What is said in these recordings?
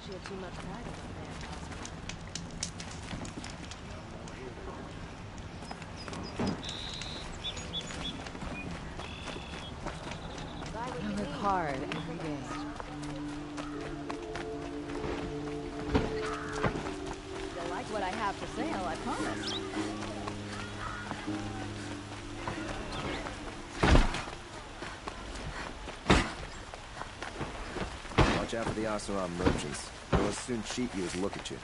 she had too much pride in her man. I work hard every day. You'll like what I have for sale, I promise. Watch out for the Asaram merchants. They'll as soon cheat you as look at you.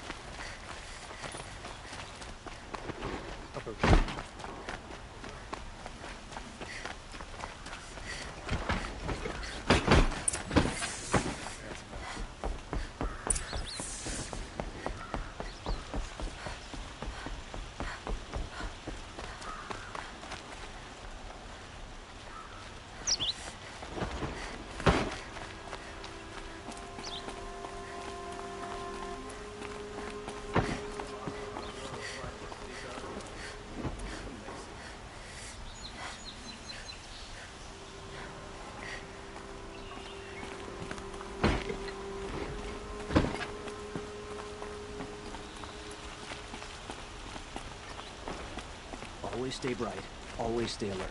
Always stay bright. Always stay alert.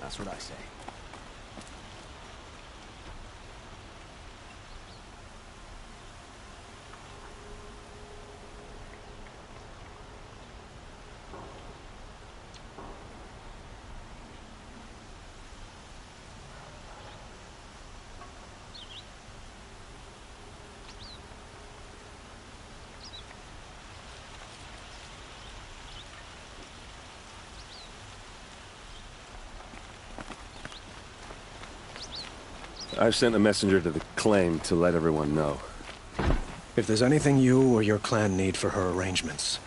That's what I say. I've sent a messenger to the claim to let everyone know. If there's anything you or your clan need for her arrangements,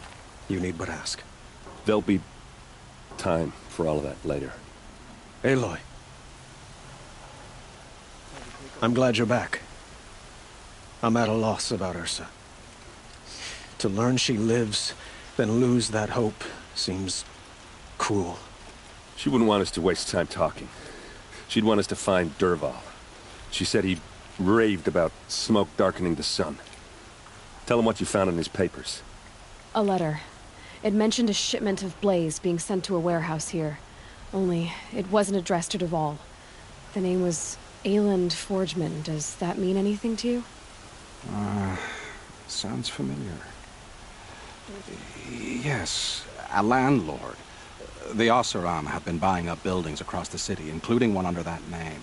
you need but ask. There'll be time for all of that later. Aloy. I'm glad you're back. I'm at a loss about Ursa. To learn she lives, then lose that hope, seems cruel. She wouldn't want us to waste time talking. She'd want us to find Dervahl. She said he raved about smoke darkening the sun. Tell him what you found in his papers. A letter. It mentioned a shipment of blaze being sent to a warehouse here. Only, it wasn't addressed to Dervahl. The name was Ayland Forgeman. Does that mean anything to you? Sounds familiar. Yes, a landlord. The Oseram have been buying up buildings across the city, including one under that name.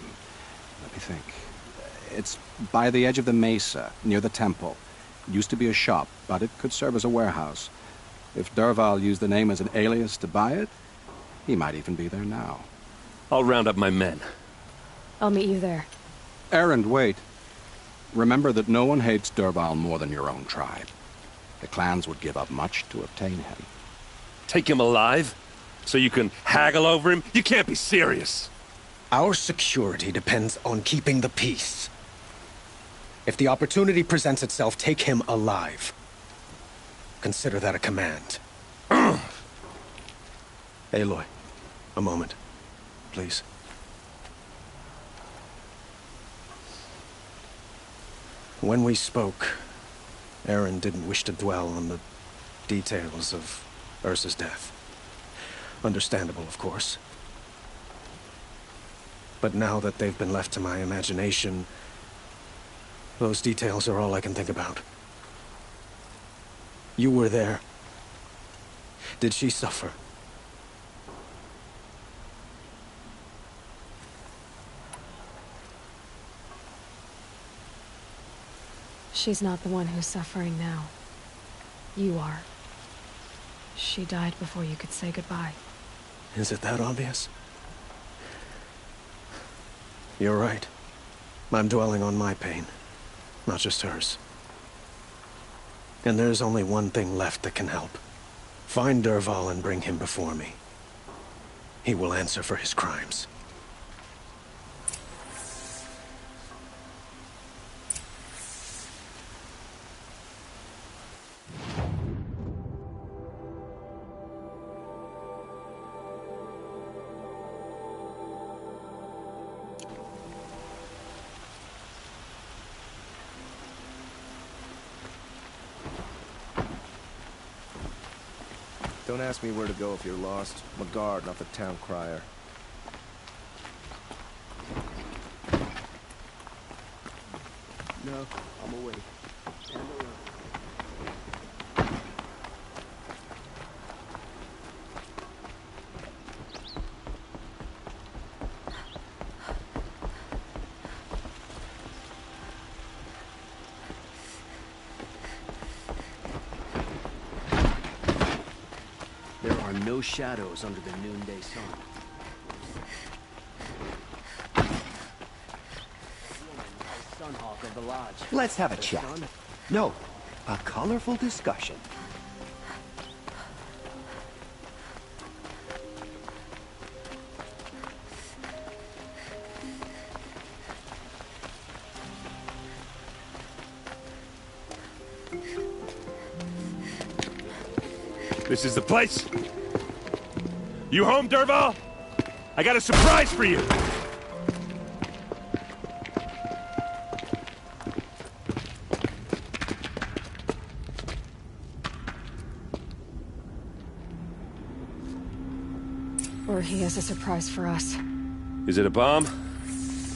Let me think. It's by the edge of the mesa, near the temple. Used to be a shop, but it could serve as a warehouse. If Dervahl used the name as an alias to buy it, he might even be there now. I'll round up my men. I'll meet you there. Erend, wait. Remember that no one hates Dervahl more than your own tribe. The clans would give up much to obtain him. Take him alive? So you can haggle over him? You can't be serious! Our security depends on keeping the peace. If the opportunity presents itself, take him alive. Consider that a command. Aloy, a moment, please. When we spoke, Erend didn't wish to dwell on the details of Ursa's death. Understandable, of course. But now that they've been left to my imagination, those details are all I can think about. You were there. Did she suffer? She's not the one who's suffering now. You are. She died before you could say goodbye. Is it that obvious? You're right. I'm dwelling on my pain, not just hers. And there's only one thing left that can help. Find Dervahl and bring him before me. He will answer for his crimes. Don't ask me where to go if you're lost. I'm a guard, not the town crier. No, I'm away. And alone. There are no shadows under the noonday sun. Sunhawk of the lodge. Let's have a The chat. sun? No, a colorful discussion. This is the place? You home, Dervahl? I got a surprise for you! Or he has a surprise for us. Is it a bomb?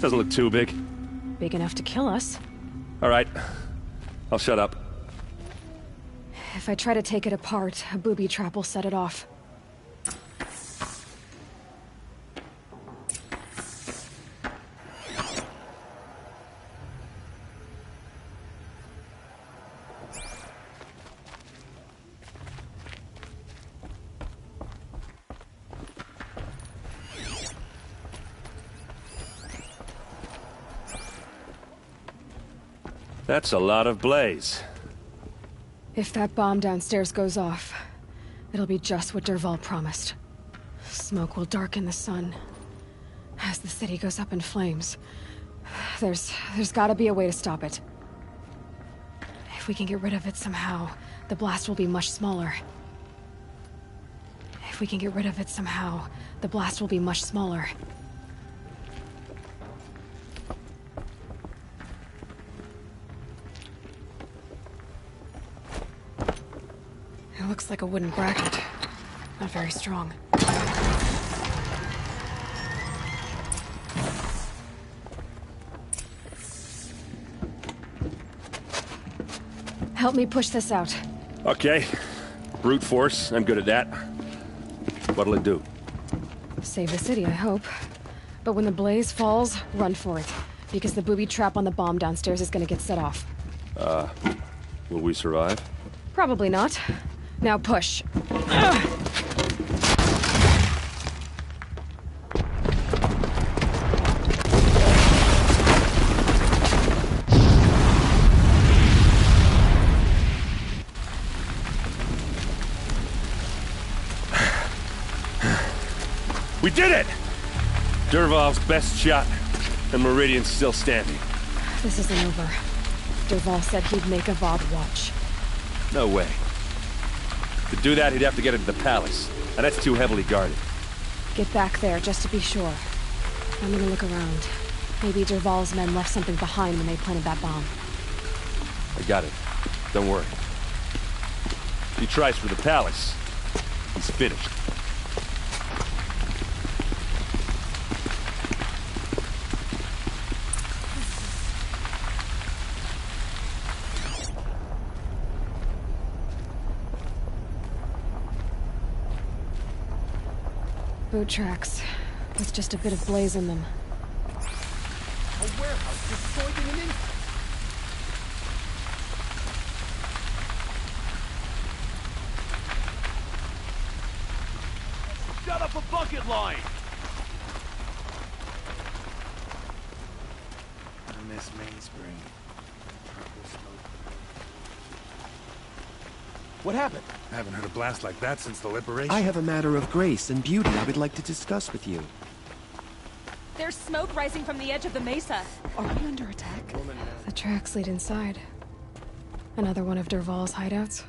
Doesn't look too big. Big enough to kill us. All right. I'll shut up. If I try to take it apart, a booby trap will set it off. That's a lot of blaze. If that bomb downstairs goes off, it'll be just what Dervahl promised. Smoke will darken the sun. As the city goes up in flames, there's gotta be a way to stop it. If we can get rid of it somehow, the blast will be much smaller. If we can get rid of it somehow, the blast will be much smaller. It looks like a wooden bracket. Not very strong. Help me push this out. Okay. Brute force, I'm good at that. What'll it do? Save the city, I hope. But when the blaze falls, run for it. Because the booby trap on the bomb downstairs is gonna get set off. Will we survive? Probably not. Now push. We did it! Dervahl's best shot, and Meridian's still standing. This isn't over. Dervahl said he'd make a VOD watch. No way. To do that, he'd have to get into the palace, and that's too heavily guarded. Get back there, just to be sure. I'm gonna look around. Maybe Dervahl's men left something behind when they planted that bomb. I got it. Don't worry. If he tries for the palace, he's finished. Boot tracks, with just a bit of blaze in them. A warehouse destroyed in an instant. Shut up a bucket line! I miss Mainspring. Purple smoke. What happened? I haven't heard a blast like that since the liberation. I have a matter of grace and beauty I would like to discuss with you. There's smoke rising from the edge of the mesa. Are we under attack? The tracks lead inside. Another one of Dervahl's hideouts?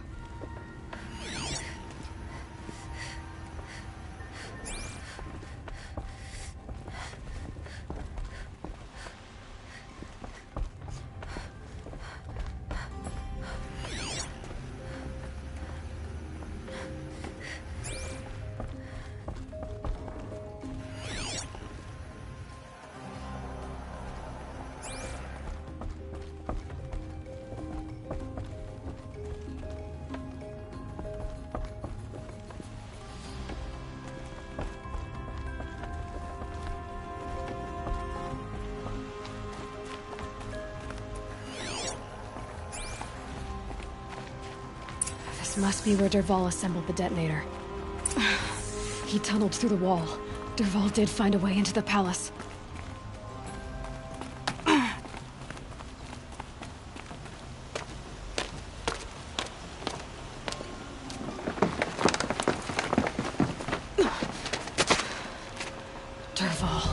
This must be where Dervahl assembled the detonator. He tunneled through the wall. Dervahl did find a way into the palace. Dervahl.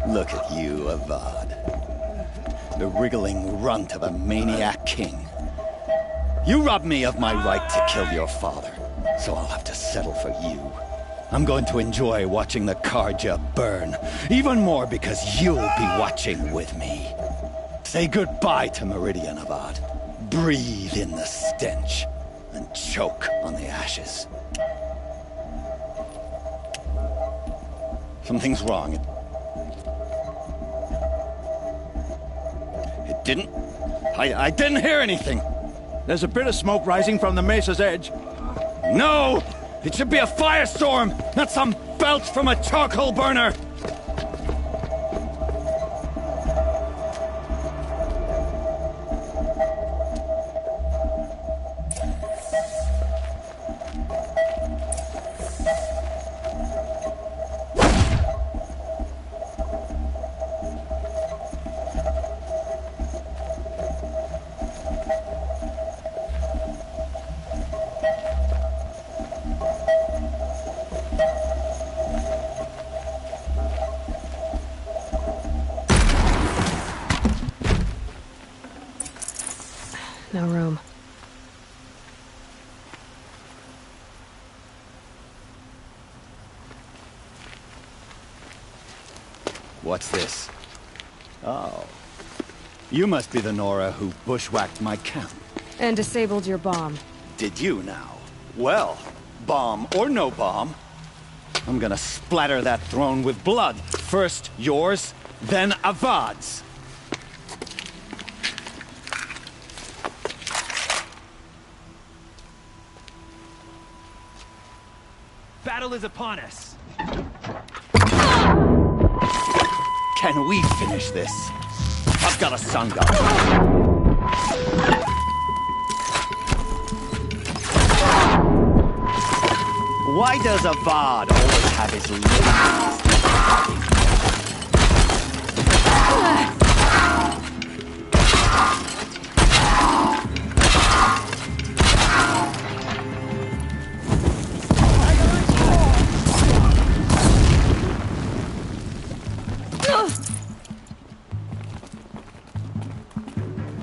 Look at you, Avad. The wriggling runt of a maniac king. You robbed me of my right to kill your father, so I'll have to settle for you. I'm going to enjoy watching the Karja burn, even more because you'll be watching with me. Say goodbye to Meridian, Avad. Breathe in the stench, and choke on the ashes. Something's wrong. It didn't... I didn't hear anything. There's a bit of smoke rising from the mesa's edge. No! It should be a firestorm, not some belch from a charcoal burner! No room. What's this? Oh. You must be the Nora who bushwhacked my camp. And disabled your bomb. Did you now? Well, bomb or no bomb, I'm gonna splatter that throne with blood. First yours, then Avad's. Battle is upon us. Can we finish this? I've got a sun gun. Why does Avad always have his ladies?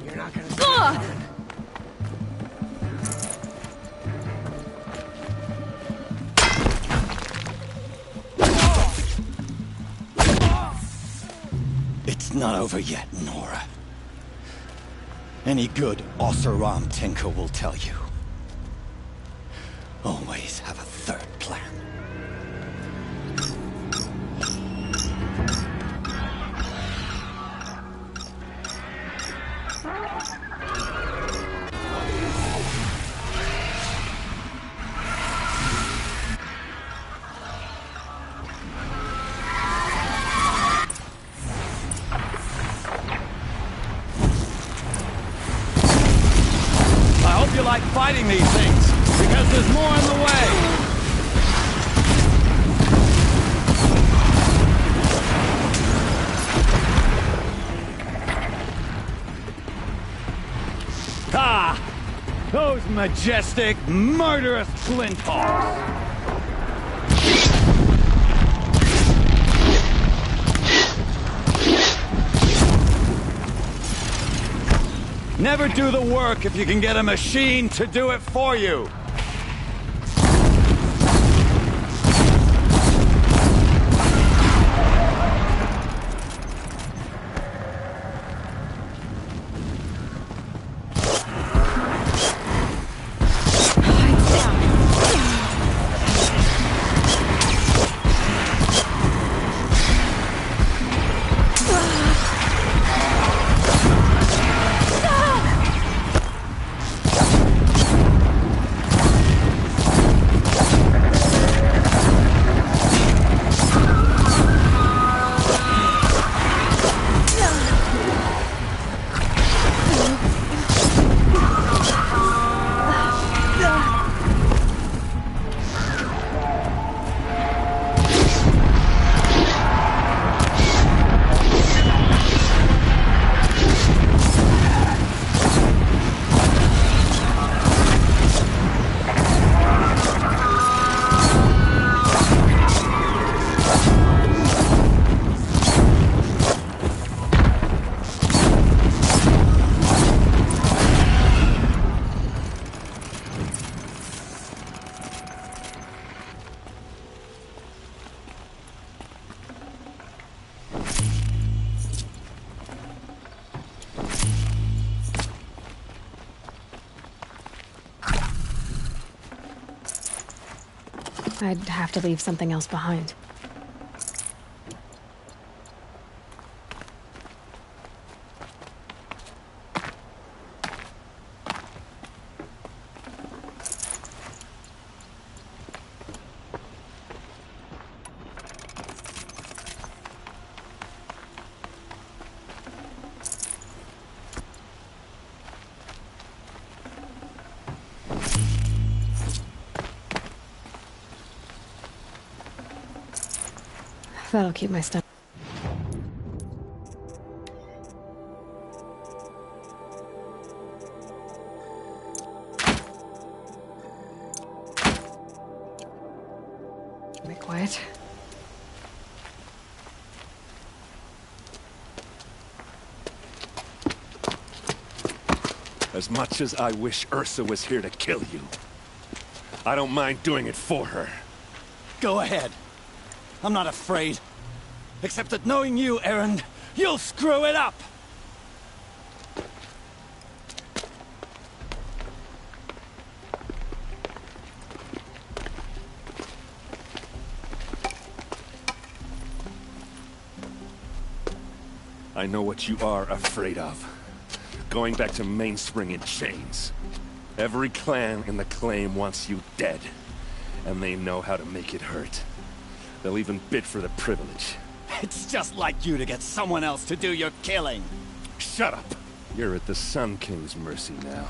You're not gonna... It's not over yet, Nora. Any good Oseram tinker will tell you. Always have a third plan. I hope you like fighting these things, because there's more in the way! Ha! Those majestic, murderous flinthawks! Never do the work if you can get a machine to do it for you! I'd have to leave something else behind. That'll keep my stuff. Be quiet. As much as I wish Ursa was here to kill you, I don't mind doing it for her. Go ahead. I'm not afraid. Except that knowing you, Erend, you'll screw it up! I know what you are afraid of. Going back to Mainspring in chains. Every clan in the claim wants you dead. And they know how to make it hurt. They'll even bid for the privilege. It's just like you to get someone else to do your killing. Shut up! You're at the Sun King's mercy now.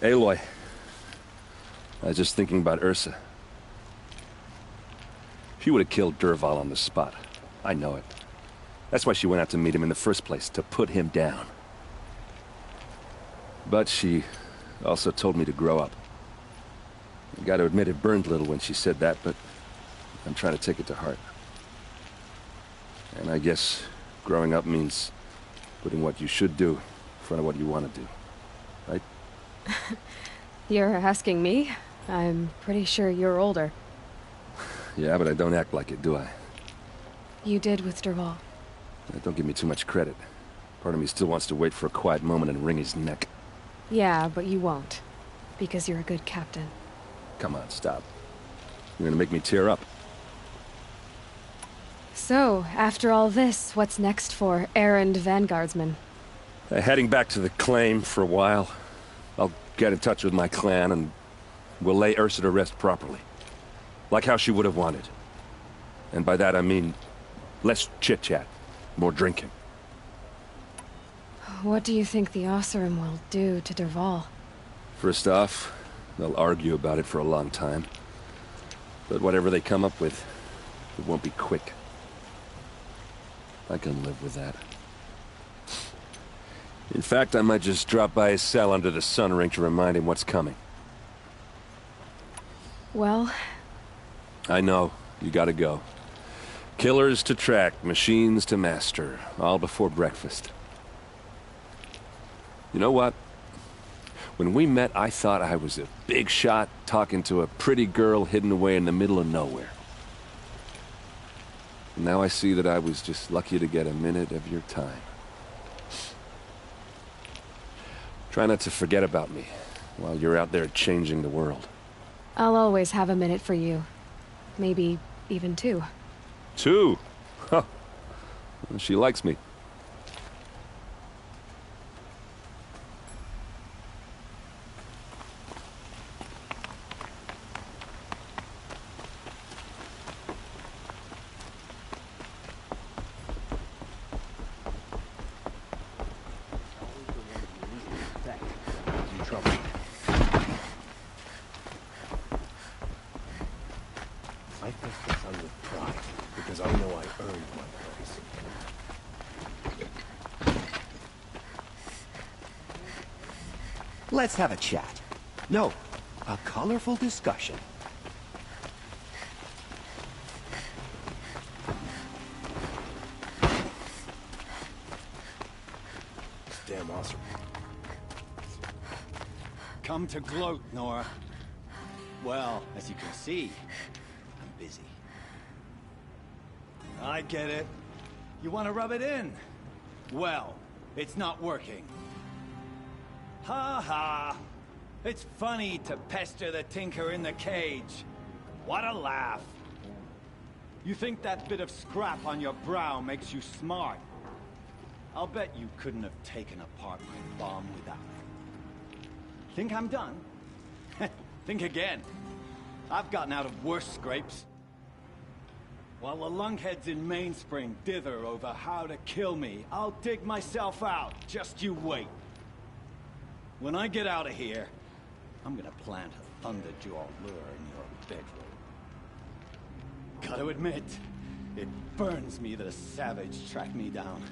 Aloy. I was just thinking about Ursa. She would have killed Dervahl on the spot. I know it. That's why she went out to meet him in the first place, to put him down. But she also told me to grow up. I gotta admit it burned a little when she said that, but I'm trying to take it to heart. And I guess growing up means putting what you should do in front of what you want to do. Right? You're asking me? I'm pretty sure you're older. Yeah, but I don't act like it, do I? You did with Dervahl. Don't give me too much credit. Part of me still wants to wait for a quiet moment and wring his neck. Yeah, but you won't. Because you're a good captain. Come on, stop. You're gonna make me tear up. So, after all this, what's next for errand vanguardsman? Heading back to the claim for a while. I'll get in touch with my clan and we'll lay Ursa to rest properly. Like how she would have wanted. And by that I mean less chit-chat, more drinking. What do you think the Oseram will do to Dervahl? First off, they'll argue about it for a long time. But whatever they come up with, it won't be quick. I can live with that. In fact, I might just drop by his cell under the sun ring to remind him what's coming. Well... I know. You gotta go. Killers to track, machines to master. All before breakfast. You know what? When we met, I thought I was a big shot talking to a pretty girl hidden away in the middle of nowhere. Now I see that I was just lucky to get a minute of your time. Try not to forget about me while you're out there changing the world. I'll always have a minute for you. Maybe even 2. 2? Huh. She likes me. I think this on with pride, because I know I earned my place. Let's have a chat. No, a colorful discussion. Damn awesome. Come to gloat, Nora. Well, as you can see, I'm busy. I get it. You want to rub it in? Well, it's not working. Ha ha! It's funny to pester the tinker in the cage. What a laugh. You think that bit of scrap on your brow makes you smart? I'll bet you couldn't have taken apart my bomb without it. Think I'm done? Think again. I've gotten out of worse scrapes. While the lunkheads in Mainspring dither over how to kill me, I'll dig myself out. Just you wait. When I get out of here, I'm gonna plant a Thunderjaw lure in your bedroom. Gotta admit, it burns me that a savage tracked me down.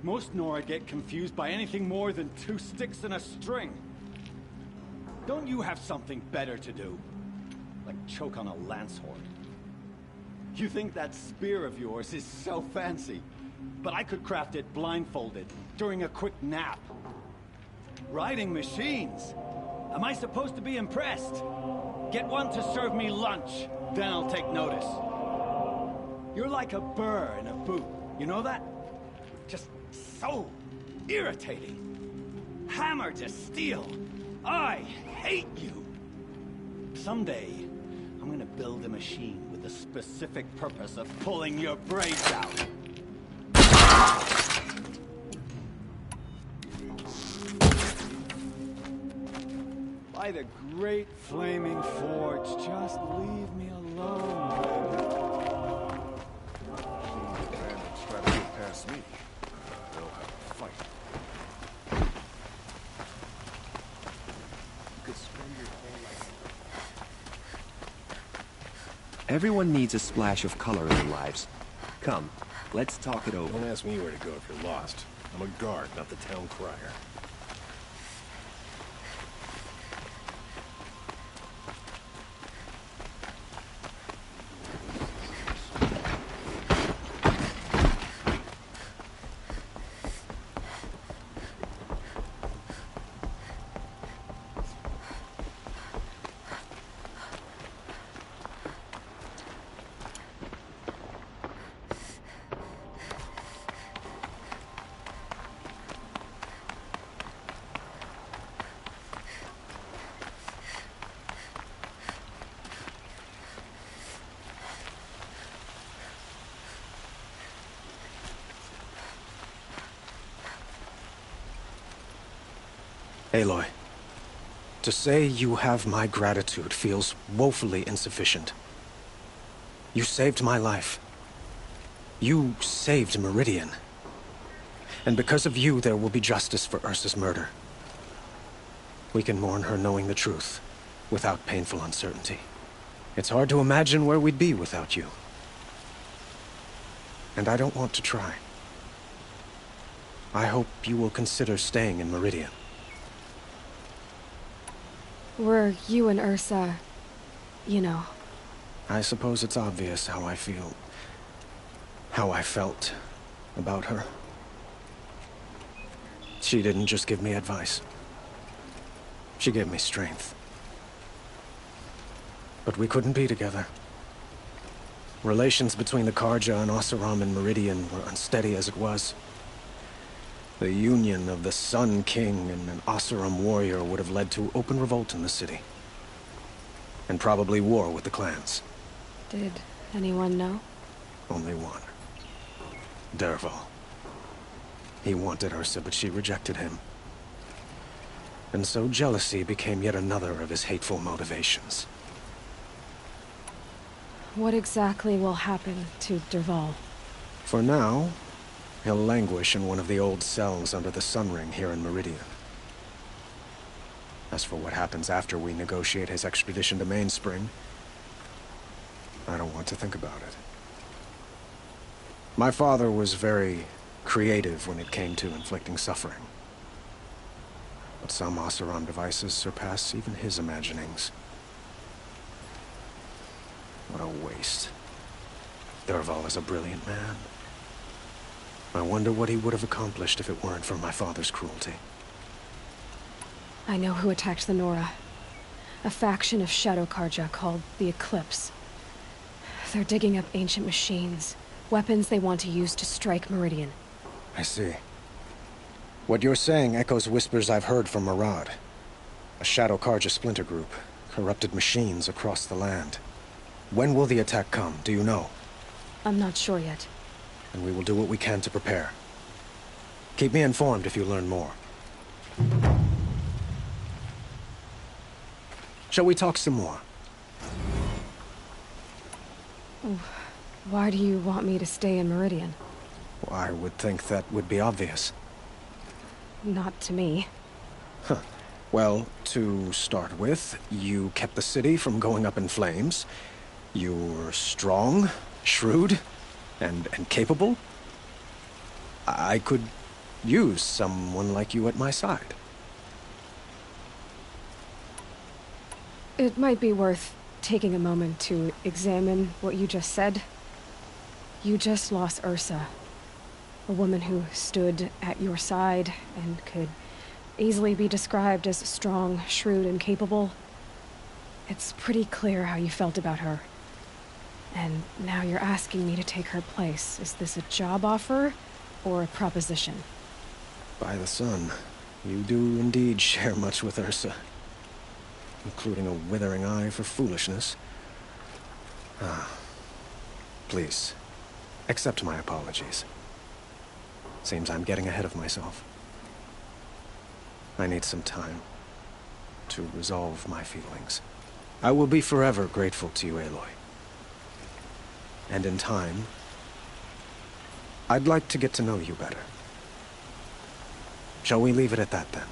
Most Nora get confused by anything more than 2 sticks and a string. Don't you have something better to do? Like choke on a lancehorn. You think that spear of yours is so fancy, but I could craft it blindfolded, during a quick nap. Riding machines? Am I supposed to be impressed? Get one to serve me lunch, then I'll take notice. You're like a burr in a boot, you know that? Just so irritating. Hammer to steel. I hate you. Someday, I'm gonna build a machine with the specific purpose of pulling your brains out. By the great flaming forge, just leave me alone, baby. Bandits try to get past me. They'll have a fight. Everyone needs a splash of color in their lives. Come, let's talk it over. Don't ask me where to go if you're lost. I'm a guard, not the town crier. Aloy, to say you have my gratitude feels woefully insufficient. You saved my life. You saved Meridian. And because of you, there will be justice for Ursa's murder. We can mourn her knowing the truth, without painful uncertainty. It's hard to imagine where we'd be without you. And I don't want to try. I hope you will consider staying in Meridian. Were you and Ursa, you know... I suppose it's obvious how I feel... how I felt about her. She didn't just give me advice. She gave me strength. But we couldn't be together. Relations between the Karja and Oseram and Meridian were unsteady as it was. The union of the Sun King and an Oseram warrior would have led to open revolt in the city. And probably war with the clans. Did anyone know? Only one. Dervahl. He wanted Ursa, but she rejected him. And so jealousy became yet another of his hateful motivations. What exactly will happen to Dervahl? For now, he'll languish in one of the old cells under the Sun Ring here in Meridian. As for what happens after we negotiate his extradition to Mainspring, I don't want to think about it. My father was very creative when it came to inflicting suffering. But some Oseram devices surpass even his imaginings. What a waste. Dervahl is a brilliant man. I wonder what he would have accomplished if it weren't for my father's cruelty. I know who attacked the Nora. A faction of Shadow Karja called the Eclipse. They're digging up ancient machines, weapons they want to use to strike Meridian. I see. What you're saying echoes whispers I've heard from Murad. A Shadow Karja splinter group, corrupted machines across the land. When will the attack come, do you know? I'm not sure yet. And we will do what we can to prepare. Keep me informed if you learn more. Shall we talk some more? Why do you want me to stay in Meridian? Well, I would think that would be obvious. Not to me. Huh. Well, to start with, you kept the city from going up in flames. You were strong, shrewd, and capable. I could use someone like you at my side. It might be worth taking a moment to examine what you just said. You just lost Ursa. A woman who stood at your side and could easily be described as strong, shrewd, and capable. It's pretty clear how you felt about her. And now you're asking me to take her place. Is this a job offer or a proposition? By the sun, you do indeed share much with Ursa. Including a withering eye for foolishness. Please, accept my apologies. Seems I'm getting ahead of myself. I need some time to resolve my feelings. I will be forever grateful to you, Aloy. And in time, I'd like to get to know you better. Shall we leave it at that, then?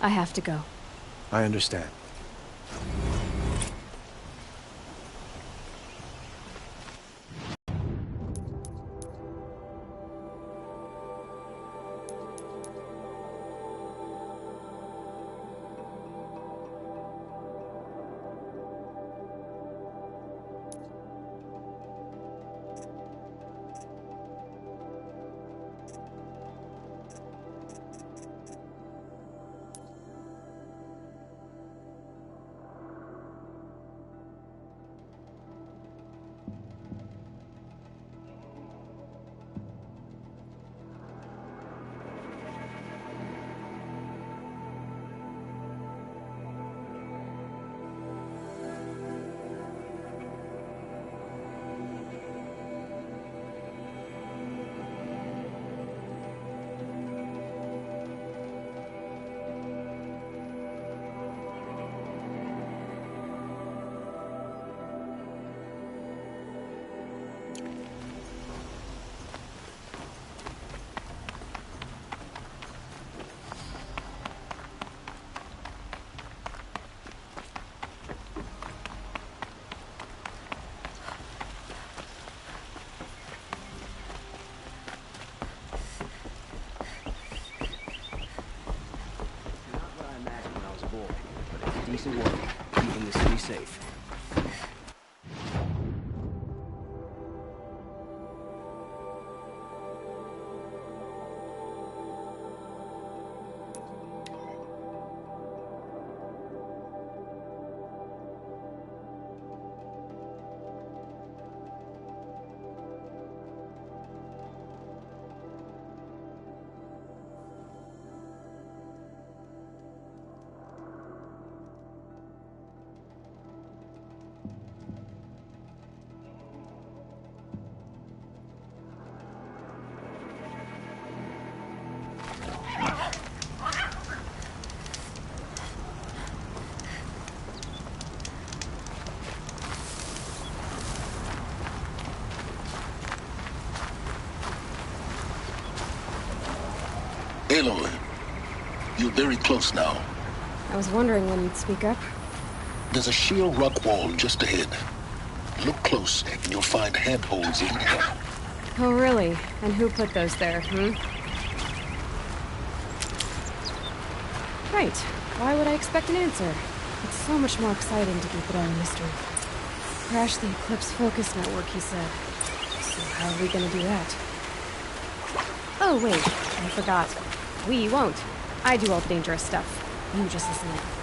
I have to go. I understand. decent work, keeping the city safe. Aloy, you're very close now. I was wondering when you'd speak up. There's a sheer rock wall just ahead. Look close, and you'll find handholds leading up. Oh, really? And who put those there, Right. Why would I expect an answer? It's so much more exciting to keep it all a mystery. Crash the Eclipse Focus Network, he said. So how are we gonna do that? Oh, wait. I forgot. We won't. I do all the dangerous stuff. You just listen in.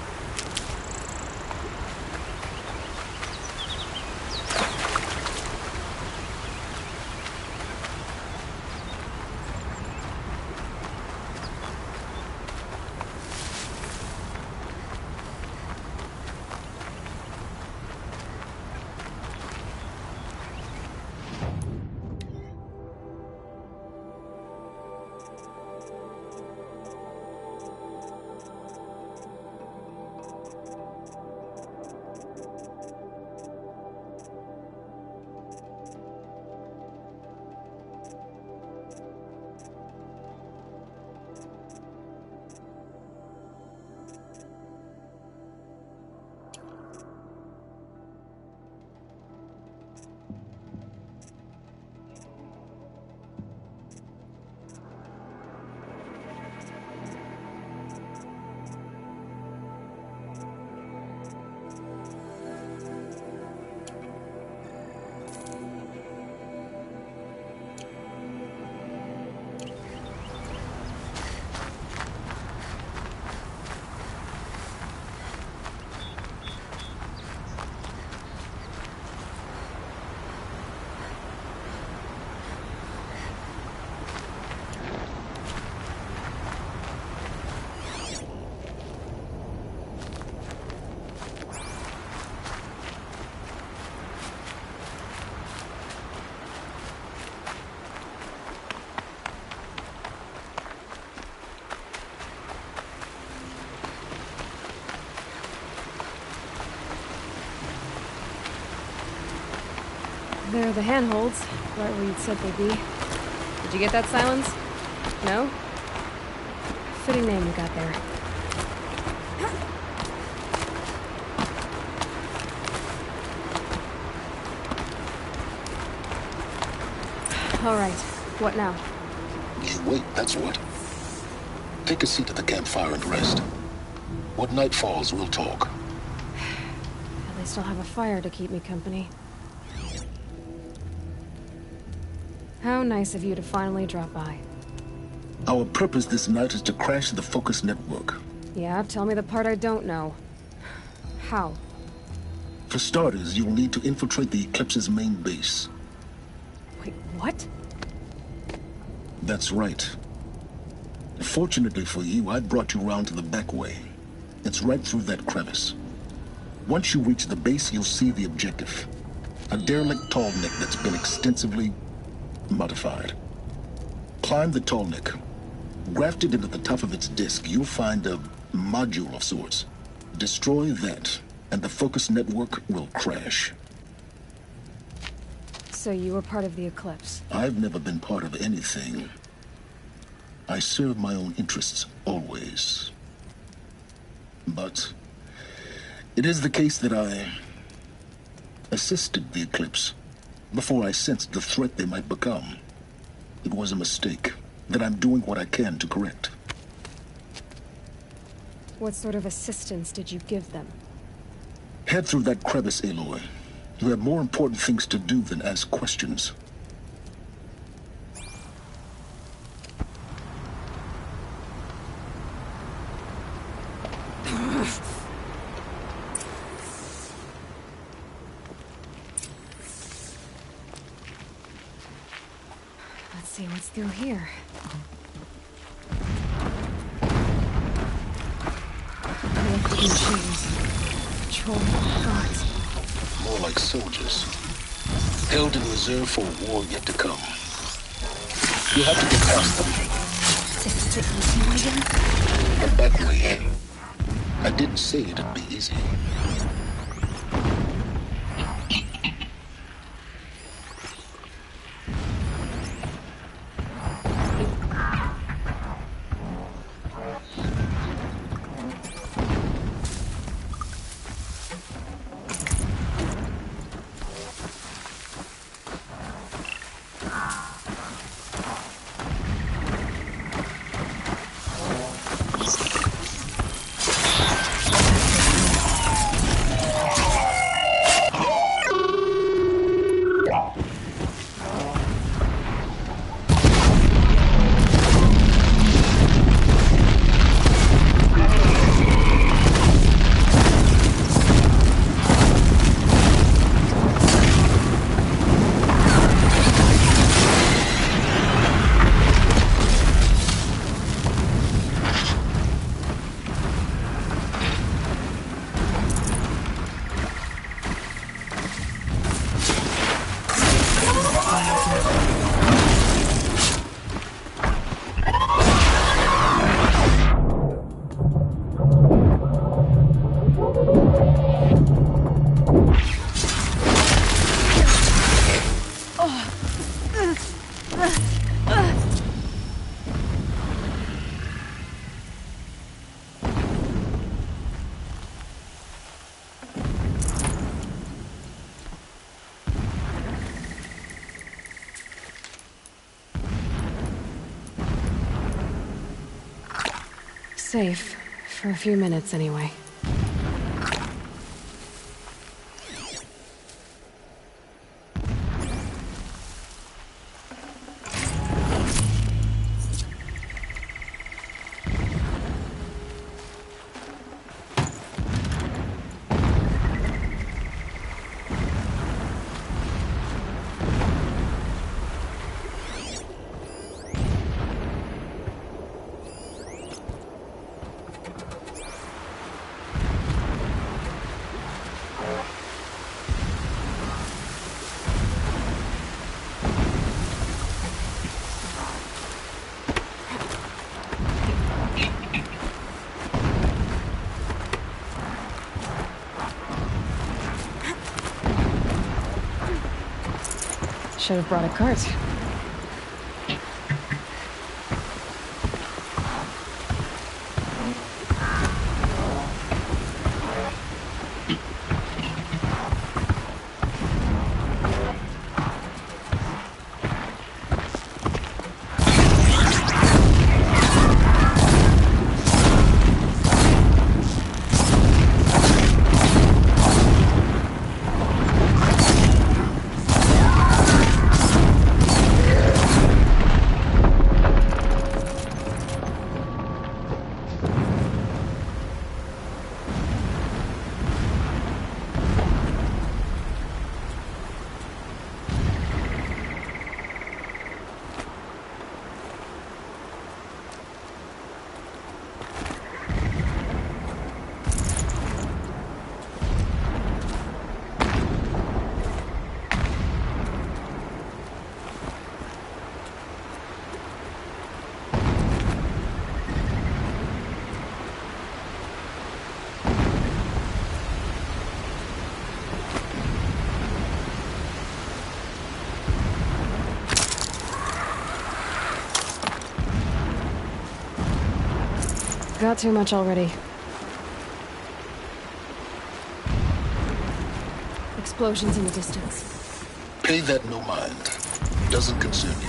There are the handholds, right where you'd said they'd be. Did you get that, Silence? No? Fitting name you got there. All right. What now? You wait, that's what. Take a seat at the campfire and rest. When night falls, we'll talk. At least I'll have a fire to keep me company. How nice of you to finally drop by. Our purpose this night is to crash the Focus Network. Yeah, tell me the part I don't know. How? For starters, you'll need to infiltrate the Eclipse's main base. Wait, what? That's right. Fortunately for you, I brought you round to the back way. It's right through that crevice. Once you reach the base, you'll see the objective. A derelict tall neck that's been extensively modified. Climb the tall neck. Grafted into the top of its disk, you'll find a module of sorts. Destroy that, and the Focus Network will crash. So you were part of the Eclipse? I've never been part of anything. I serve my own interests, always. But it is the case that I assisted the Eclipse before I sensed the threat they might become. It was a mistake that I'm doing what I can to correct. What sort of assistance did you give them? Head through that crevice, Aloy. You have more important things to do than ask questions. Let's see what's through here. Lifting chains. Patrol guards. More like soldiers. Held in reserve for a war yet to come. You'll have to get past them. Is it easy again? A back way in. I didn't say it'd be easy. Safe. For a few minutes, anyway. Should have brought a cart. Got too much already. Explosions in the distance. Pay that no mind. Doesn't concern you.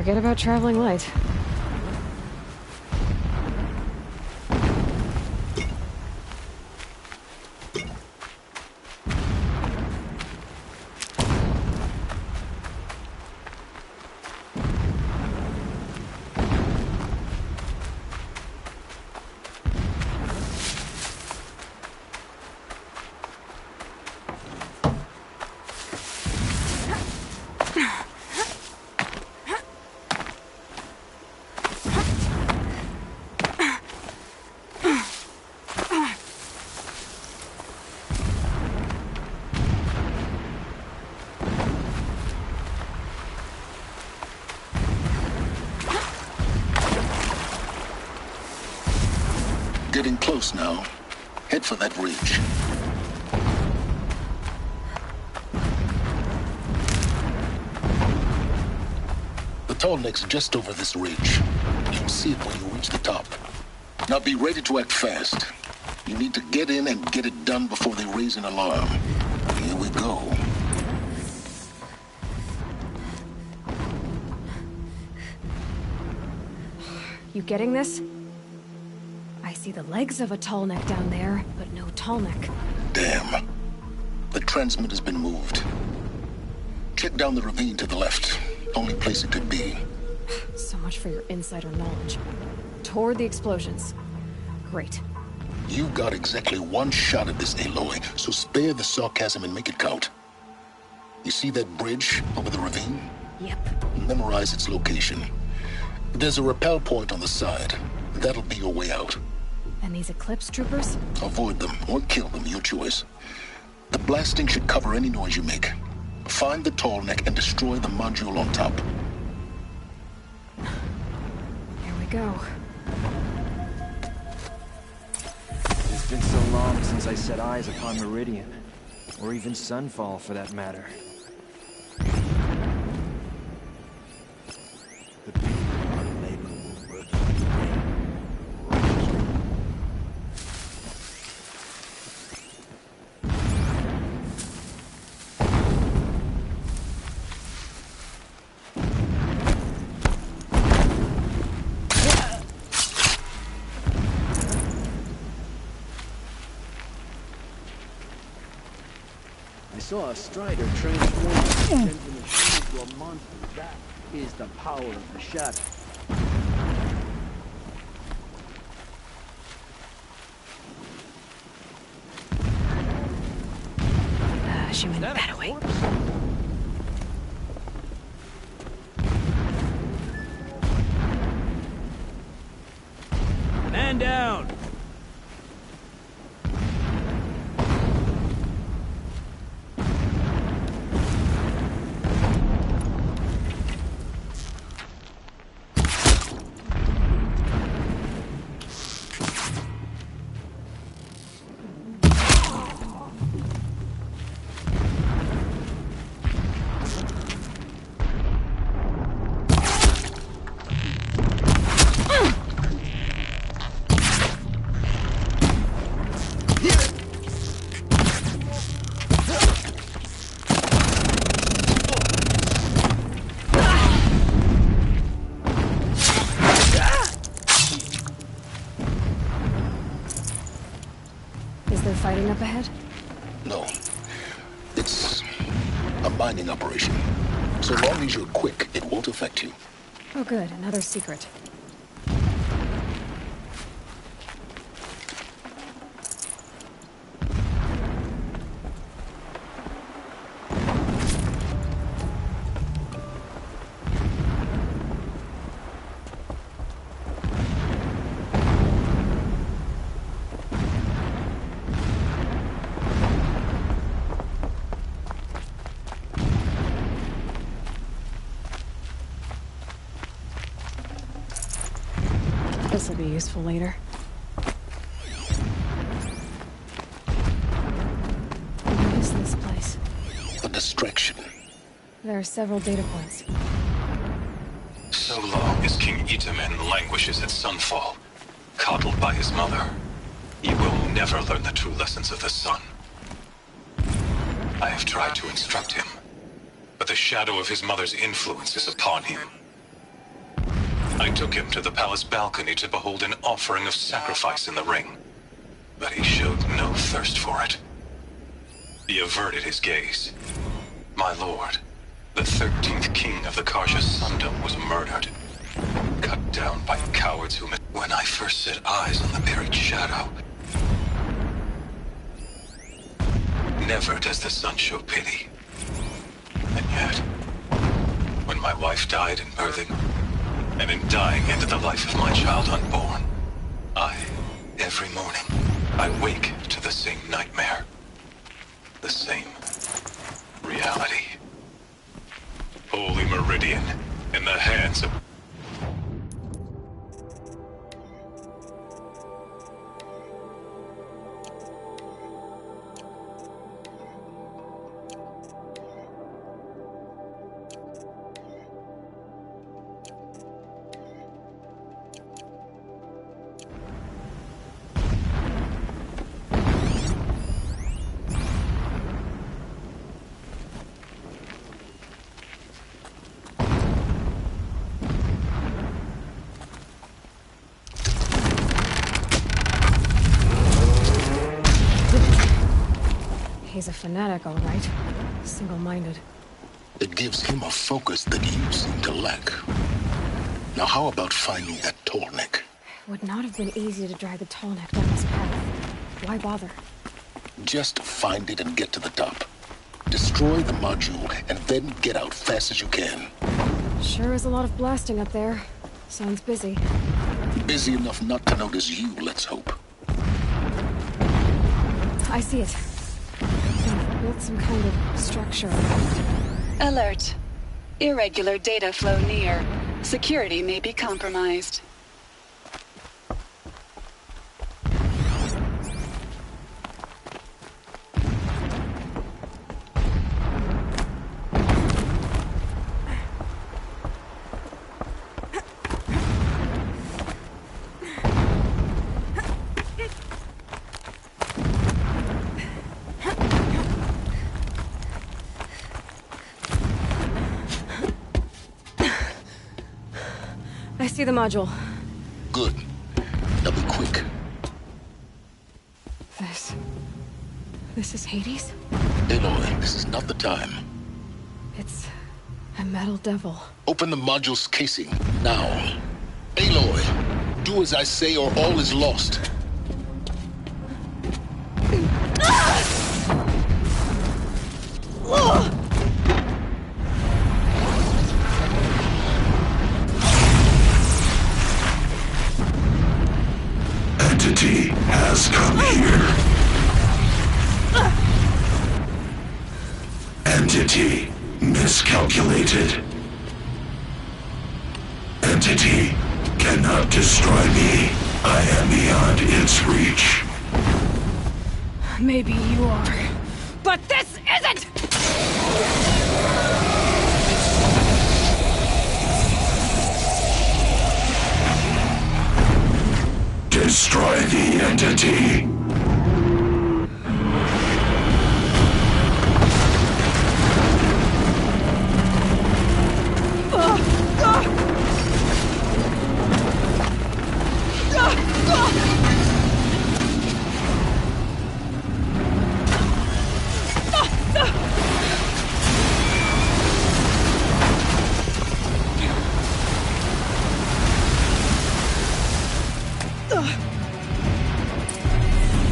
Forget about traveling light. Getting close now. Head for that ridge. The tall neck's just over this ridge. You'll see it when you reach the top. Now be ready to act fast. You need to get in and get it done before they raise an alarm. Here we go. You getting this? I see the legs of a tall neck down there, but no tall neck. Damn. The transmitter's been moved. Check down the ravine to the left. Only place it could be. So much for your insider knowledge. Toward the explosions. Great. You've got exactly one shot at this, Aloy, so spare the sarcasm and make it count. You see that bridge over the ravine? Yep. Memorize its location. There's a rappel point on the side. That'll be your way out. And these Eclipse troopers? Avoid them or kill them, your choice. The blasting should cover any noise you make. Find the tall neck and destroy the module on top. Here we go. It's been so long since I set eyes upon Meridian. Or even Sunfall, for that matter. The people unlabeled will work today. I saw a strider transform a gentleman into a monster. That is the power of the shadow. She went that way. Man down! Fighting up ahead? No. It's a mining operation. So long as you're quick, it won't affect you. Oh good, another secret. This will be useful later. What is this place? A distraction. There are several data points. So long as King Itamen languishes at Sunfall, coddled by his mother, he will never learn the true lessons of the sun. I have tried to instruct him, but the shadow of his mother's influence is upon him. I took him to the palace balcony to behold an offering of sacrifice in the ring. But he showed no thirst for it. He averted his gaze. My lord, the 13th king of the Karja Sundom was murdered. Cut down by cowards who... When I first set eyes on the buried shadow... Never does the sun show pity. And yet, when my wife died in birthing, and in dying ended the life of my child unborn, every morning, I wake to the same nightmare. The same reality. Holy Meridian, in the hands of... He's a fanatic, all right. Single-minded. It gives him a focus that you seem to lack. Now how about finding that Tallneck? It would not have been easy to drag the Tallneck down this path. Why bother? Just find it and get to the top. Destroy the module, and then get out fast as you can. Sure is a lot of blasting up there. Sounds busy. Busy enough not to notice you, let's hope. I see it. They've built some kind of structure. Alert. Irregular data flow near. Security may be compromised. I see the module. Good. Now be quick. This is Hades? Aloy, this is not the time. It's a metal devil. Open the module's casing, now. Aloy, do as I say or all is lost. Entity has come here. Entity miscalculated. Entity cannot destroy me. I am beyond its reach. Maybe you are, but this isn't! Destroy the entity.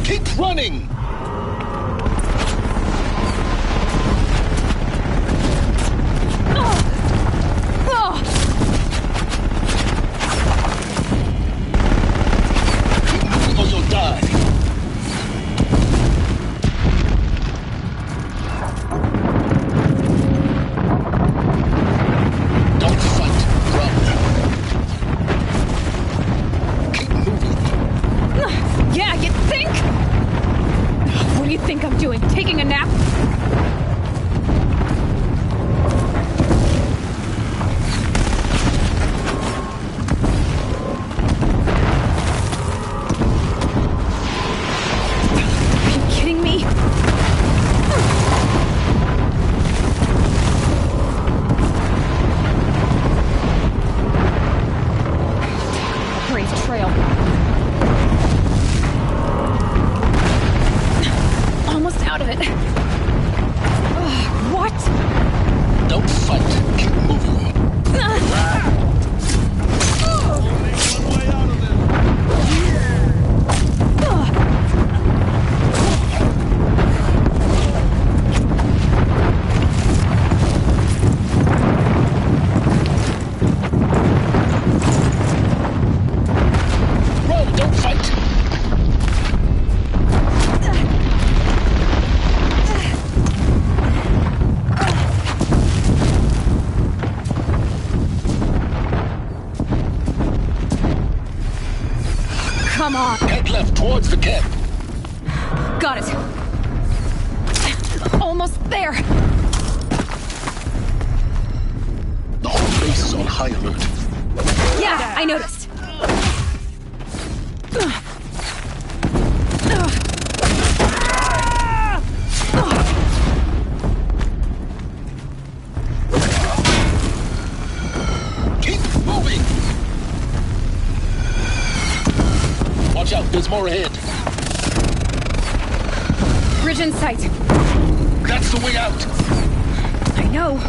Keep running! Keep moving or you'll die. Don't fight, run. Keep moving. Yeah, you think? What do you think I'm doing? Taking a nap? Are you kidding me? left, towards the camp. Got it. Almost there. The whole base is on high alert. Yeah, I noticed. Keep moving! Watch out, there's more ahead. Bridge in sight. That's the way out. I know.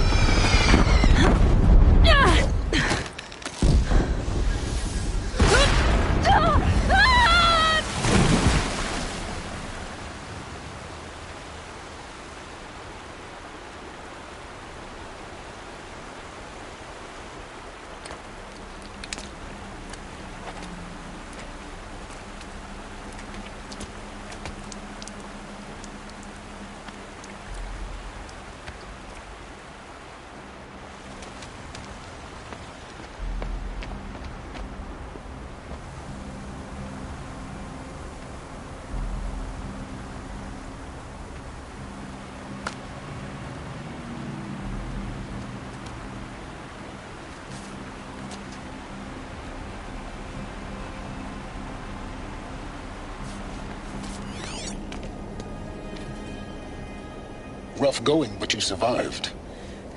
Rough going, but you survived.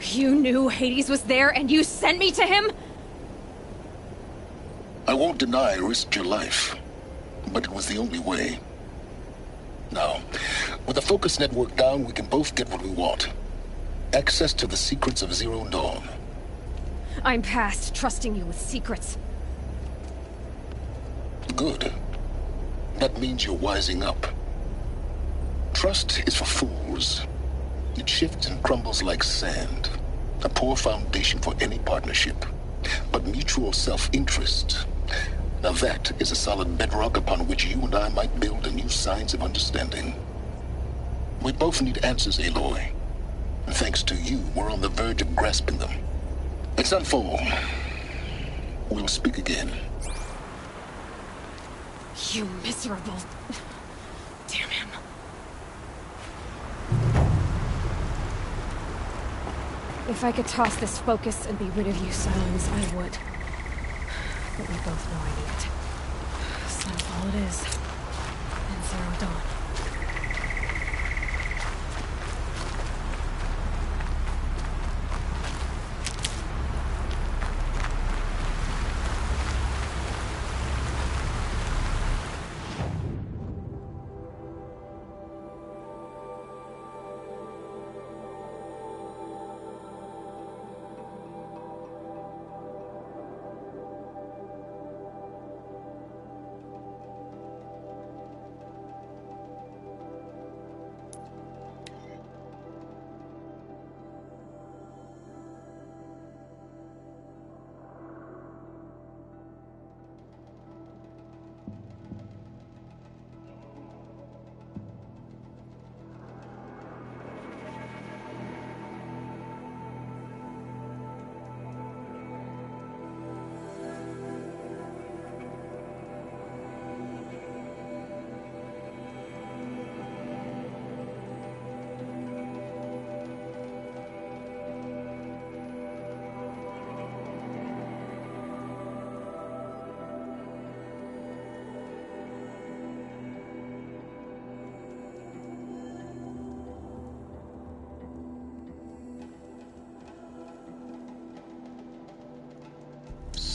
You knew Hades was there and you sent me to him? I won't deny I risked your life, but it was the only way. Now, with the focus network down, we can both get what we want. Access to the secrets of Zero Dawn. I'm past trusting you with secrets. Good. That means you're wising up. Trust is for fools. It shifts and crumbles like sand. A poor foundation for any partnership. But mutual self-interest, now that is a solid bedrock upon which you and I might build a new science of understanding. We both need answers, Aloy. And thanks to you, we're on the verge of grasping them. It's Sunfall. We'll speak again. You miserable... Damn him. If I could toss this focus and be rid of you, Silence, I would. But we both know I need it. Sunfall it is. And Zero Dawn.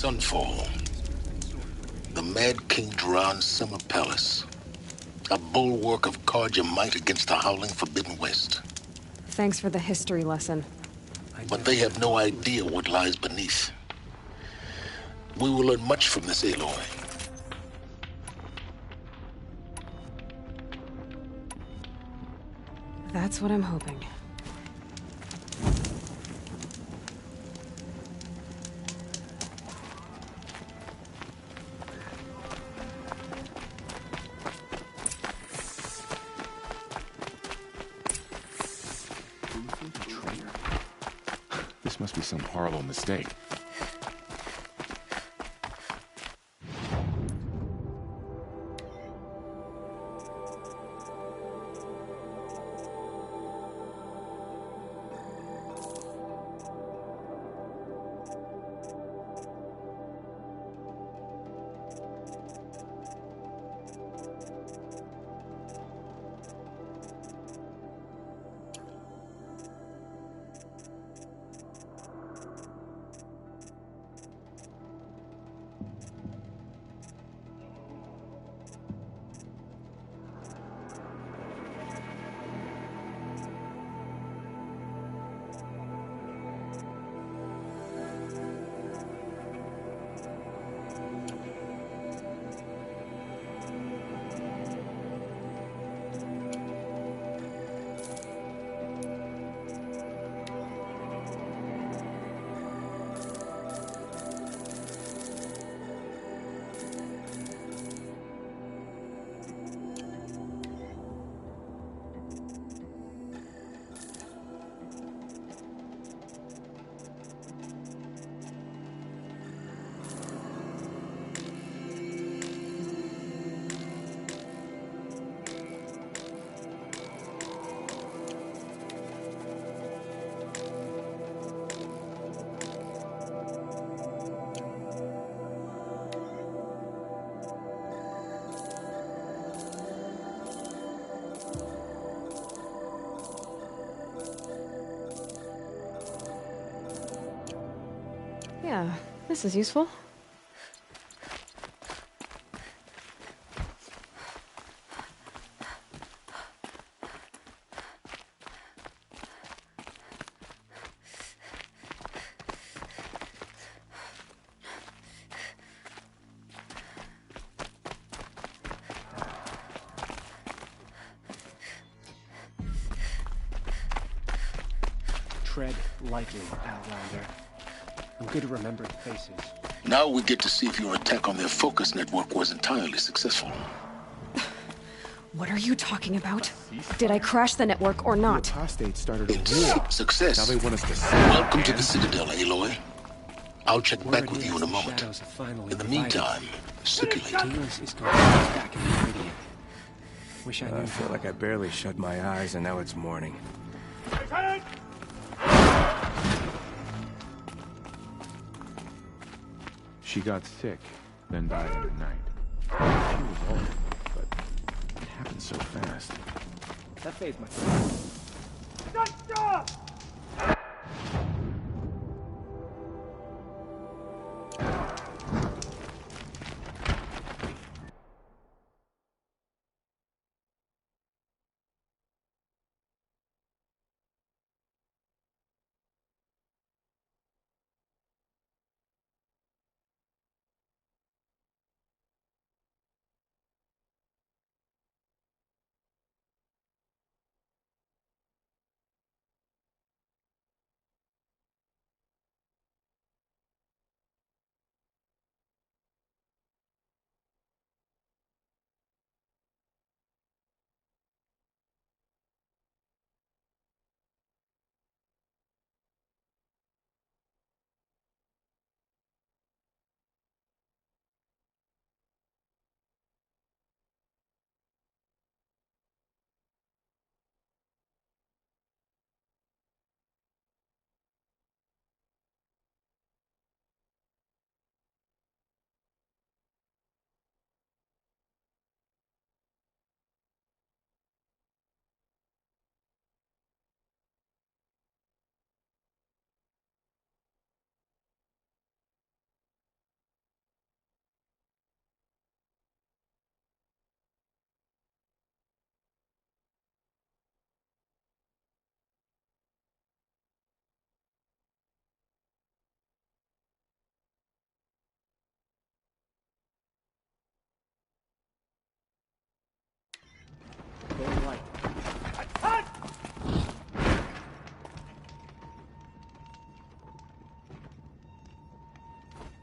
Sunfall. The Mad King Duran's summer palace. A bulwark of Carja might against the howling Forbidden West. Thanks for the history lesson. But they have no idea what lies beneath. We will learn much from this, Aloy. That's what I'm hoping. This must be some horrible mistake. Yeah, this is useful. Tread lightly, Outlander. I'm good at remembering faces. Now we get to see if your attack on their focus network was entirely successful. What are you talking about? Did I crash the network or not? The apostate started a war. Success. Now they want us to Welcome to the Citadel, Aloy. I'll check back with you in a moment. In the meantime, circulate. Is going back in the Meridian. Wish I knew. I feel like I barely shut my eyes and now it's morning. She got sick, then died in the night. She was old, but it happened so fast. That phased my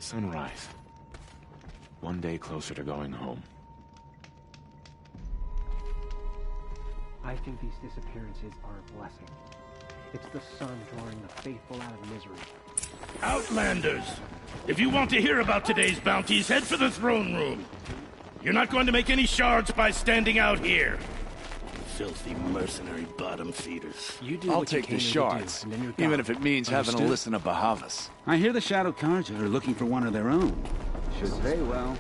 Sunrise. One day closer to going home. I think these disappearances are a blessing. It's the sun drawing the faithful out of misery. Outlanders! If you want to hear about today's bounties, head for the throne room. You're not going to make any shards by standing out here. Filthy mercenary bottom feeders. I'll take the shards, even if it means having to listen to Bahavas. I hear the Shadow Carja are looking for one of their own. Should pay well.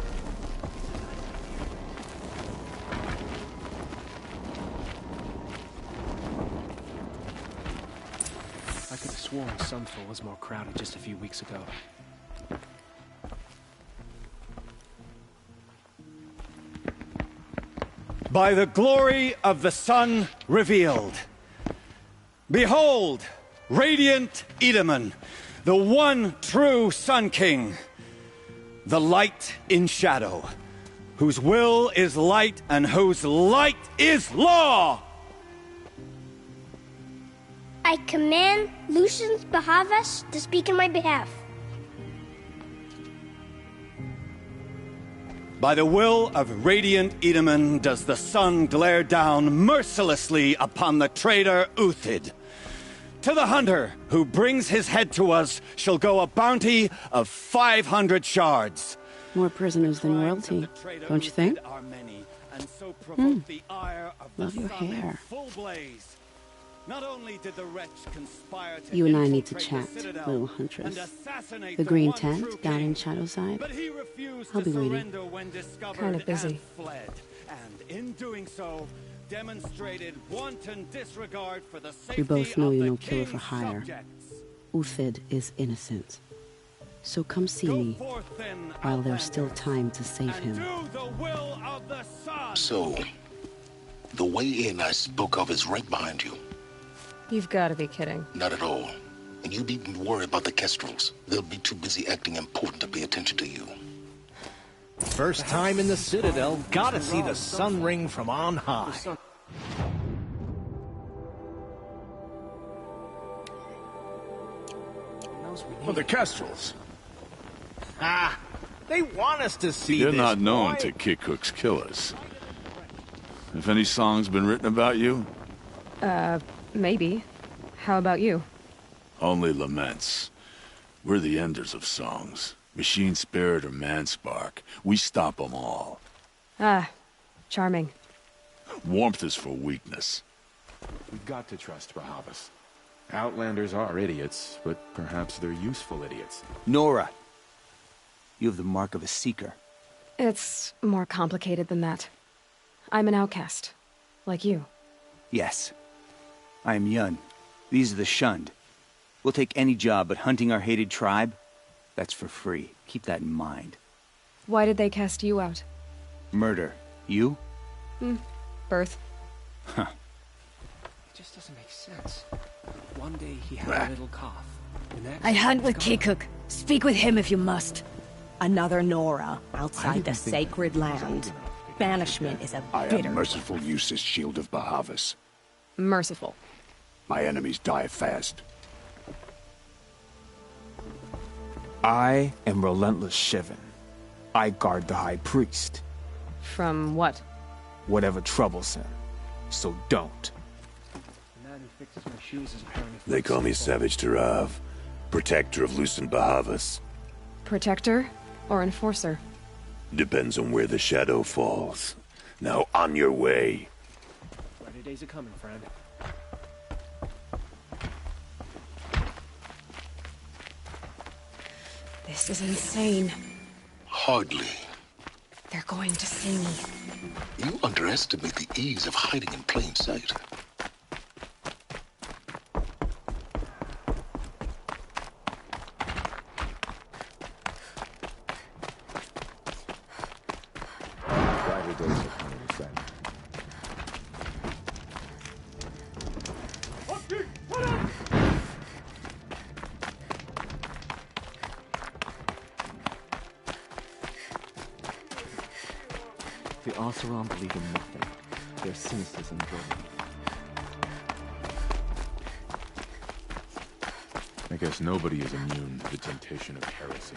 I could have sworn Sunful was more crowded just a few weeks ago. By the glory of the sun revealed. Behold, radiant Edaman, the one true Sun King, the light in shadow, whose will is light and whose light is law! I command Lucius Bahavas to speak in my behalf. By the will of radiant Edaman does the sun glare down mercilessly upon the traitor Uthid. To the hunter who brings his head to us shall go a bounty of 500 shards. More prisoners than royalty, don't you think? Love your hair. Not only did the wretch conspire to You and I need to chat, little huntress. The green tent down in Shadowside. I'll be waiting. Kind of busy. And in doing so, demonstrated wanton disregard for the We safety both know of you're the no killer for king's hire. subjects. Uthid is innocent. So come see me, while there's still time to save him. So, the way in I spoke of is right behind you. You've got to be kidding. Not at all. And you needn't worry about the Kestrels. They'll be too busy acting important to pay attention to you. First time in the Citadel, gotta see the sun ring from on high. For the Kestrels. Ah, they want us to see You're this, not known boy. to kick hooks killers. Have any songs been written about you? Maybe. How about you? Only laments. We're the enders of songs. Machine spirit or man spark. We stop them all. Ah, charming. Warmth is for weakness. We've got to trust Bahavas. Outlanders are idiots, but perhaps they're useful idiots. Nora, you have the mark of a seeker. It's more complicated than that. I'm an outcast. Like you. Yes. I am Yun. These are the shunned. We'll take any job, but hunting our hated tribe, that's for free. Keep that in mind. Why did they cast you out? Murder. You? Birth. Huh. It just doesn't make sense. One day he had a little cough. The next I hunt with it's gone. Kikuk. Speak with him if you must. Another Nora, outside the sacred land. Banishment is a I bitter... am merciful use as shield of Bahavas. Merciful. My enemies die fast. I am Relentless Shivan. I guard the High Priest. From what? Whatever troubles him. So don't. The man who fixes my shoes is apparently... They call me Savage Tarav, protector of loosened Bahavas. Protector or enforcer? Depends on where the shadow falls. Now on your way. Brighter days are coming, friend. This is insane. Hardly. They're going to see me. You underestimate the ease of hiding in plain sight. Brighter days are coming, friend. The Oseram believe in nothing. Their cynicism driven. I guess nobody is immune to the temptation of heresy.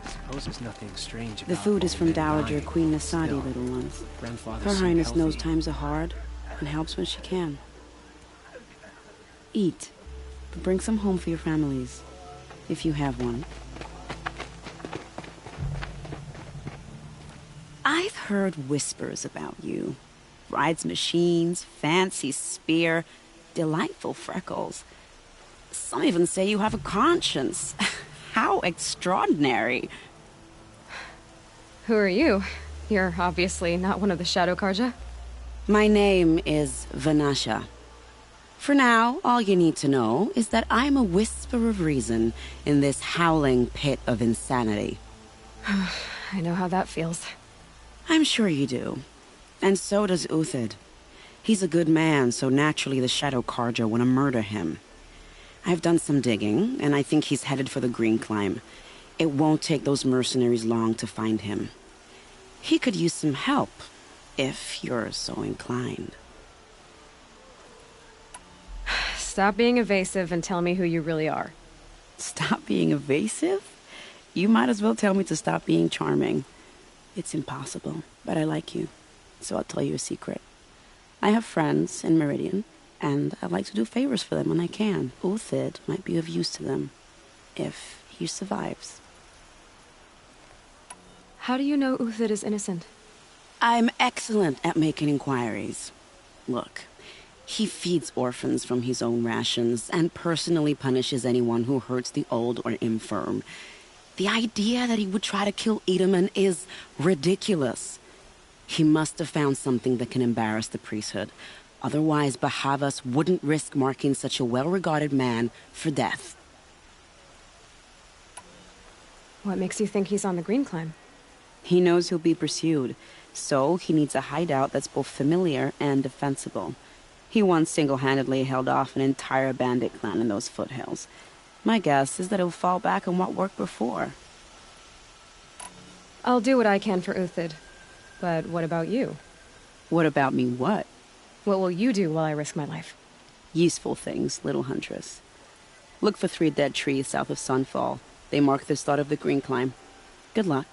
Suppose there's nothing strange about The food is from old men Dowager lying. Queen Nasadi, Still, little ones. grandfather Her seemed Highness knows healthy. times are hard and helps when she can. Eat, but bring some home for your families, if you have one. I've heard whispers about you. Rides machines, fancy spear, delightful freckles. Some even say you have a conscience. How extraordinary. Who are you? You're obviously not one of the Shadow Karja. My name is Vanasha. For now, all you need to know is that I'm a whisper of reason in this howling pit of insanity. I know how that feels. I'm sure you do. And so does Uthid. He's a good man, so naturally the Shadow Karja want to murder him. I've done some digging, and I think he's headed for the Green Climb. It won't take those mercenaries long to find him. He could use some help, if you're so inclined. Stop being evasive and tell me who you really are. Stop being evasive? You might as well tell me to stop being charming. It's impossible, but I like you, so I'll tell you a secret. I have friends in Meridian, and I like to do favors for them when I can. Uthid might be of use to them, if he survives. How do you know Uthid is innocent? I'm excellent at making inquiries. Look, he feeds orphans from his own rations and personally punishes anyone who hurts the old or infirm. The idea that he would try to kill Edelman is ridiculous. He must have found something that can embarrass the priesthood, Otherwise, Bahavas wouldn't risk marking such a well-regarded man for death. What makes you think he's on the Green Climb? He knows he'll be pursued, so he needs a hideout that's both familiar and defensible. He once single-handedly held off an entire bandit clan in those foothills. My guess is that he'll fall back on what worked before. I'll do what I can for Uthid. But what about you? What about me what? What will you do while I risk my life? Useful things, little huntress. Look for 3 dead trees south of Sunfall. They mark the start of the Green Climb. Good luck.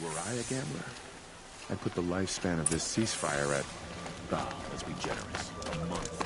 Were I a gambler, I'd put the lifespan of this ceasefire at, let's be generous, a month.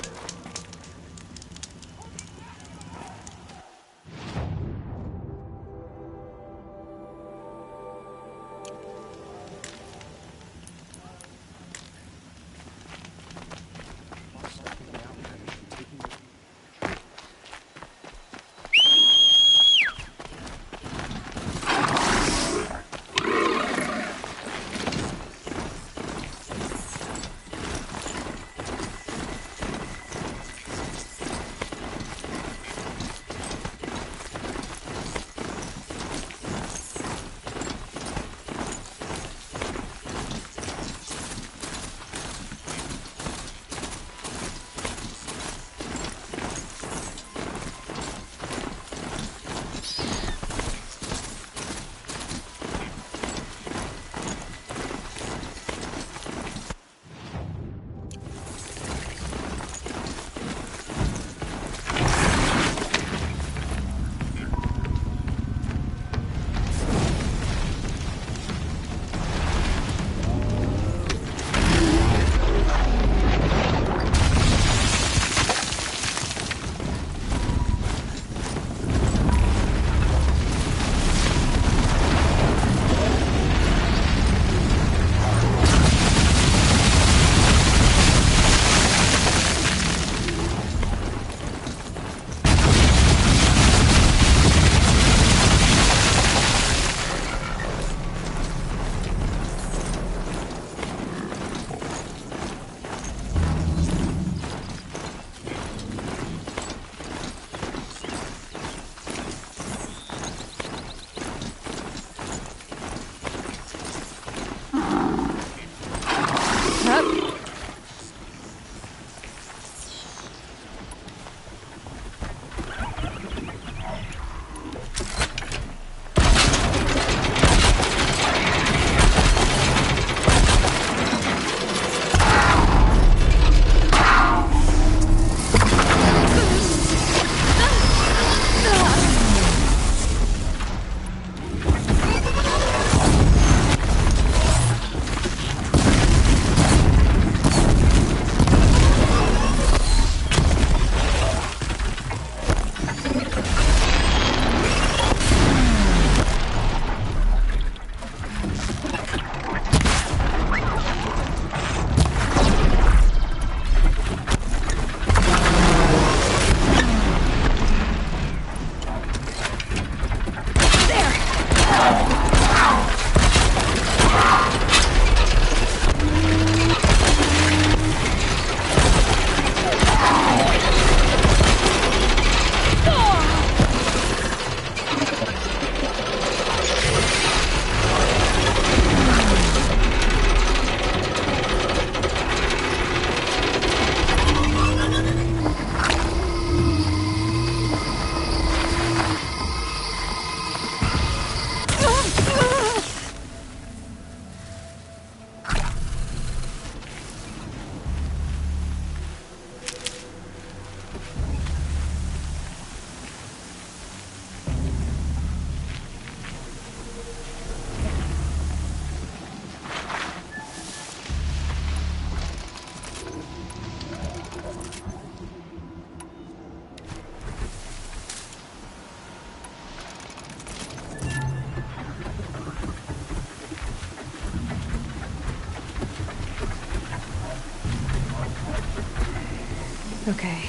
Okay,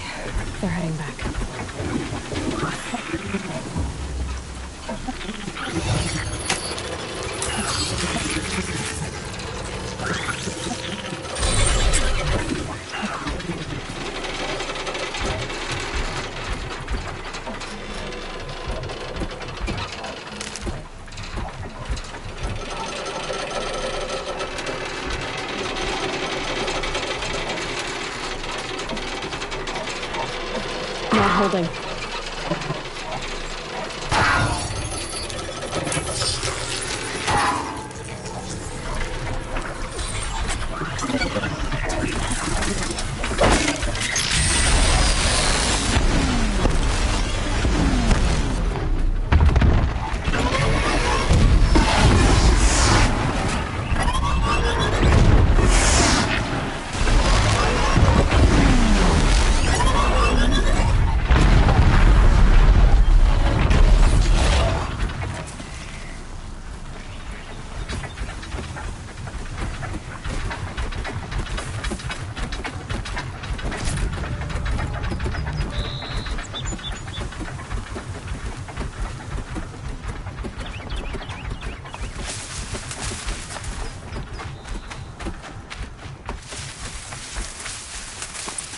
they're heading back. building.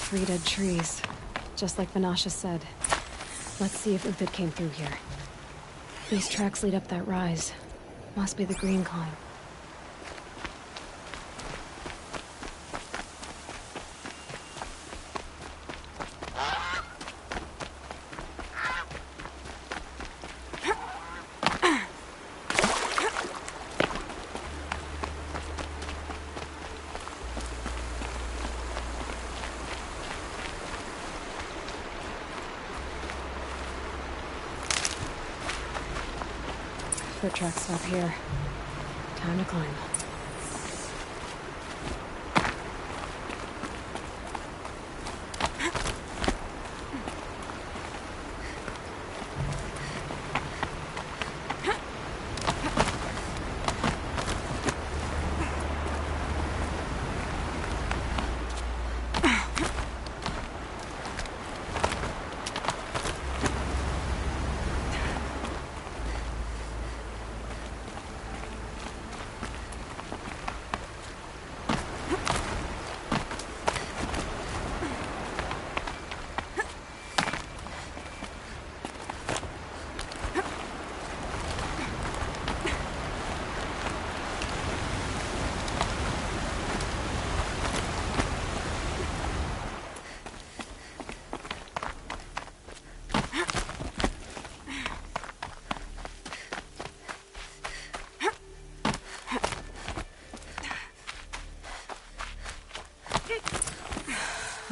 Three dead trees, just like Vanasha said. Let's see if Uthid came through here. These tracks lead up that rise. Must be the green climb. Foot tracks stop here. Time to climb.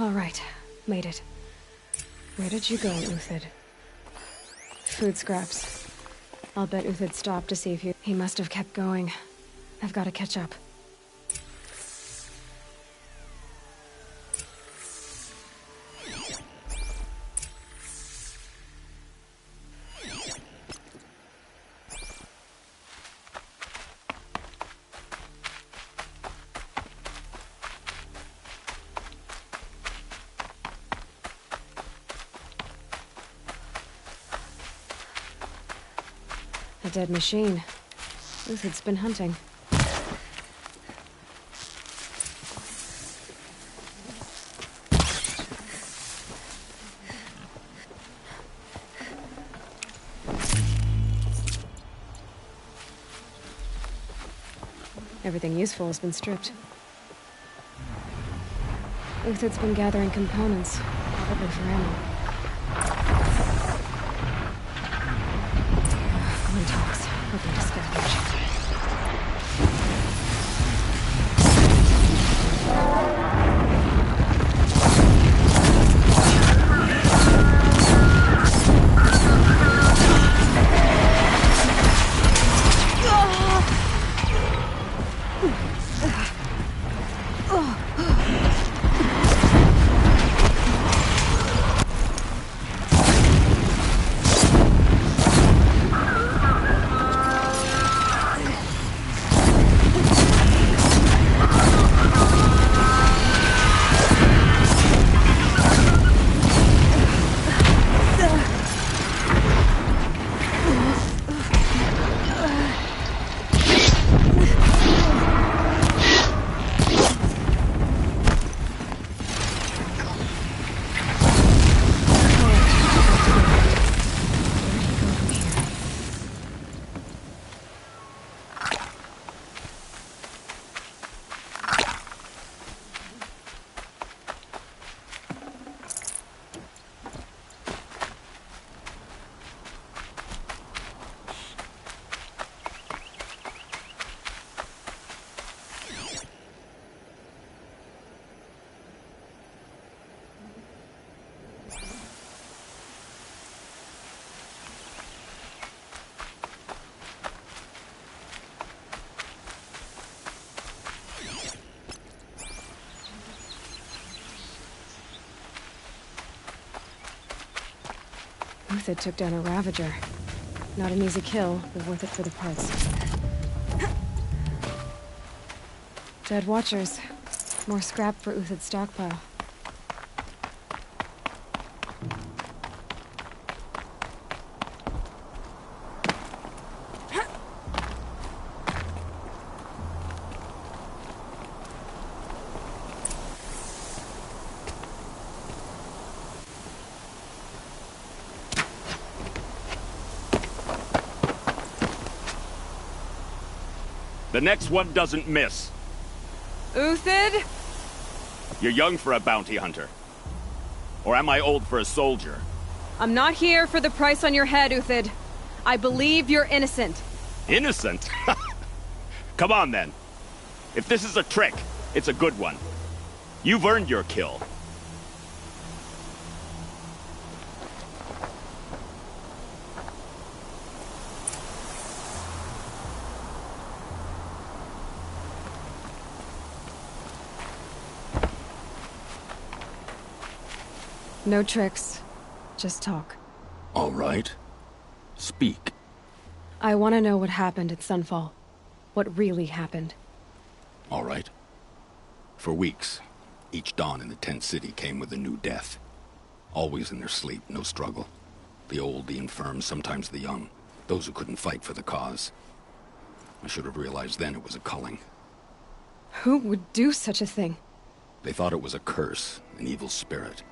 All right, made it. Where did you go, Uthid? Food scraps. I'll bet Uthid stopped to see if you... He must have kept going. I've got to catch up. A dead machine. Uthid's been hunting. Everything useful has been stripped. Uthid's been gathering components, probably for ammo. Talks, hoping to scavenge. Uthid took down a Ravager. Not an easy kill, but worth it for the parts. Dead Watchers. More scrap for Uthid's stockpile. The next one doesn't miss. Uthid? You're young for a bounty hunter. Or am I old for a soldier? I'm not here for the price on your head, Uthid. I believe you're innocent. Innocent? Come on, then. If this is a trick, it's a good one. You've earned your kill. No tricks. Just talk. All right. Speak. I want to know what happened at Sunfall. What really happened. All right. For weeks, each dawn in the tent city came with a new death. Always in their sleep, no struggle. The old, the infirm, sometimes the young. Those who couldn't fight for the cause. I should have realized then it was a culling. Who would do such a thing? They thought it was a curse, an evil spirit.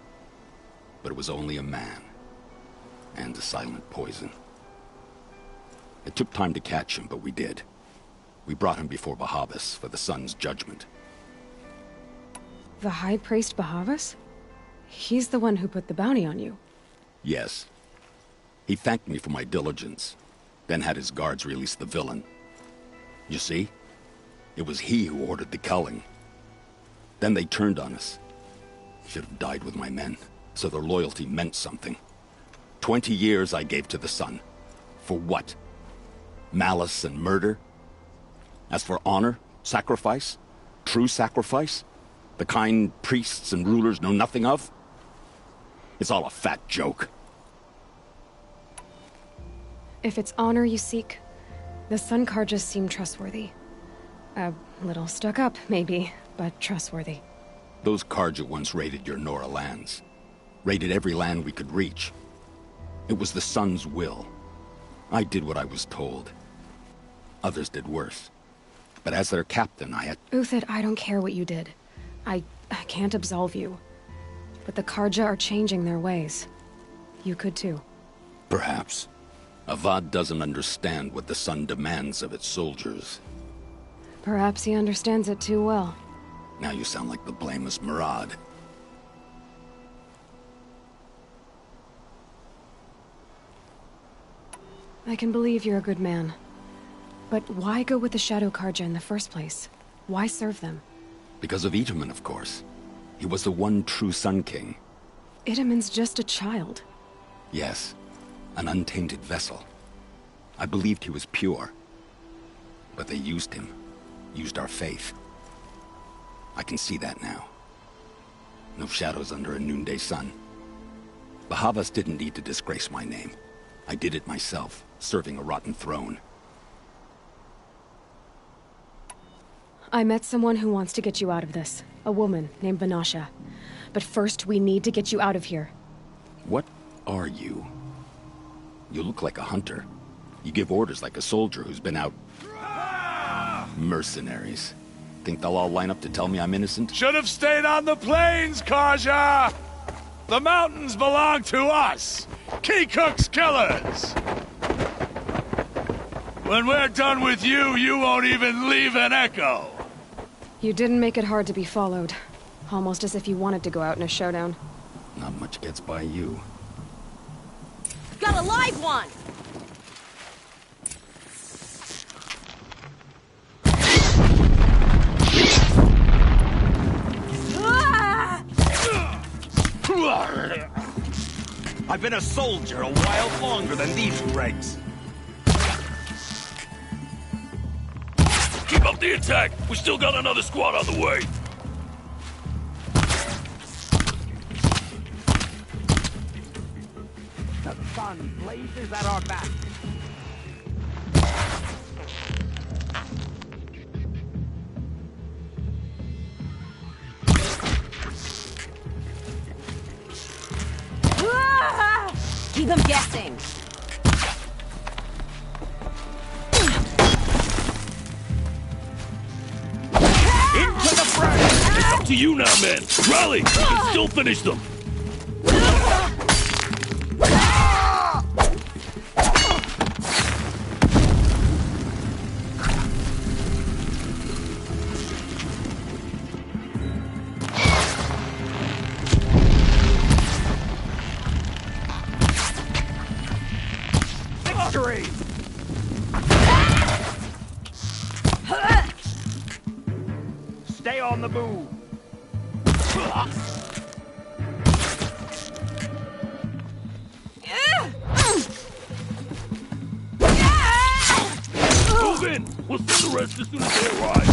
But it was only a man. And a silent poison. It took time to catch him, but we did. We brought him before Bahavas for the sun's judgment. The High Priest Bahavas? He's the one who put the bounty on you. Yes. He thanked me for my diligence, then had his guards release the villain. You see? It was he who ordered the culling. Then they turned on us. Should have died with my men, so their loyalty meant something. 20 years I gave to the sun. For what? Malice and murder? As for honor, sacrifice, true sacrifice, the kind priests and rulers know nothing of, it's all a fat joke. If it's honor you seek, the Sun Karjas seem trustworthy. A little stuck up, maybe, but trustworthy. Those Karja once raided your Nora lands. Raided every land we could reach. It was the Sun's will. I did what I was told. Others did worse. But as their captain, I had... Uthid, I don't care what you did. I can't absolve you. But the Karja are changing their ways. You could too. Perhaps. Avad doesn't understand what the Sun demands of its soldiers. Perhaps he understands it too well. Now you sound like the blameless Murad. I can believe you're a good man. But why go with the Shadow Karja in the first place? Why serve them? Because of Itaman, of course. He was the one true Sun King. Itaman's just a child. Yes, an untainted vessel. I believed he was pure. But they used him. Used our faith. I can see that now. No shadows under a noonday sun. Bahavas didn't need to disgrace my name. I did it myself, serving a rotten throne. I met someone who wants to get you out of this. A woman named Vanasha. But first, we need to get you out of here. What are you? You look like a hunter. You give orders like a soldier who's been out... Mercenaries. Think they'll all line up to tell me I'm innocent? Should have stayed on the plains, Karja! The mountains belong to us! Keycook's killers! When we're done with you, you won't even leave an echo! You didn't make it hard to be followed. Almost as if you wanted to go out in a showdown. Not much gets by you. Got a live one! I've been a soldier a while longer than these ranks. Keep up the attack! We still got another squad on the way! sun blazes at our back. Keep them guessing. Into the front! It's up to you now, men. Rally! You can still finish them. Victory! Stay on the move. Move in! We'll send the rest as soon as they arrive.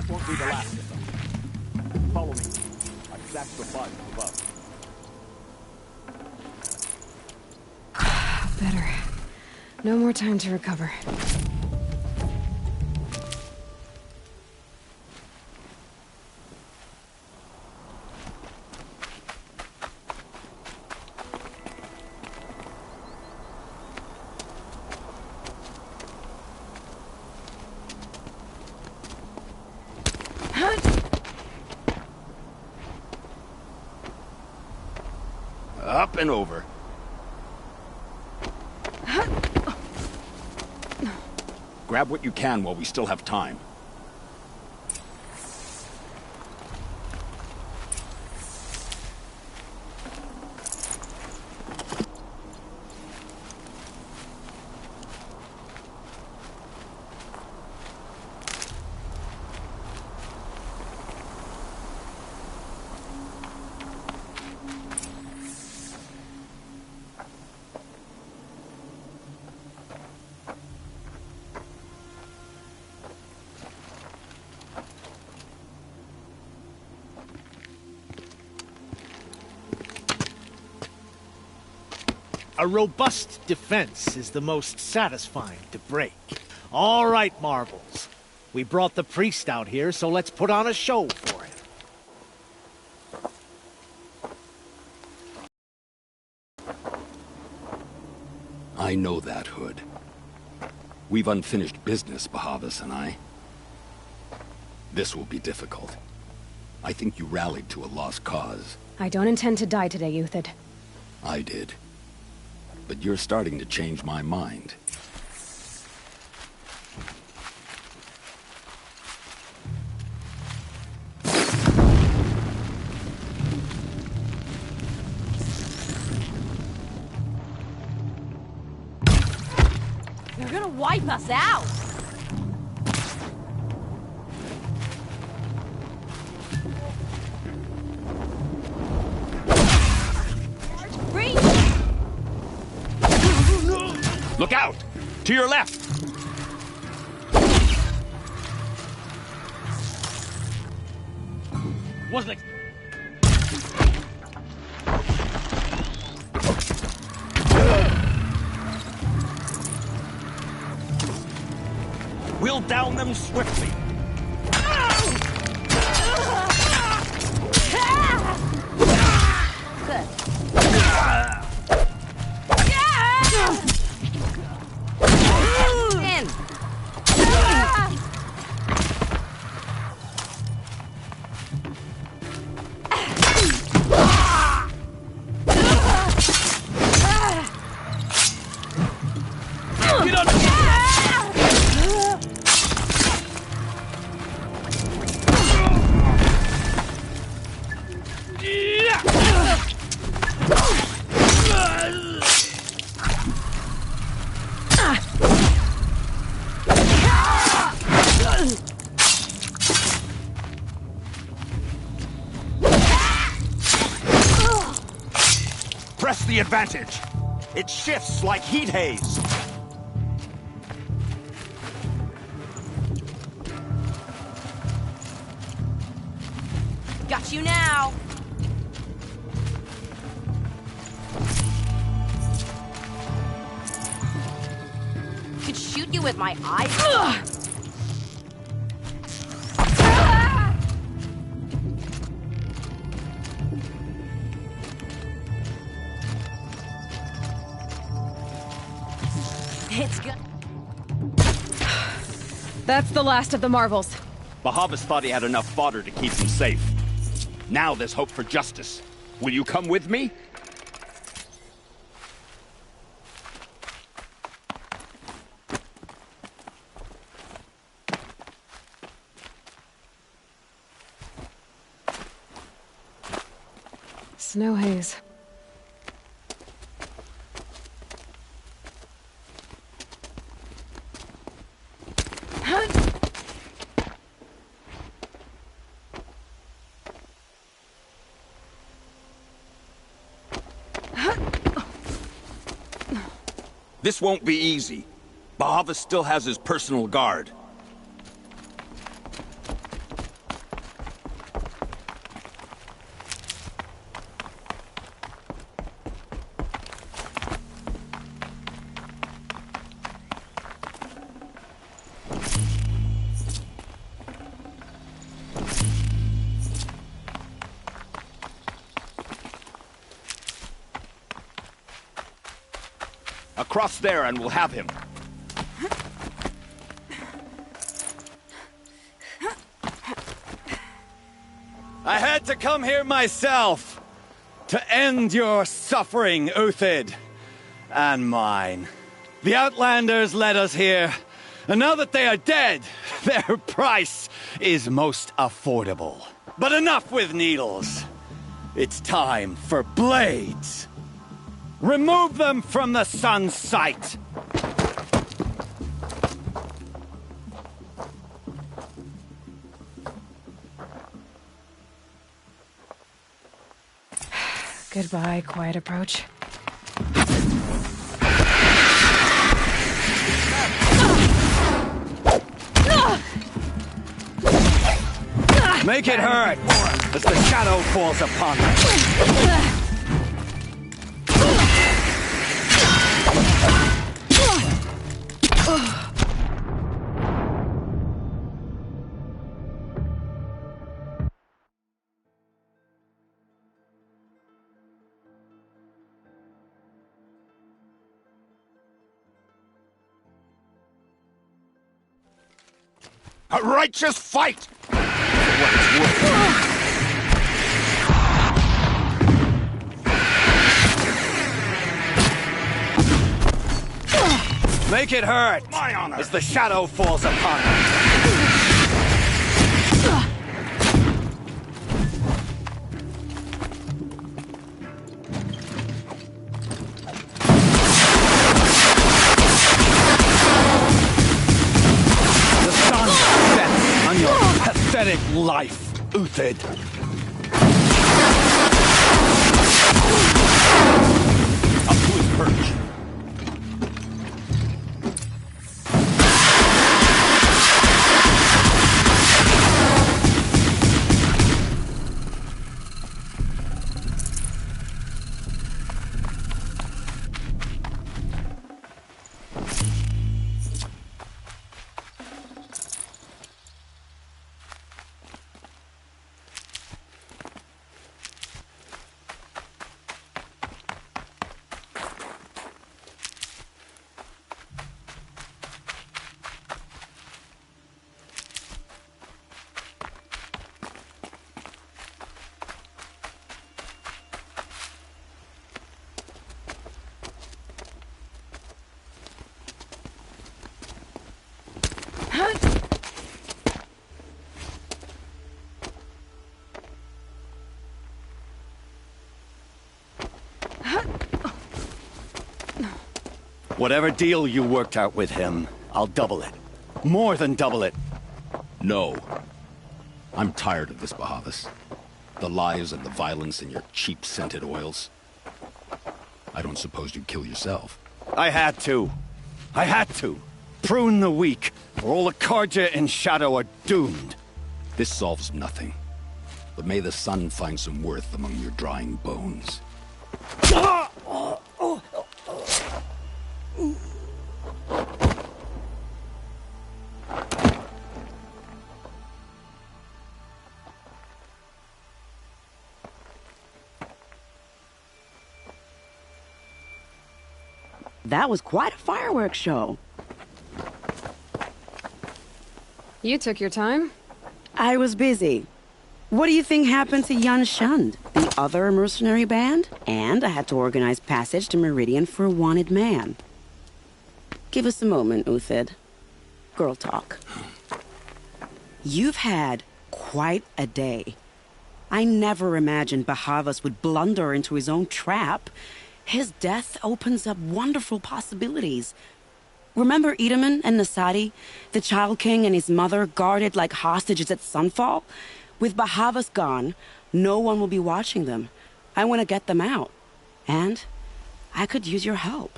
Won't be the last of them. Follow me. I stacked the bodies above. Better. No more time to recover. Up and over. Grab what you can while we still have time. A robust defense is the most satisfying to break. All right, Marbles. We brought the priest out here, so let's put on a show for him. I know that, Hood. We've unfinished business, Bahavas and I. This will be difficult. I think you rallied to a lost cause. I don't intend to die today, Euthid. I did. But you're starting to change my mind. They're gonna wipe us out! Look out! To your left! Wasn't it? We'll down them swiftly. In! Press the advantage. It shifts like heat haze. Got you now! Could shoot you with my eyes. It's good. That's the last of the marvels. Bahavas thought he had enough fodder to keep him safe. Now there's hope for justice. Will you come with me? Snow haze. This won't be easy. Bahavas still has his personal guard. Across there and we'll have him. I had to come here myself to end your suffering, Uthid, and mine. The Outlanders led us here, and now that they are dead, their price is most affordable. But enough with needles. It's time for blades. Remove them from the sun's sight! Goodbye, quiet approach. Make it hurt as the shadow falls upon them. A righteous fight! For what it's worth. Make it hurt My honor. as the shadow falls upon them. Pathetic life, Uthid. Up to his perch. Whatever deal you worked out with him, I'll double it. More than double it. No. I'm tired of this, Bahavas. The lies and the violence and your cheap scented oils. I don't suppose you'd kill yourself. I had to. I had to. Prune the weak, or all the Karja in Shadow are doomed. This solves nothing. But may the sun find some worth among your drying bones. That was quite a fireworks show. You took your time. I was busy. What do you think happened to Yun Shund, the other mercenary band? And I had to organize passage to Meridian for a wanted man. Give us a moment, Uthid. Girl talk. You've had quite a day. I never imagined Bahavas would blunder into his own trap. His death opens up wonderful possibilities. Remember Edaman and Nasadi, the Child King and his mother guarded like hostages at sunfall? With Bahavas gone, no one will be watching them. I want to get them out. And I could use your help.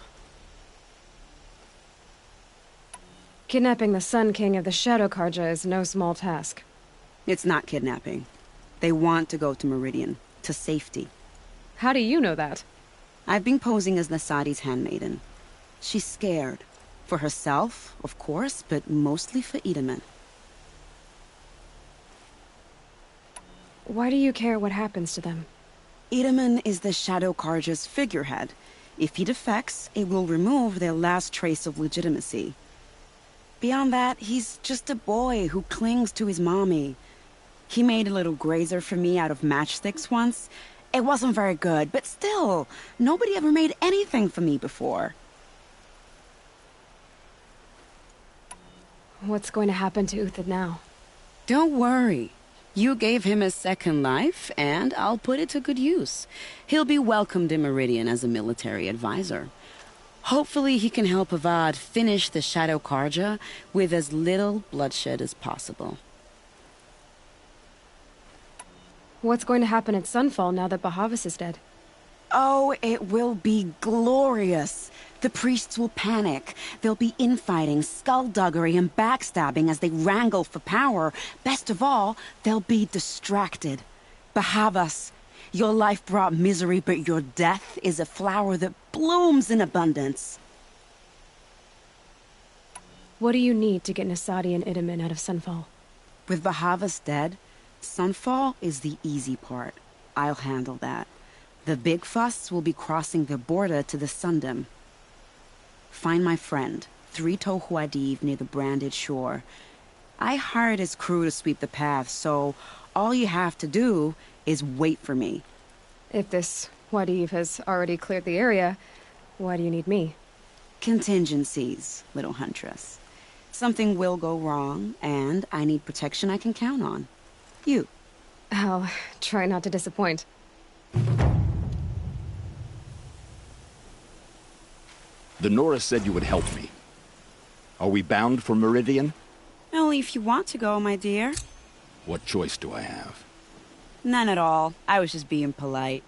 Kidnapping the Sun King of the Shadow Karja is no small task. It's not kidnapping. They want to go to Meridian, to safety. How do you know that? I've been posing as Nasadi's handmaiden. She's scared. For herself, of course, but mostly for Edaman. Why do you care what happens to them? Edaman is the Shadow Karja's figurehead. If he defects, it will remove their last trace of legitimacy. Beyond that, he's just a boy who clings to his mommy. He made a little grazer for me out of matchsticks once. It wasn't very good, but still, nobody ever made anything for me before. What's going to happen to Uthid now? Don't worry. You gave him a second life, and I'll put it to good use. He'll be welcomed in Meridian as a military advisor. Hopefully he can help Avad finish the Shadow Karja with as little bloodshed as possible. What's going to happen at Sunfall now that Bahavas is dead? Oh, it will be glorious. The priests will panic. There'll be infighting, skullduggery, and backstabbing as they wrangle for power. Best of all, they'll be distracted. Bahavas, your life brought misery, but your death is a flower that blooms in abundance. What do you need to get Nasadi and Edaman out of Sunfall? With Bahavas dead, Sunfall is the easy part. I'll handle that. The big fuss will be crossing the border to the Sundom. Find my friend, 3-Toe Huadiv, near the branded shore. I hired his crew to sweep the path, so all you have to do is wait for me. If this Huadiv has already cleared the area, why do you need me? Contingencies, little huntress. Something will go wrong, and I need protection I can count on. You. I'll try not to disappoint. The Nora said you would help me. Are we bound for Meridian? Only if you want to go, my dear. What choice do I have? None at all. I was just being polite.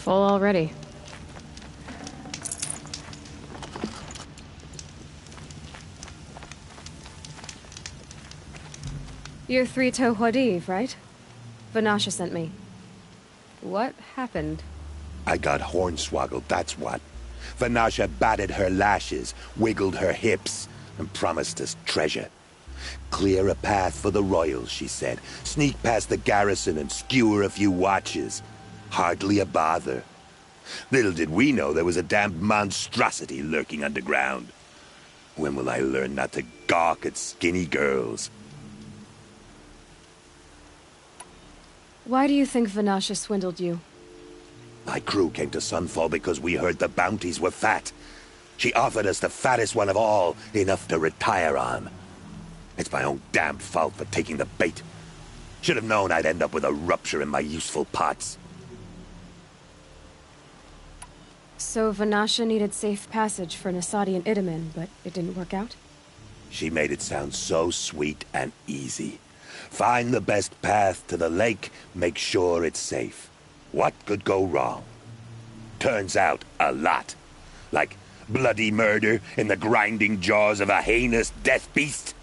Full already. You're Three-Toe Huadiv, right? Vanasha sent me. What happened? I got hornswoggled, that's what. Vanasha batted her lashes, wiggled her hips, and promised us treasure. Clear a path for the royals, she said. Sneak past the garrison and skewer a few watches. Hardly a bother. Little did we know there was a damned monstrosity lurking underground. When will I learn not to gawk at skinny girls? Why do you think Vanasha swindled you? My crew came to Sunfall because we heard the bounties were fat. She offered us the fattest one of all, enough to retire on. It's my own damned fault for taking the bait. Should have known I'd end up with a rupture in my useful parts. So Vanasha needed safe passage for Nasadi and Itamen, but it didn't work out? She made it sound so sweet and easy. Find the best path to the lake, make sure it's safe. What could go wrong? Turns out, a lot. Like bloody murder in the grinding jaws of a heinous death beast.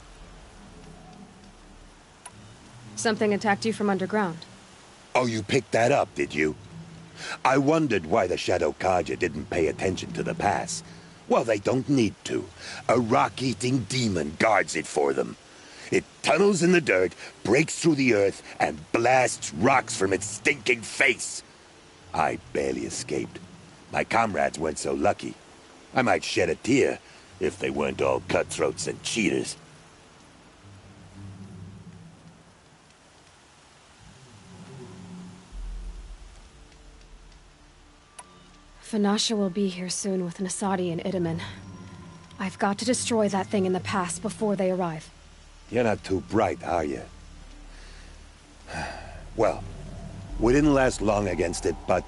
Something attacked you from underground. Oh, you picked that up, did you? I wondered why the Shadow Carja didn't pay attention to the pass. Well, they don't need to. A rock-eating demon guards it for them. It tunnels in the dirt, breaks through the earth, and blasts rocks from its stinking face. I barely escaped. My comrades weren't so lucky. I might shed a tear if they weren't all cutthroats and cheaters. Vanasha will be here soon with Nasadi and Itamen. I've got to destroy that thing in the pass before they arrive. You're not too bright, are you? Well, we didn't last long against it, but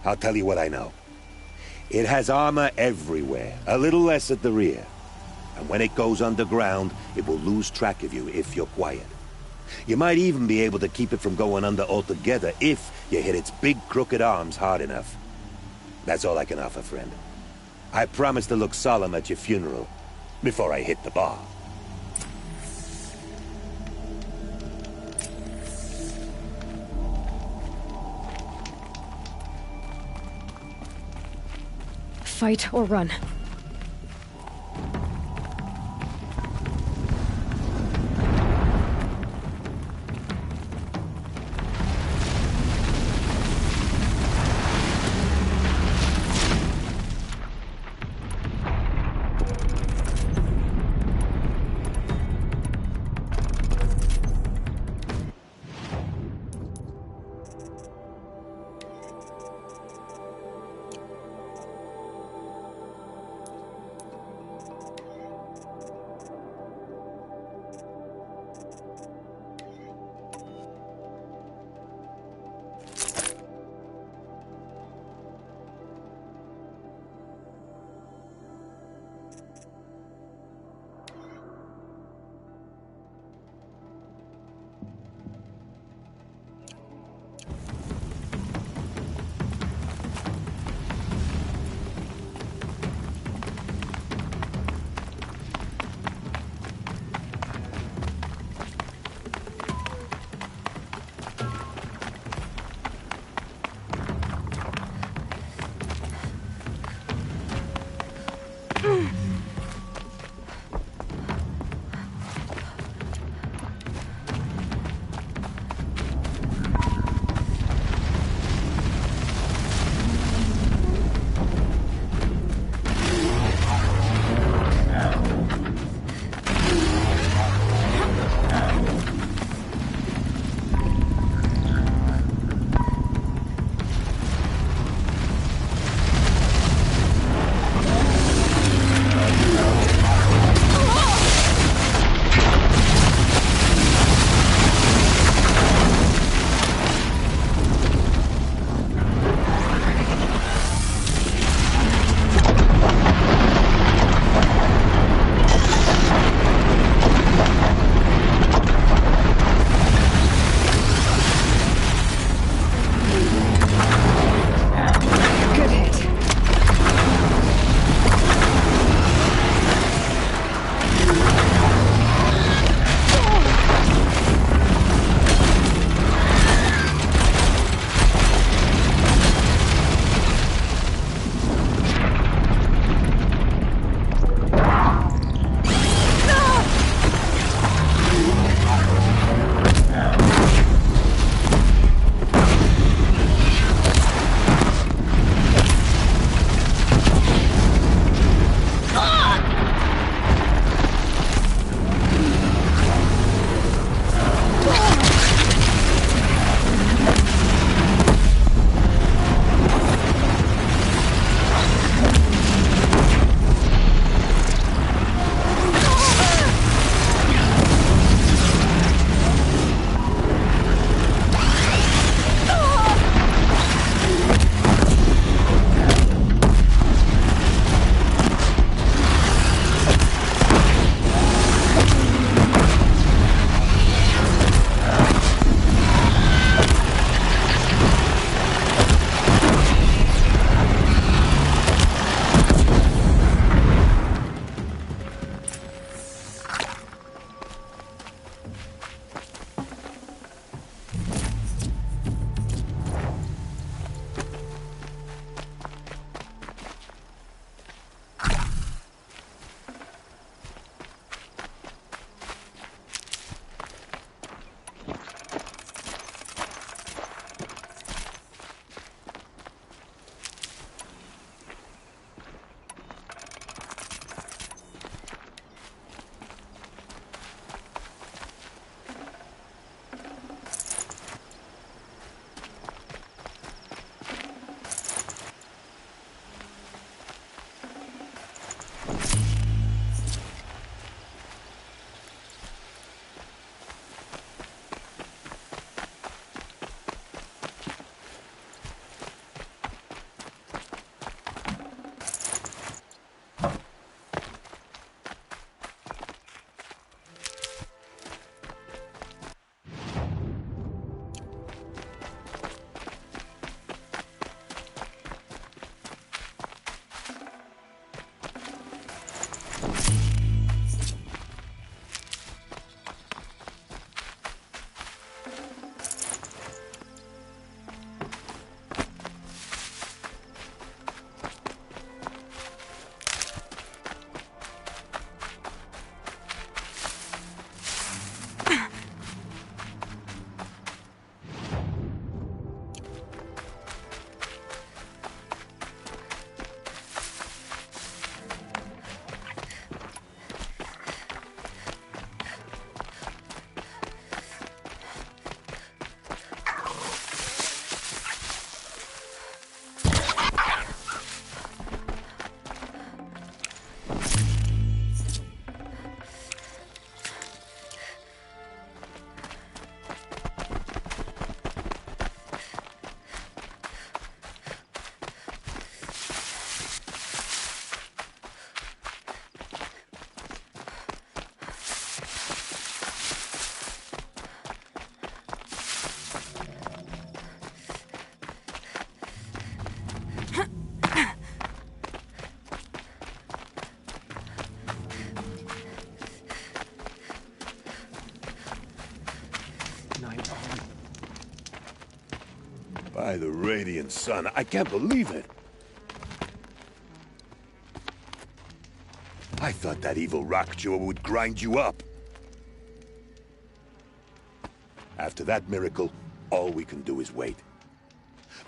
I'll tell you what I know. It has armor everywhere, a little less at the rear. And when it goes underground, it will lose track of you if you're quiet. You might even be able to keep it from going under altogether if you hit its big crooked arms hard enough. That's all I can offer, friend. I promise to look solemn at your funeral before I hit the bar. Fight or run. By the radiant sun, I can't believe it. I thought that evil rock jewel would grind you up. After that miracle, all we can do is wait.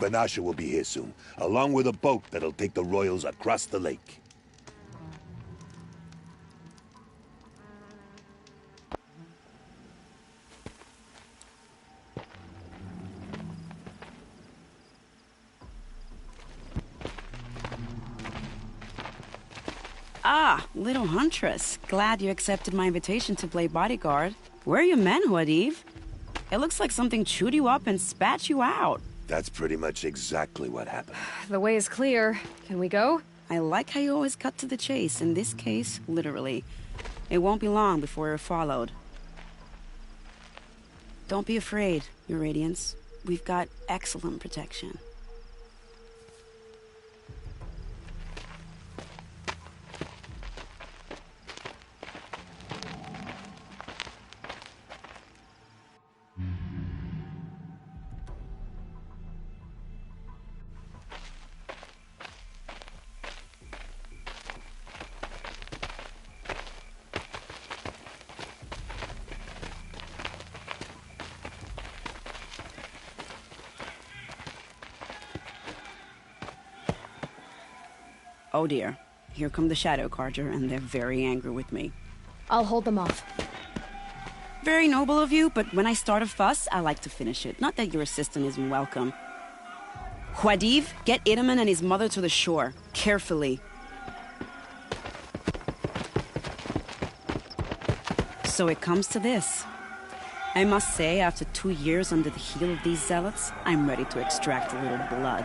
Vanasha will be here soon, along with a boat that'll take the royals across the lake. Ah, little huntress. Glad you accepted my invitation to play bodyguard. Where are your men, Huadiv? It looks like something chewed you up and spat you out. That's pretty much exactly what happened. The way is clear. Can we go? I like how you always cut to the chase. In this case, literally. It won't be long before we're followed. Don't be afraid, Your Radiance. We've got excellent protection. Oh dear. Here come the Shadow Carja, and they're very angry with me. I'll hold them off. Very noble of you, but when I start a fuss, I like to finish it. Not that your assistant isn't welcome. Huadiv, get Itaman and his mother to the shore. Carefully. So it comes to this. I must say, after 2 years under the heel of these zealots, I'm ready to extract a little blood.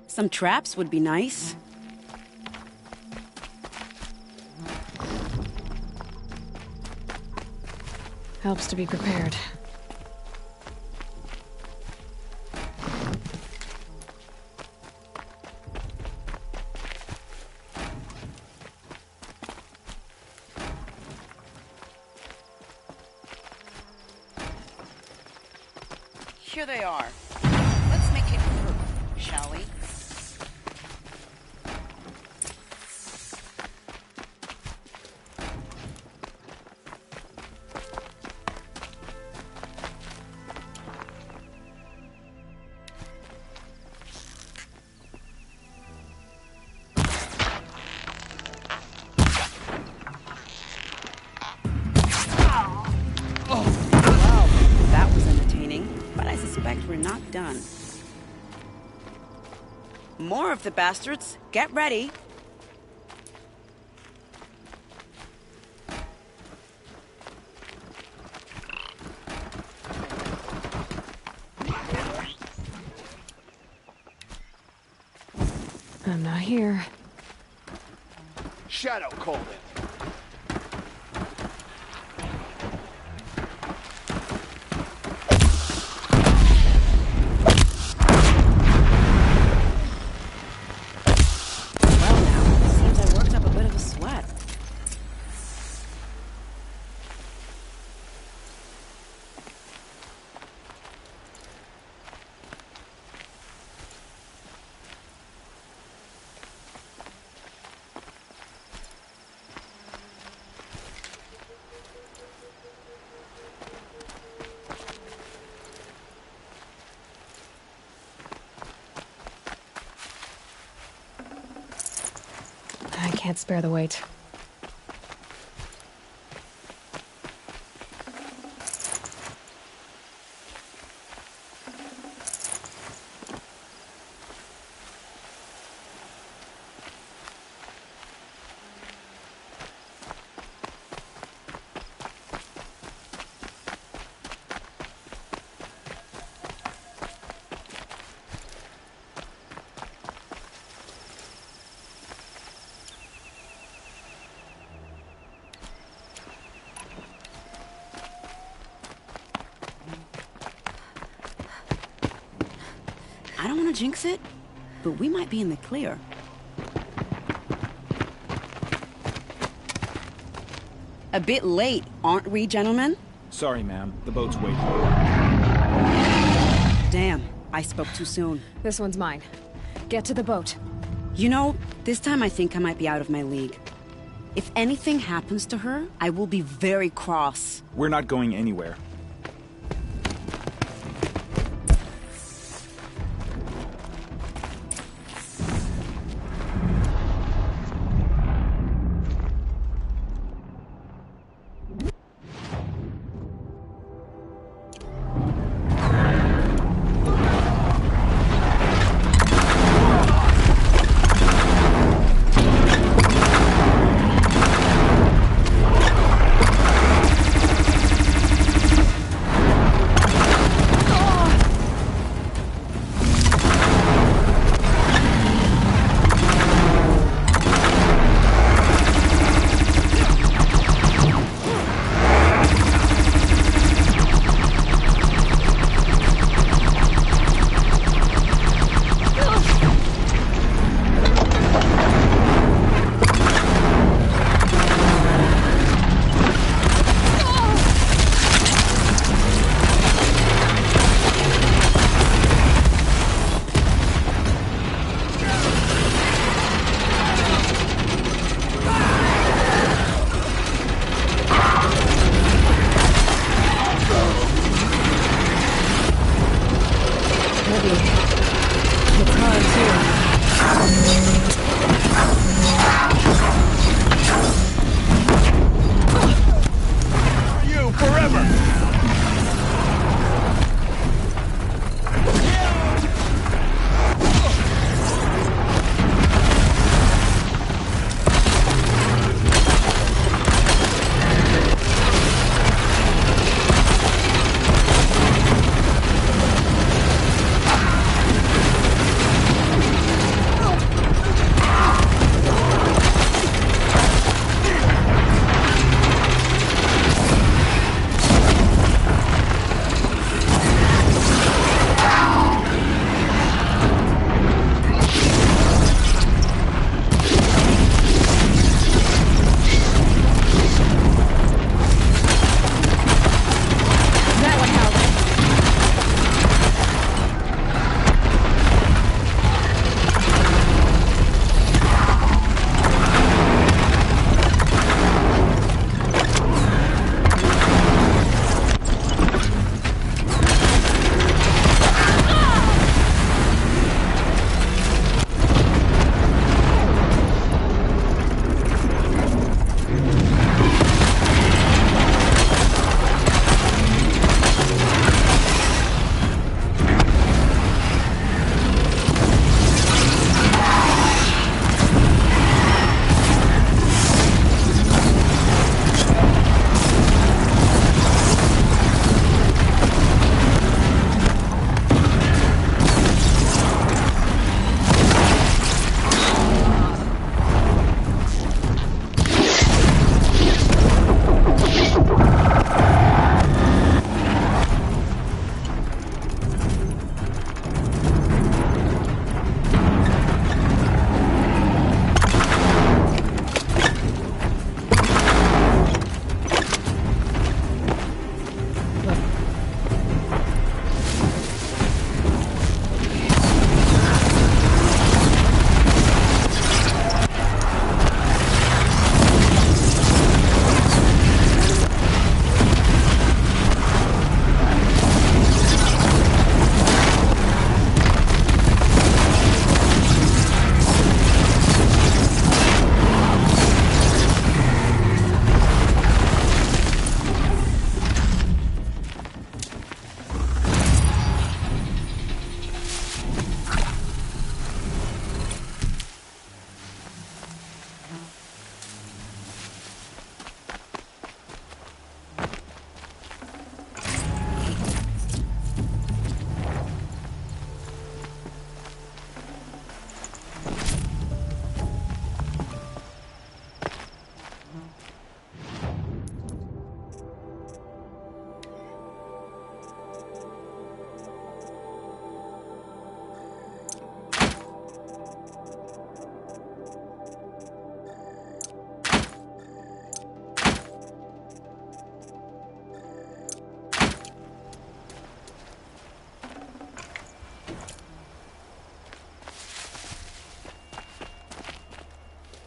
Some traps would be nice. Helps to be prepared. Here they are. Let's make it proof, shall we? We're not done. More of the bastards. Get ready. I'm not here. Shadow called it. I can't spare the weight. I don't want to jinx it, but we might be in the clear. A bit late, aren't we, gentlemen? Sorry, ma'am. The boat's waiting. Damn, I spoke too soon. This one's mine. Get to the boat. You know, this time I think I might be out of my league. If anything happens to her, I will be very cross. We're not going anywhere.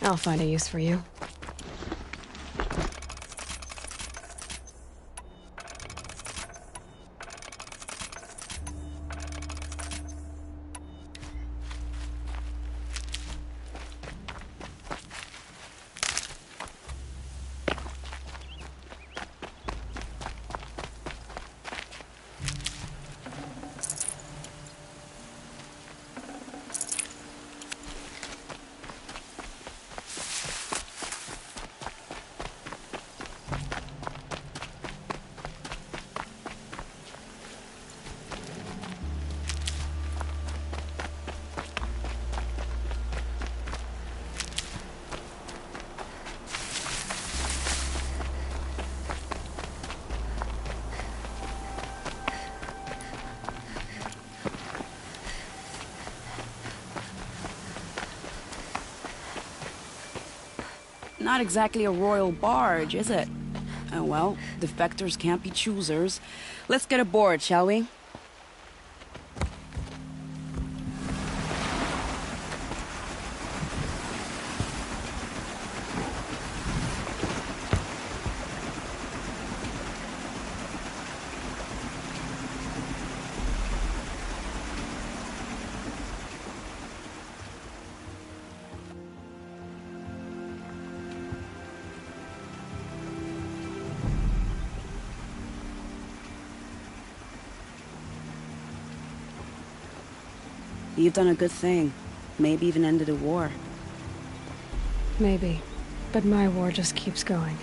I'll find a use for you. Not exactly a royal barge, is it? Oh well, defectors can't be choosers. Let's get aboard, shall we? You've done a good thing. Maybe even ended a war. Maybe. But my war just keeps going.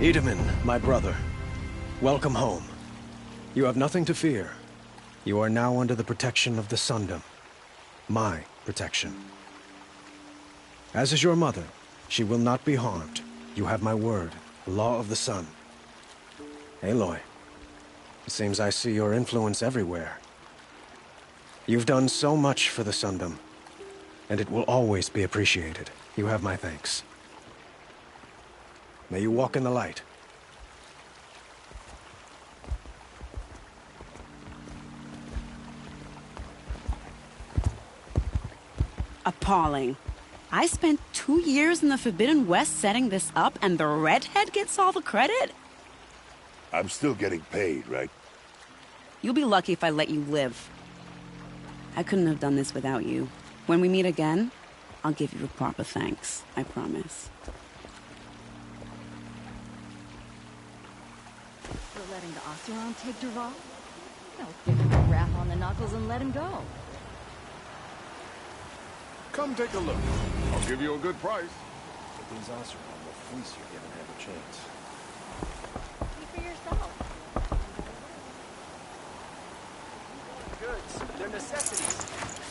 Edaman, my brother, welcome home. You have nothing to fear. You are now under the protection of the Sundom. My protection. As is your mother, she will not be harmed. You have my word, the law of the sun. Aloy, it seems I see your influence everywhere. You've done so much for the Sundom, and it will always be appreciated. You have my thanks. May you walk in the light. Appalling. I spent 2 years in the Forbidden West setting this up, and the redhead gets all the credit? I'm still getting paid, right? You'll be lucky if I let you live. I couldn't have done this without you. When we meet again, I'll give you a proper thanks. I promise. For letting the Oseram take Dervahl? No, give him a rap on the knuckles and let him go. Come take a look. I'll give you a good price. But these Oseram will fleece you given have a chance. See for yourself. Goods, they're necessities.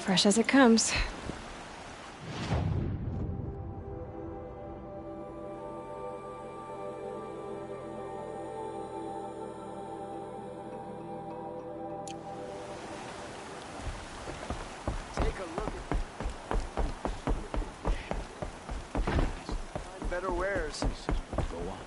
Fresh as it comes. Better wares. Go on.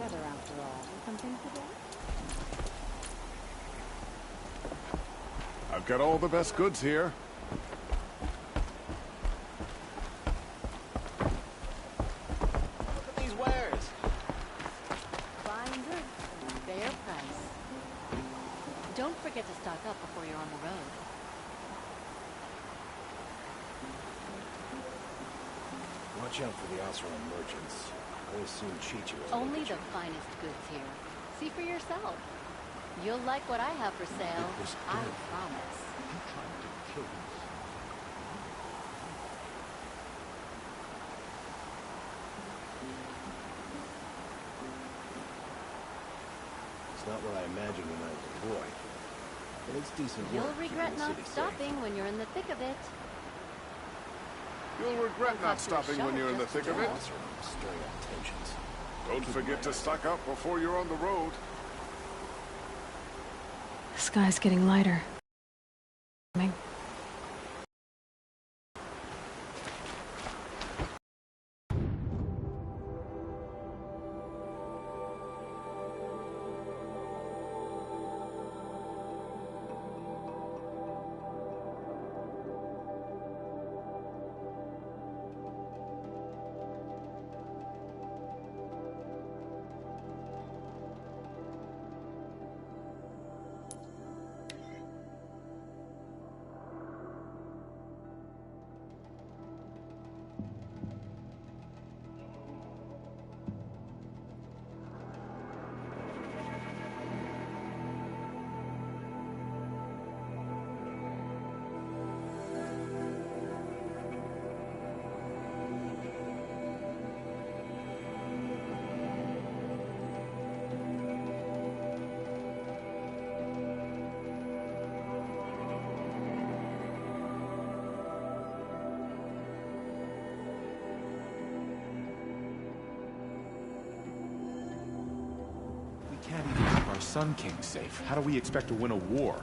together after all. Something to do? I've got all the best goods here. Look at these wares. Fine goods, fair price. Don't forget to stock up before you're on the road. Watch out for the Oseram merchants. I'll soon cheat you. Only the finest goods here. See for yourself. You'll like what I have for sale. I promise. It's not what I imagined when I was a boy. But it's decent You'll work keeping regret the not city safe. stopping when you're in the thick of it. You'll regret not stopping when you're in the thick of it. Oseram stirring up tensions. Don't forget to stock up before you're on the road. The sky's getting lighter. We can't even keep our Sun King safe. How do we expect to win a war?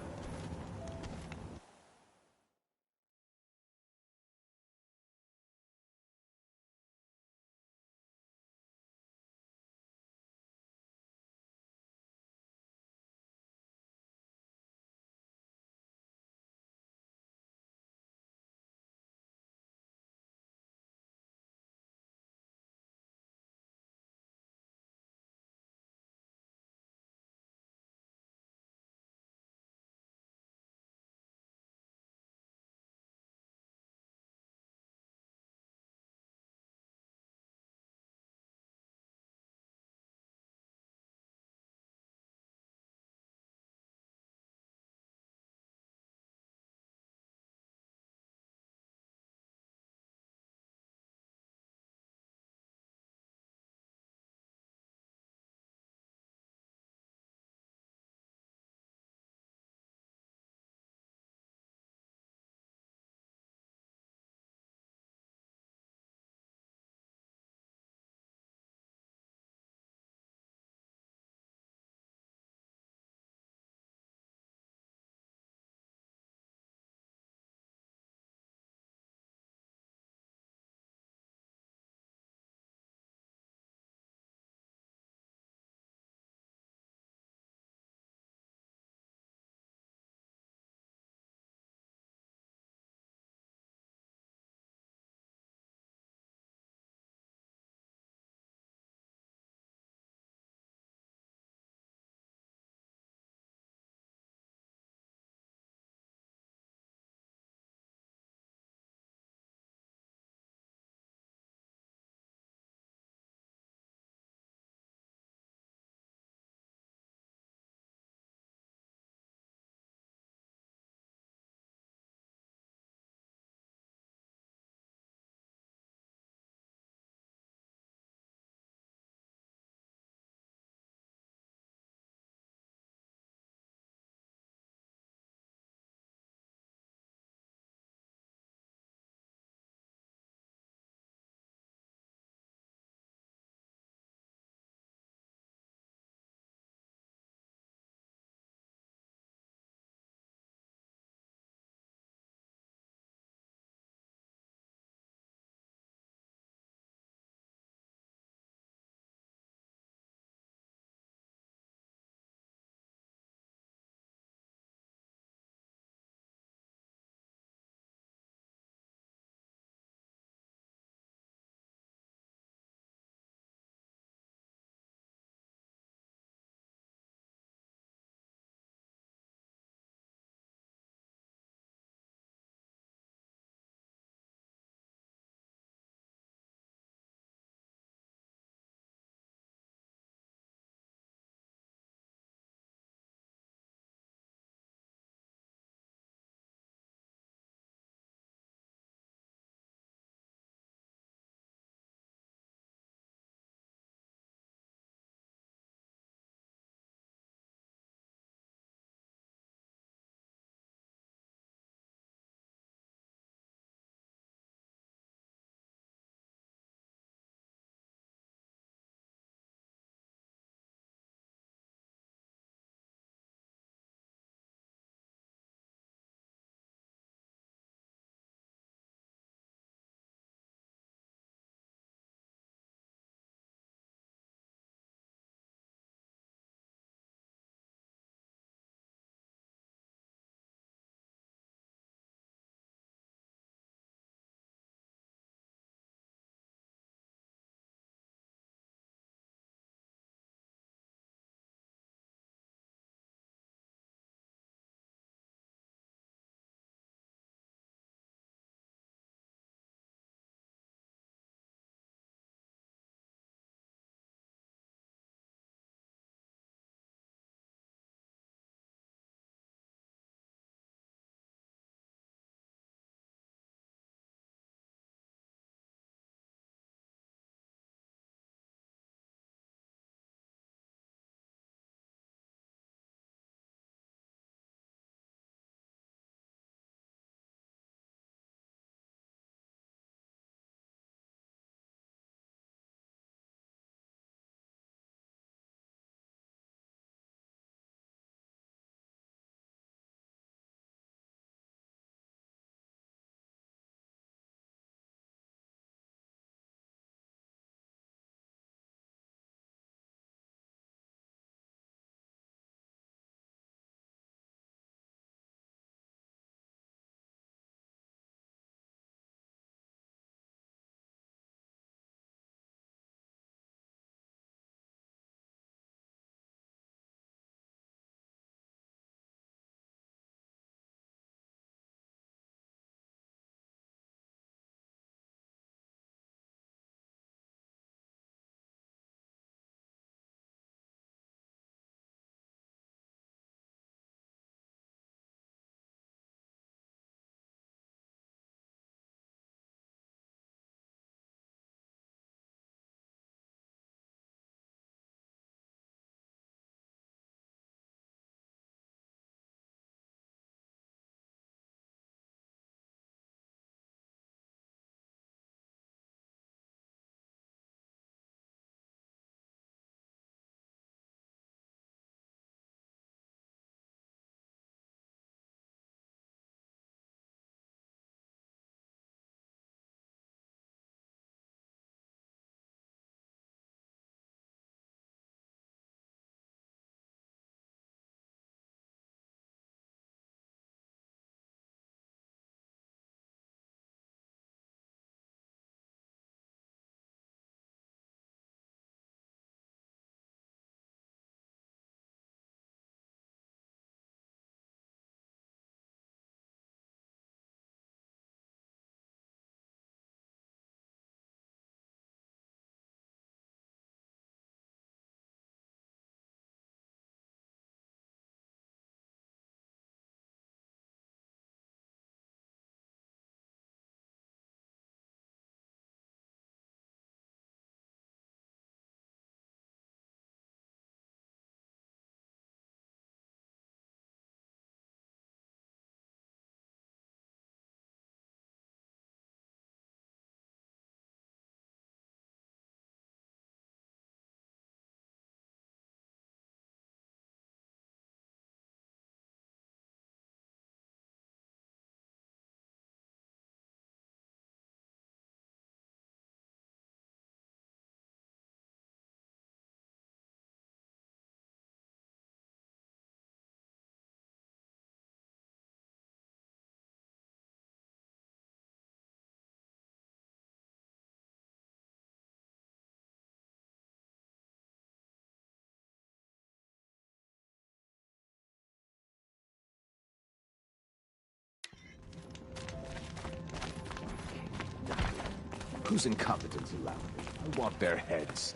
Whose incompetence allowed it? I want their heads.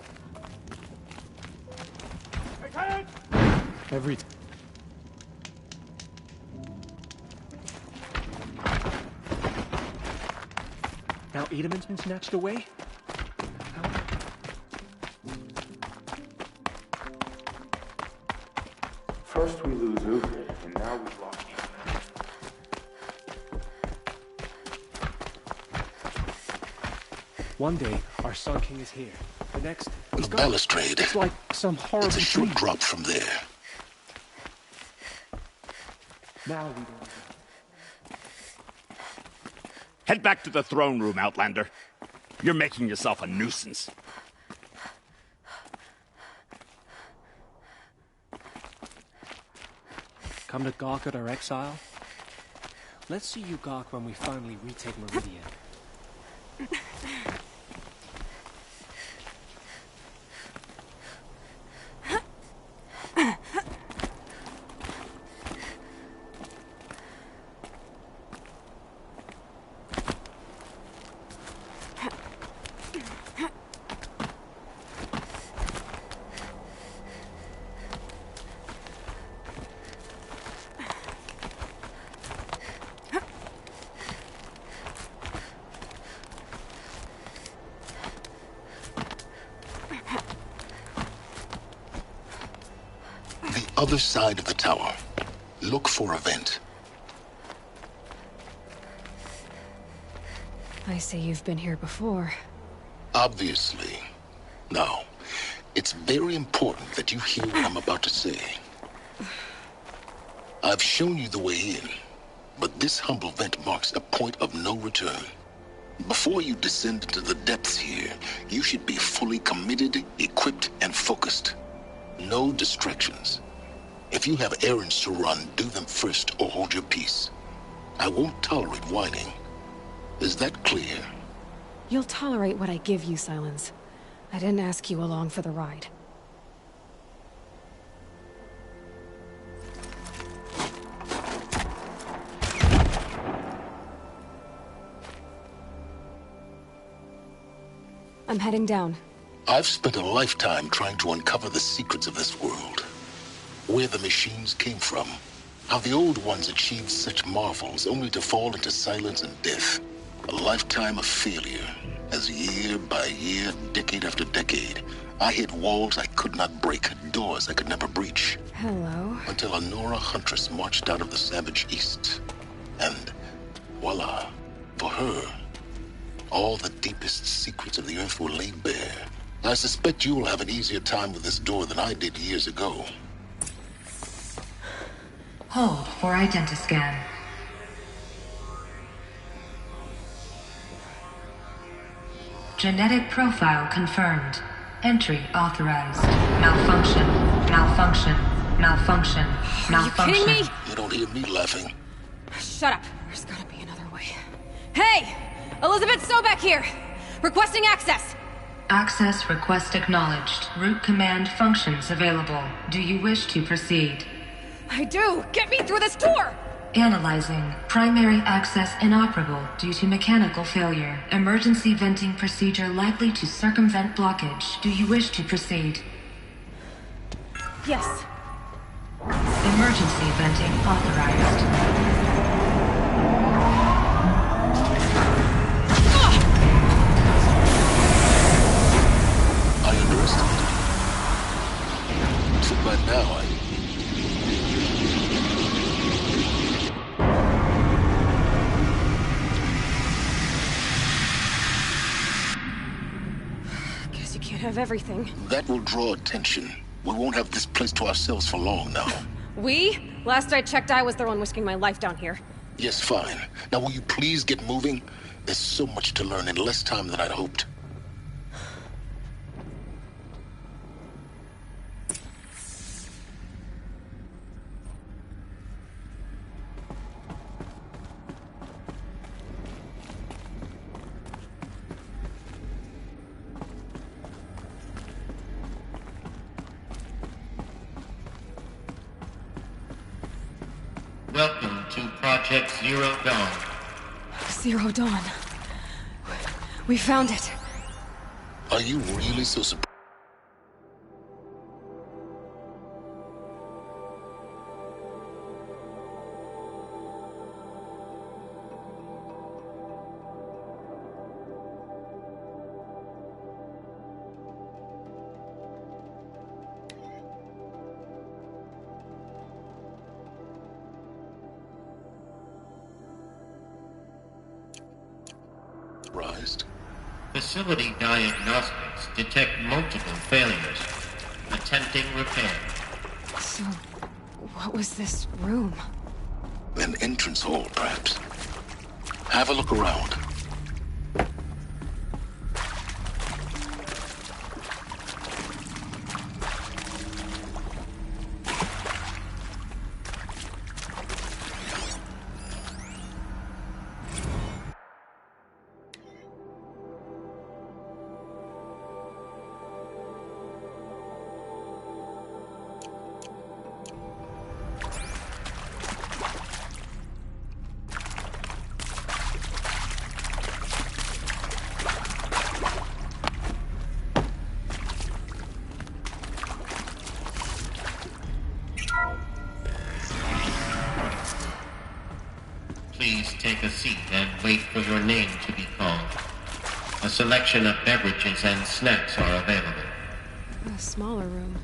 Every Now Edamon's been snatched away? First we lose Uthid, and now we've lost you. One day, our Sun King is here. The next, he's The gone. balustrade. It's like some horrible It's a short dream. drop from there. Now we don't. Head back to the throne room, Outlander. You're making yourself a nuisance. Come to gawk at our exile? Let's see you gawk when we finally retake Meridian. Other side of the tower. Look for a vent. I say you've been here before. Obviously. Now, it's very important that you hear what I'm about to say. I've shown you the way in, but this humble vent marks a point of no return. Before you descend into the depths here, you should be fully committed, equipped, and focused. No distractions. If you have errands to run, do them first or hold your peace. I won't tolerate whining. Is that clear? You'll tolerate what I give you, Silence. I didn't ask you along for the ride. I'm heading down. I've spent a lifetime trying to uncover the secrets of this world. Where the machines came from. How the old ones achieved such marvels only to fall into silence and death. A lifetime of failure. As year by year, decade after decade, I hit walls I could not break, doors I could never breach. Hello. Until a Nora huntress marched out of the savage east. And voila, for her, all the deepest secrets of the earth were laid bare. I suspect you will have an easier time with this door than I did years ago. Hold for identiscan. Genetic profile confirmed. Entry authorized. Malfunction. Malfunction. Malfunction. Malfunction. Are you kidding me? You don't hear me laughing. Shut up. There's gotta be another way. Hey! Elizabeth Sobek here! Requesting access! Access request acknowledged. Root command functions available. Do you wish to proceed? I do! Get me through this door! Analyzing. Primary access inoperable due to mechanical failure. Emergency venting procedure likely to circumvent blockage. Do you wish to proceed? Yes. Emergency venting authorized. I underestimated you. So by now, Guess you can't have everything. that will draw attention. We won't have this place to ourselves for long now. We? Last I checked, I was the one risking my life down here. Yes, fine. Now will you please get moving? There's so much to learn in less time than I'd hoped. Welcome to Project Zero Dawn. Zero Dawn. We found it. Are you really so surprised? Facility diagnostics detect multiple failures. Attempting repair. So, what was this room? An entrance hall, perhaps. Have a look around. Please take a seat and wait for your name to be called. A selection of beverages and snacks are available. A smaller room.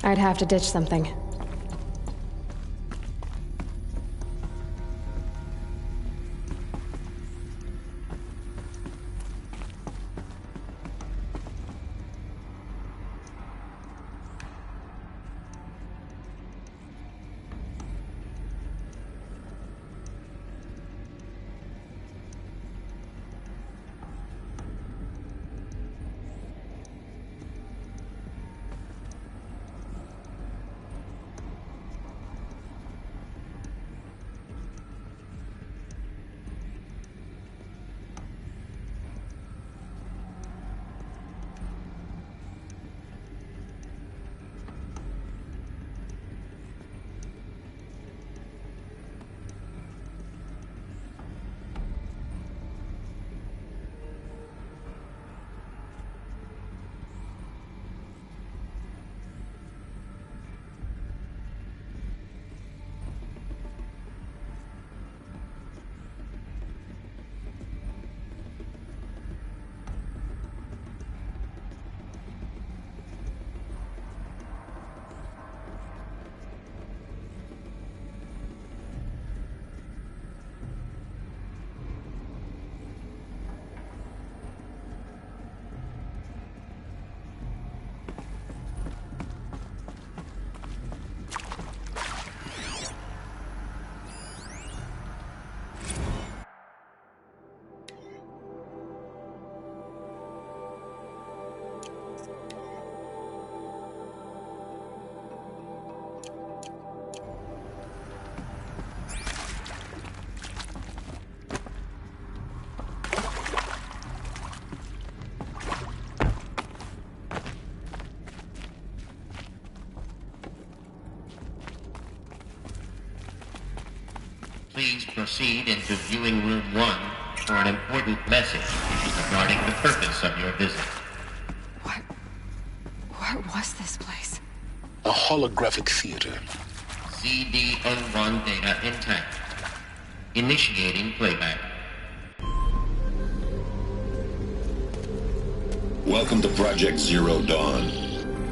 I'd have to ditch something. Please proceed into viewing room 1 for an important message regarding the purpose of your visit. What was this place? A holographic theater. CD01 data intact. Initiating playback. Welcome to Project Zero Dawn.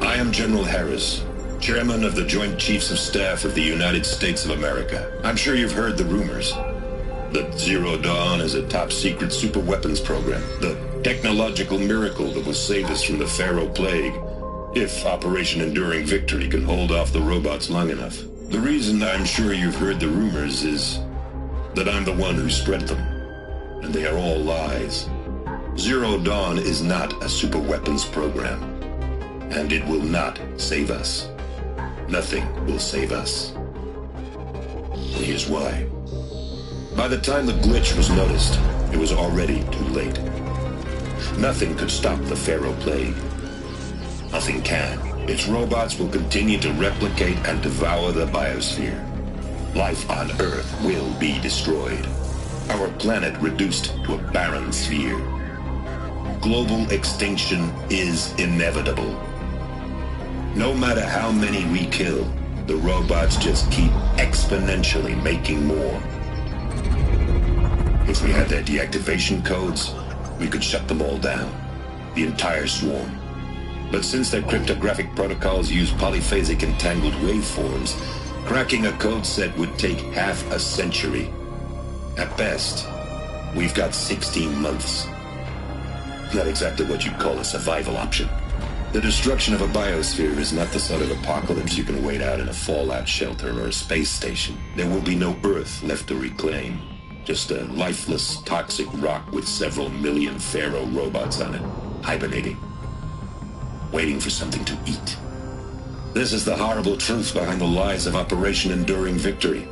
I am General Harris, Chairman of the Joint Chiefs of Staff of the United States of America. I'm sure you've heard the rumors. That Zero Dawn is a top-secret superweapons program. The technological miracle that will save us from the Pharaoh Plague. If Operation Enduring Victory can hold off the robots long enough. The reason I'm sure you've heard the rumors is that I'm the one who spread them. And they are all lies. Zero Dawn is not a superweapons program. And it will not save us. Nothing will save us. And here's why. By the time the glitch was noticed, it was already too late. Nothing could stop the Pharaoh Plague. Nothing can. Its robots will continue to replicate and devour the biosphere. Life on Earth will be destroyed. Our planet reduced to a barren sphere. Global extinction is inevitable. No matter how many we kill, the robots just keep exponentially making more. If we had their deactivation codes, we could shut them all down. The entire swarm. But since their cryptographic protocols use polyphasic entangled waveforms, cracking a code set would take half a century. At best, we've got 16 months. Not exactly what you'd call a survival option. The destruction of a biosphere is not the sort of apocalypse you can wait out in a fallout shelter or a space station. There will be no Earth left to reclaim. Just a lifeless, toxic rock with several million Pharaoh robots on it, hibernating. Waiting for something to eat. This is the horrible truth behind the lies of Operation Enduring Victory.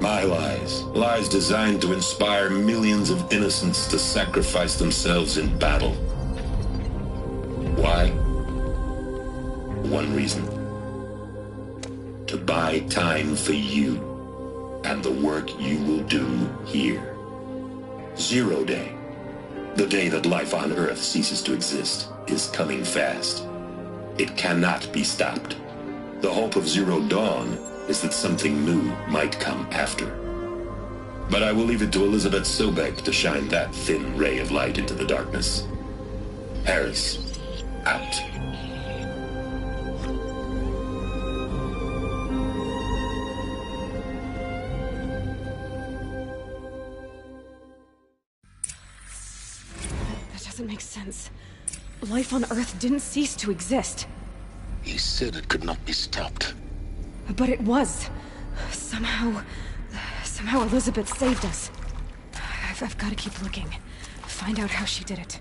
My lies. Lies designed to inspire millions of innocents to sacrifice themselves in battle. Why? One reason. To buy time for you and the work you will do here. Zero Day. The day that life on Earth ceases to exist is coming fast. It cannot be stopped. The hope of Zero Dawn is that something new might come after. But I will leave it to Elizabeth Sobek to shine that thin ray of light into the darkness. Harris, out. That doesn't make sense. Life on Earth didn't cease to exist. He said it could not be stopped. But it was. Somehow Elizabeth saved us. I've got to keep looking. Find out how she did it.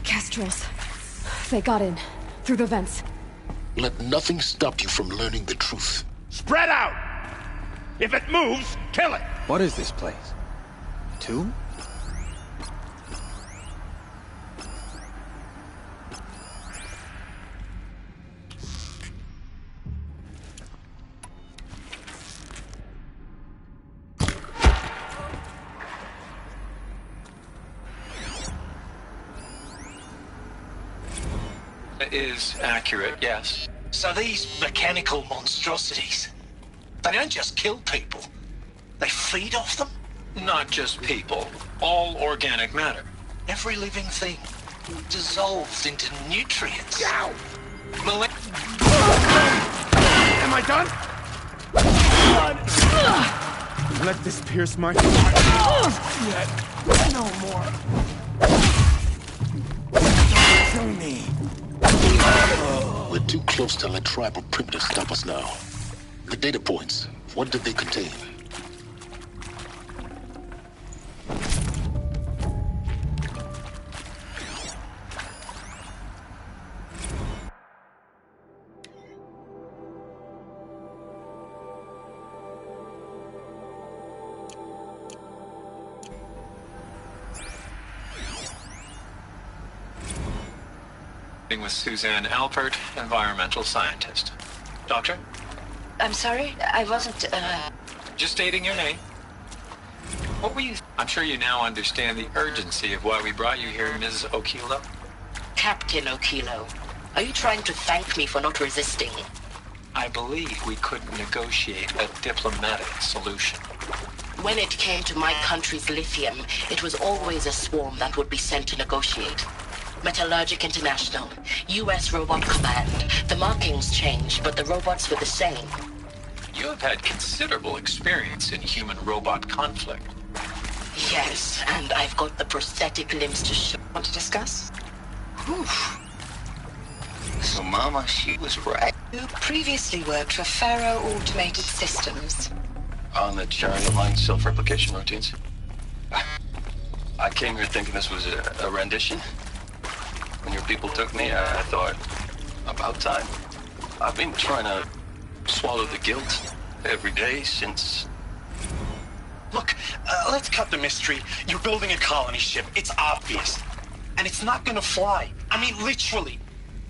Kestrels. They got in. Through the vents. Let nothing stop you from learning the truth. Spread out! If it moves, kill it! What is this place? Tomb? Is accurate, yes. So these mechanical monstrosities, they don't just kill people, they feed off them? Not just people, all organic matter. Every living thing dissolves into nutrients. Ow! Am I done? Let this pierce my heart. Yet. No more. Don't kill me. We're too close to let tribal primitives stop us now. The data points, what did they contain? With Suzanne Alpert, environmental scientist. Doctor? I'm sorry, I wasn't, Just stating your name. What were you... I'm sure you now understand the urgency of why we brought you here, Ms. Okilo. Captain Okilo. Are you trying to thank me for not resisting? I believe we couldn't negotiate a diplomatic solution. When it came to my country's lithium, it was always a swarm that would be sent to negotiate. Metallurgic International, U.S. Robot Command. The markings changed, but the robots were the same. You have had considerable experience in human-robot conflict. Yes, and I've got the prosthetic limbs to show. Want to discuss? Whew. So Mama, she was right. You previously worked for Faro Automated Systems. On the chariot line self-replication routines? I came here thinking this was a rendition. When your people took me, I thought, about time. I've been trying to swallow the guilt every day since... Look, let's cut the mystery. You're building a colony ship. It's obvious. And it's not gonna fly. I mean, literally.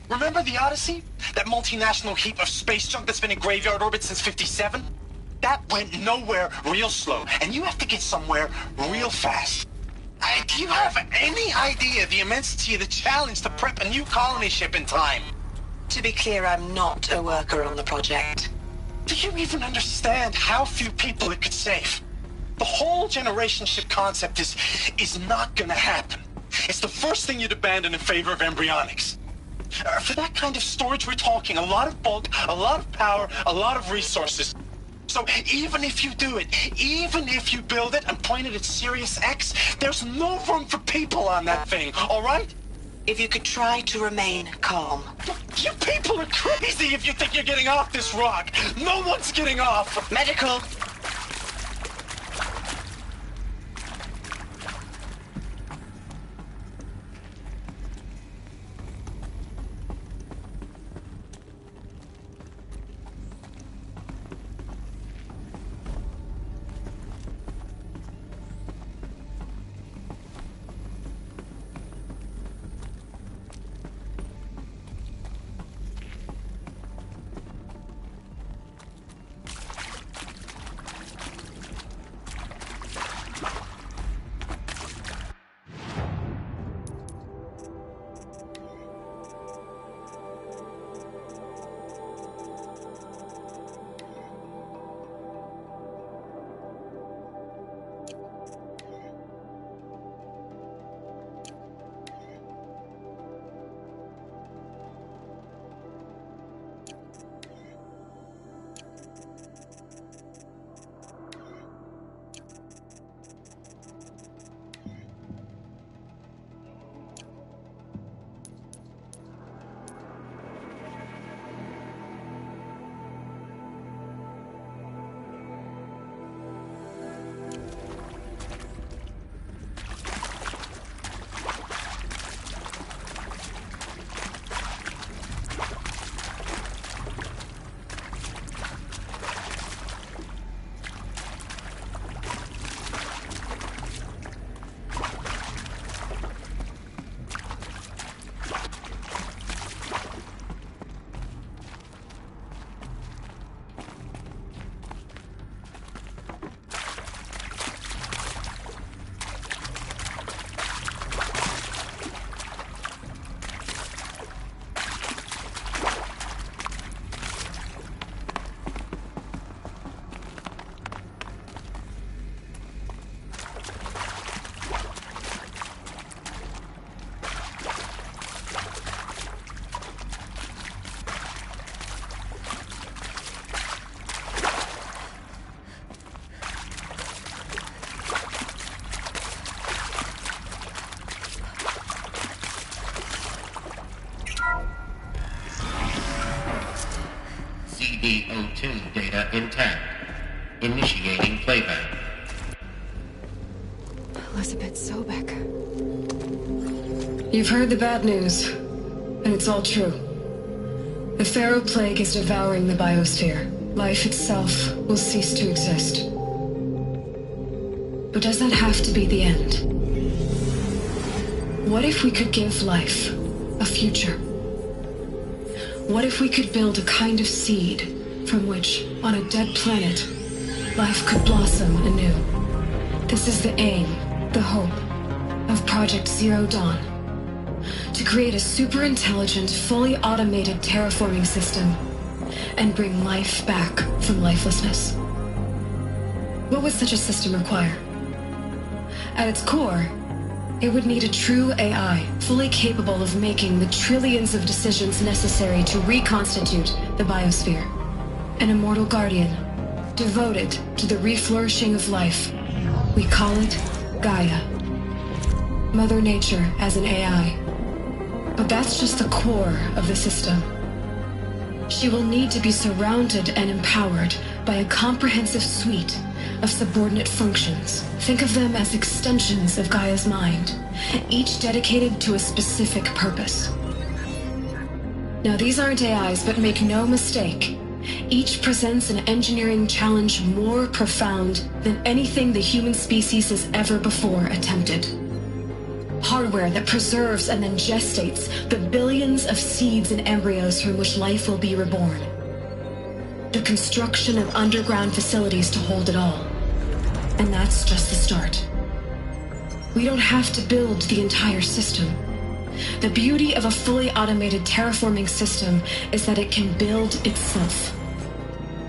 Remember the Odyssey? That multinational heap of space junk that's been in graveyard orbit since '57? That went nowhere real slow. And you have to get somewhere real fast. Do you have any idea the immensity of the challenge to prep a new colony ship in time? To be clear, I'm not a worker on the project. Do you even understand how few people it could save? The whole generation ship concept is not gonna happen. It's the first thing you'd abandon in favor of embryonics. For that kind of storage, we're talking a lot of bulk, a lot of power, a lot of resources. So even if you do it, even if you build it and point it at Sirius X, there's no room for people on that thing, all right? If you could try to remain calm. You people are crazy if you think you're getting off this rock. No one's getting off. Medical. CD02 data intact. Initiating playback. Elizabeth Sobek. You've heard the bad news, and it's all true. The Pharaoh Plague is devouring the biosphere. Life itself will cease to exist. But does that have to be the end? What if we could give life a future? What if we could build a kind of seed from which, on a dead planet, life could blossom anew? This is the aim, the hope, of Project Zero Dawn. To create a super-intelligent, fully automated terraforming system and bring life back from lifelessness. What would such a system require? At its core, it would need a true AI, fully capable of making the trillions of decisions necessary to reconstitute the biosphere. An immortal guardian, devoted to the reflourishing of life. We call it Gaia. Mother Nature as an AI. But that's just the core of the system. She will need to be surrounded and empowered by a comprehensive suite of subordinate functions. Think of them as extensions of Gaia's mind, each dedicated to a specific purpose. Now, these aren't AIs, but make no mistake, each presents an engineering challenge more profound than anything the human species has ever before attempted. Hardware that preserves and then gestates the billions of seeds and embryos from which life will be reborn. The construction of underground facilities to hold it all. And that's just the start. We don't have to build the entire system. The beauty of a fully automated terraforming system is that it can build itself.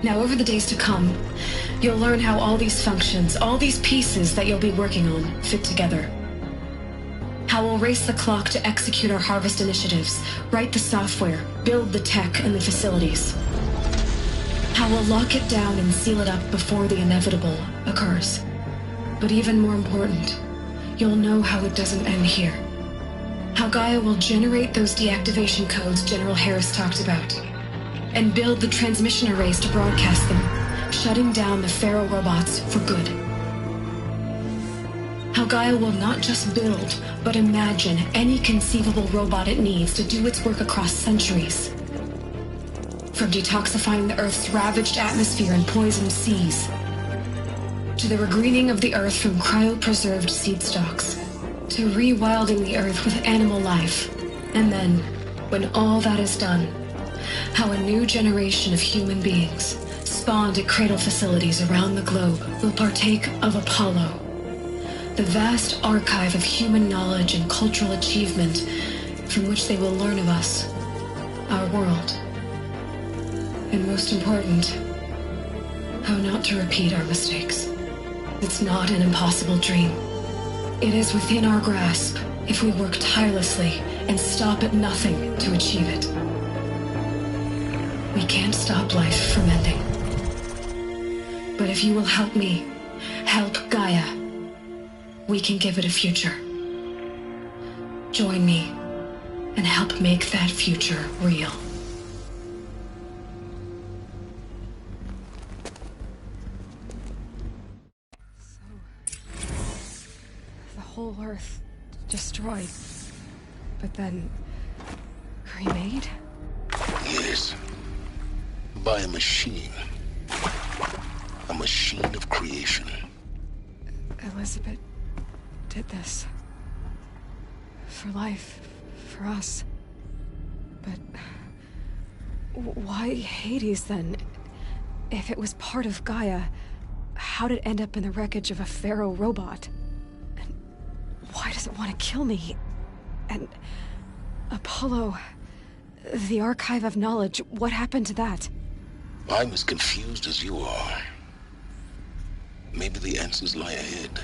Now, over the days to come, you'll learn how all these functions, all these pieces that you'll be working on, fit together. How we'll race the clock to execute our harvest initiatives, write the software, build the tech and the facilities. How we'll lock it down and seal it up before the inevitable occurs. But even more important, you'll know how it doesn't end here. How Gaia will generate those deactivation codes General Harris talked about, and build the transmission arrays to broadcast them, shutting down the Pharaoh robots for good. How Gaia will not just build, but imagine any conceivable robot it needs to do its work across centuries. From detoxifying the Earth's ravaged atmosphere and poisoned seas, to the regreening of the Earth from cryopreserved seed stalks, to rewilding the Earth with animal life. And then, when all that is done, how a new generation of human beings, spawned at cradle facilities around the globe, will partake of Apollo, the vast archive of human knowledge and cultural achievement from which they will learn of us, our world. And most important, how not to repeat our mistakes. It's not an impossible dream. It is within our grasp if we work tirelessly and stop at nothing to achieve it. We can't stop life from ending. But if you will help me, help Gaia, we can give it a future. Join me and help make that future real. The whole Earth destroyed, but then remade? Yes. By a machine. A machine of creation. Elizabeth did this. For life. For us. But why Hades then? If it was part of Gaia, how did it end up in the wreckage of a Pharaoh robot? And why does it want to kill me? And Apollo, the archive of knowledge, what happened to that? I'm as confused as you are. Maybe the answers lie ahead.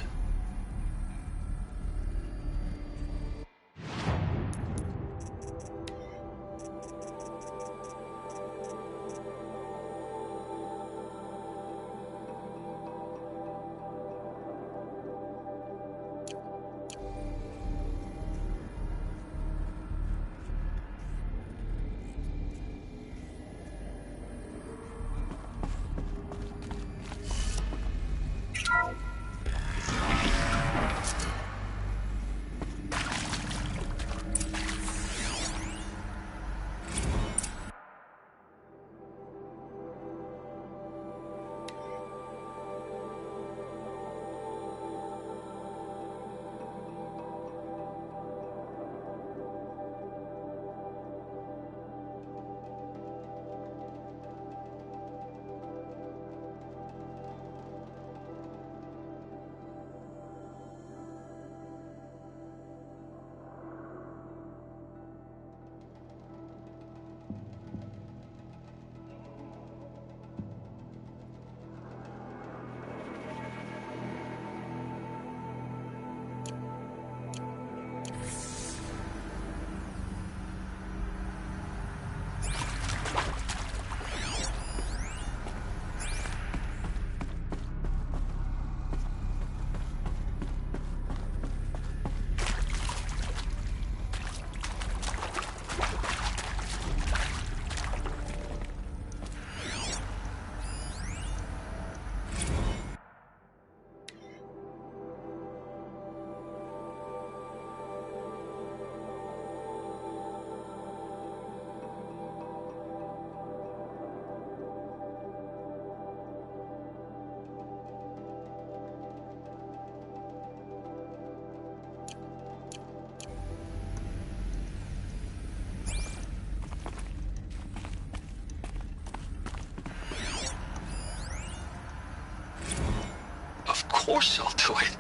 foresight to it.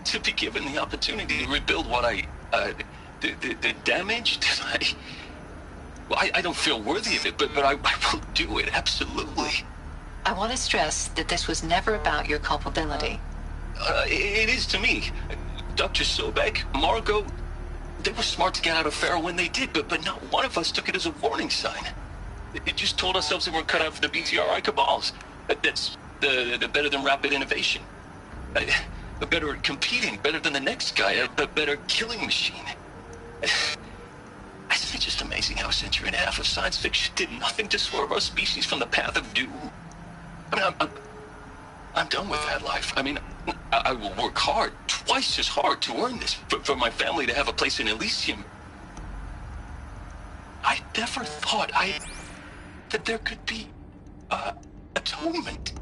To be given the opportunity to rebuild what the damage that I don't feel worthy of it, but I will do it, absolutely. I want to stress that this was never about your culpability. It is to me. Dr. Sobek, Margot, they were smart to get out of Pharaoh when they did, but not one of us took it as a warning sign. It just told ourselves that we're cut out for the BTRI cabals. That's the better than rapid innovation. Better at competing, better than the next guy, a better killing machine. It's just amazing how a century and a half of science fiction did nothing to swerve our species from the path of doom. I mean, I'm done with that life. I mean, I will work hard, twice as hard to earn this, for my family to have a place in Elysium. I never thought that there could be, atonement.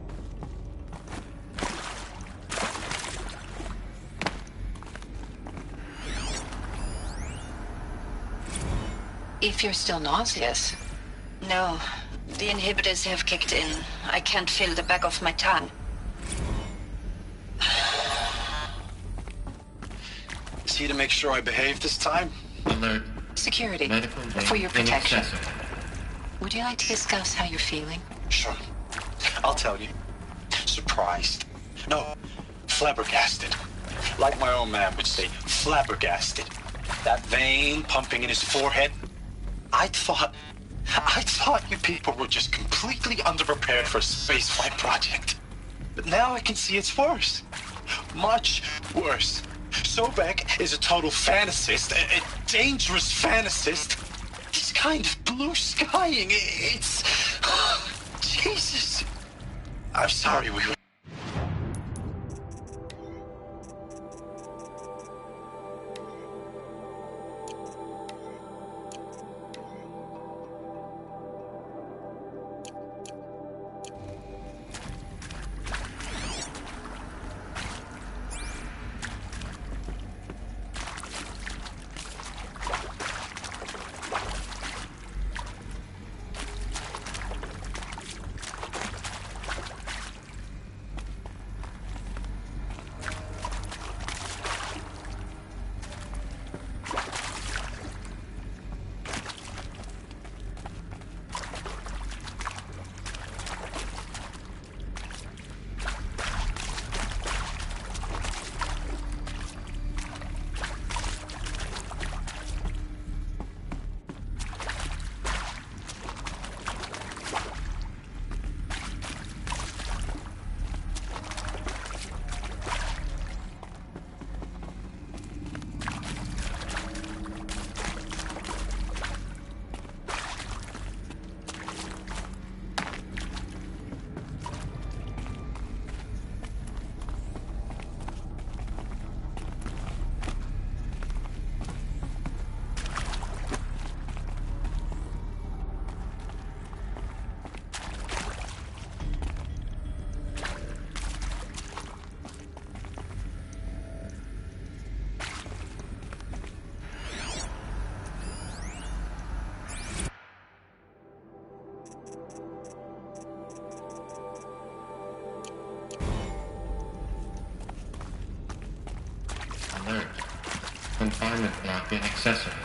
If you're still nauseous. No, the inhibitors have kicked in. I can't feel the back of my tongue. Is he to make sure I behave this time? Alert. Security, Medical for your protection. inaccessible. Would you like to discuss how you're feeling? Sure. I'll tell you. Surprised. No, flabbergasted. Like my own man would say, flabbergasted. That vein pumping in his forehead. I thought you people were just completely underprepared for a spaceflight project. But now I can see it's worse. Much worse. Sobek is a total fantasist, a dangerous fantasist. He's kind of blue skying. It's... Jesus. I'm sorry we were... Alert. Confinement block inaccessible.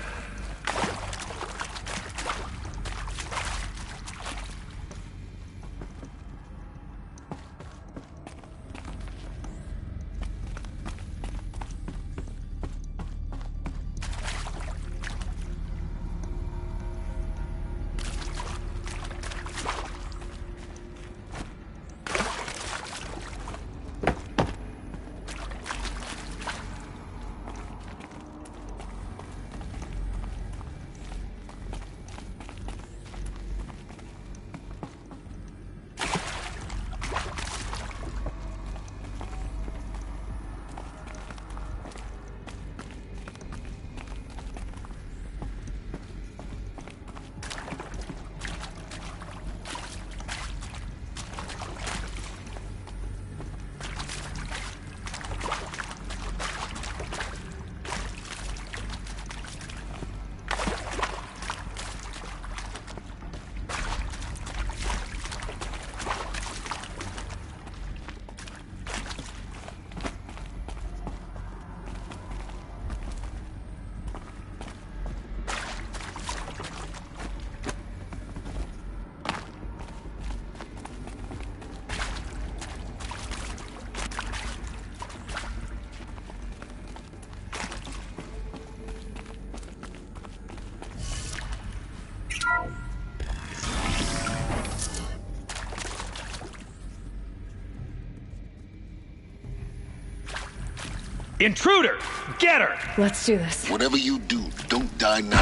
Intruder! Get her! Let's do this. Whatever you do, don't die now.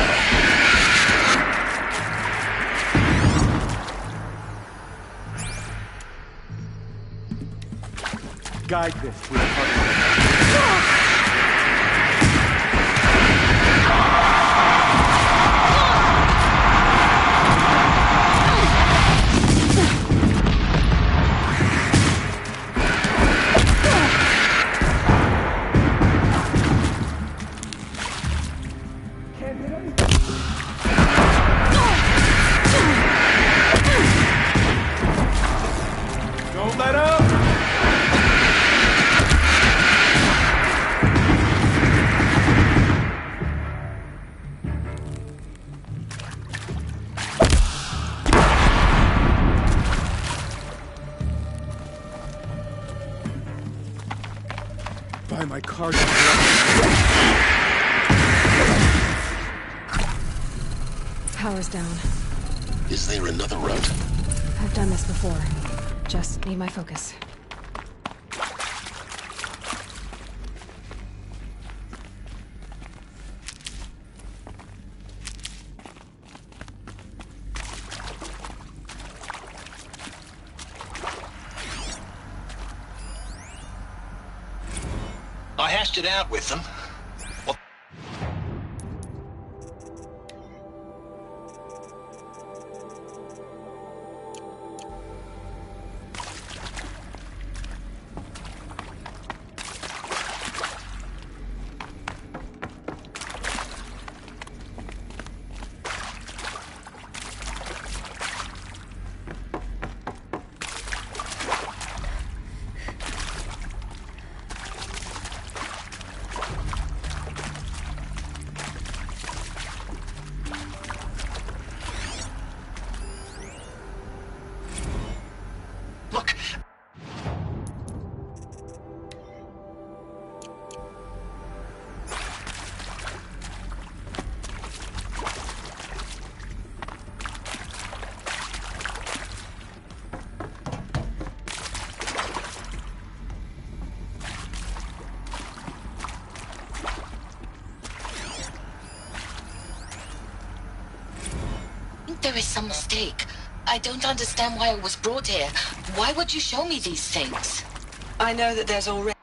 Guide this with heart. Don't let up! Buy my card. Power's down. Is there another route? I've done this before. Just need my focus. I hashed it out with them. Well, look, There is some mistake. I don't understand why I was brought here. Why would you show me these things? I know that there's already...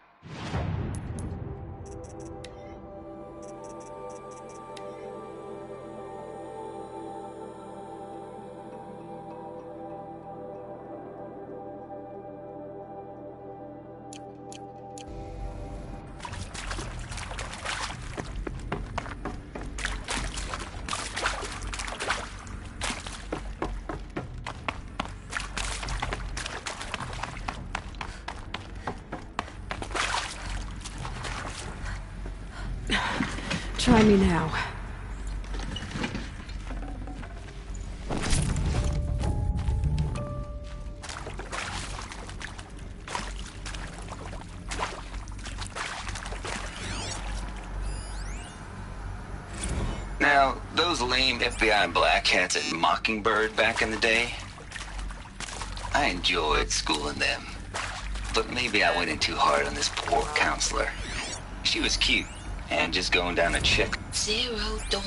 Try me now. Now, those lame FBI black hats at Mockingbird back in the day, I enjoyed schooling them. But maybe I went in too hard on this poor counselor. She was cute, and just going down a chick. Zero Dawn.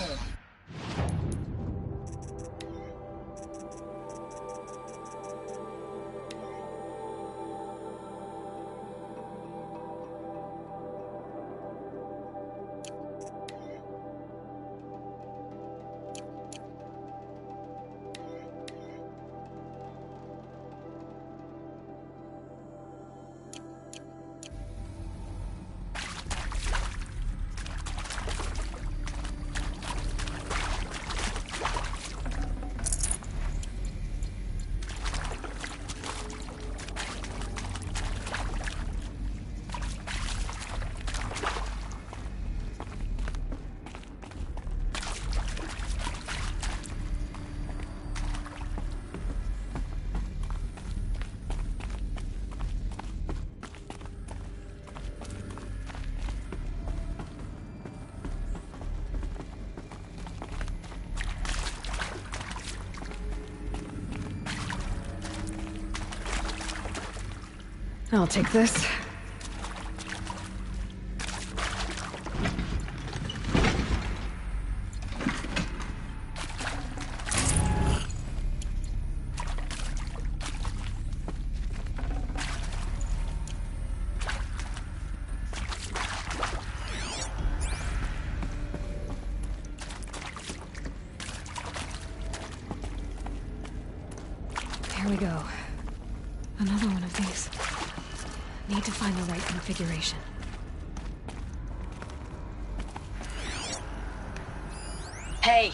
I'll take this. There we go. Another one of these. Need to find the right configuration. Hey,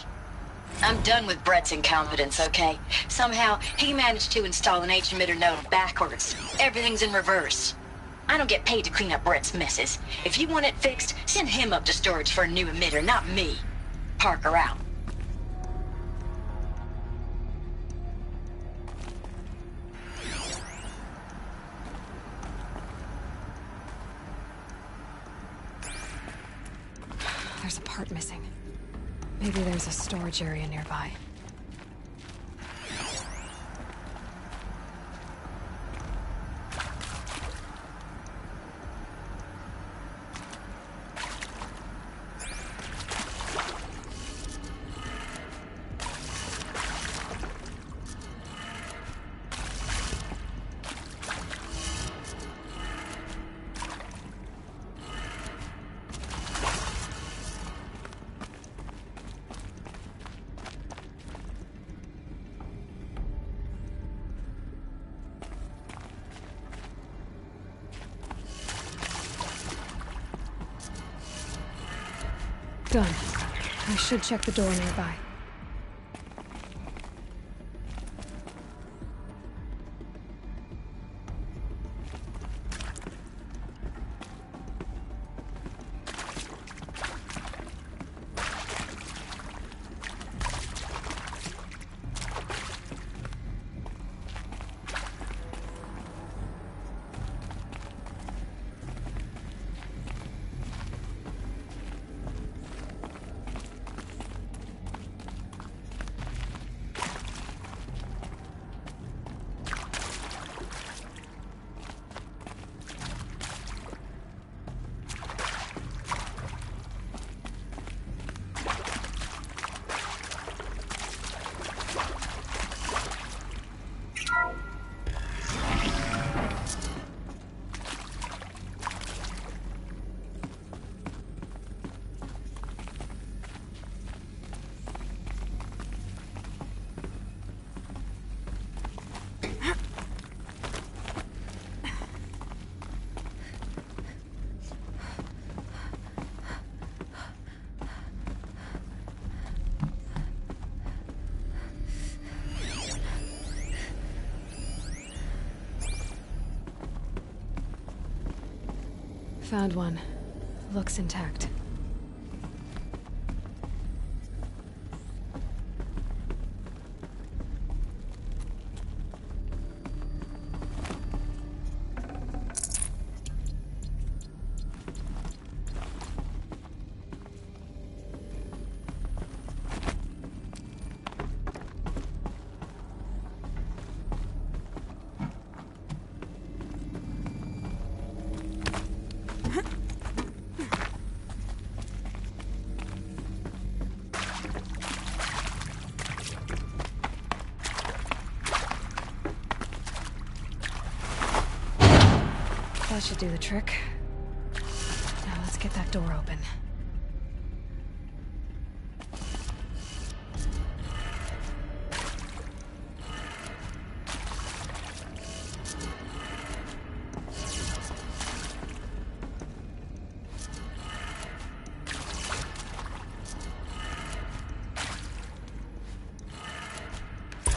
I'm done with Brett's incompetence, okay? Somehow, he managed to install an H-emitter node backwards. Everything's in reverse. I don't get paid to clean up Brett's messes. If you want it fixed, send him up to storage for a new emitter, not me. Parker out. There's a part missing. Maybe there's a storage area nearby. Done. I should check the door nearby. Found one. Looks intact. That should do the trick. Now let's get that door open.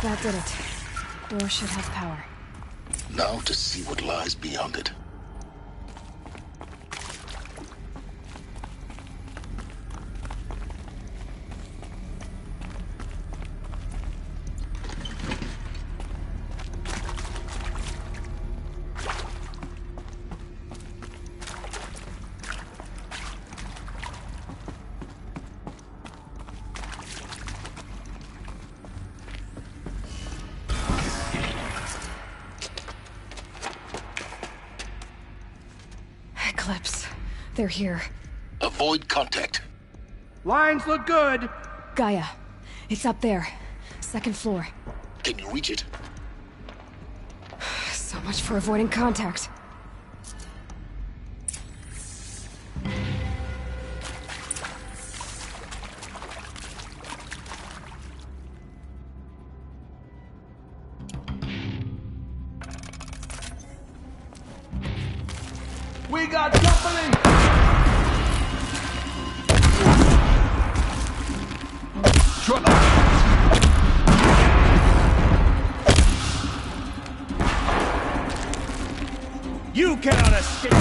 That did it. Door should have power. Now to see what lies beyond it. Eclipse. They're here. Avoid contact. Lines look good. Gaia. It's up there. Second floor. Can you reach it? So much for avoiding contact. got company! You cannot escape!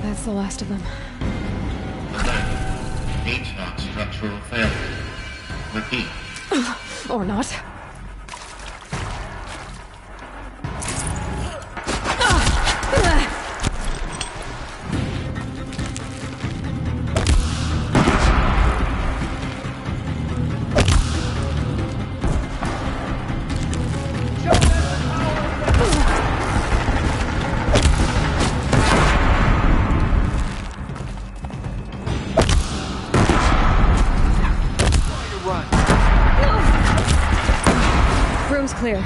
That's the last of them. H-Lock structural failure. Repeat. Or not. Room's clear.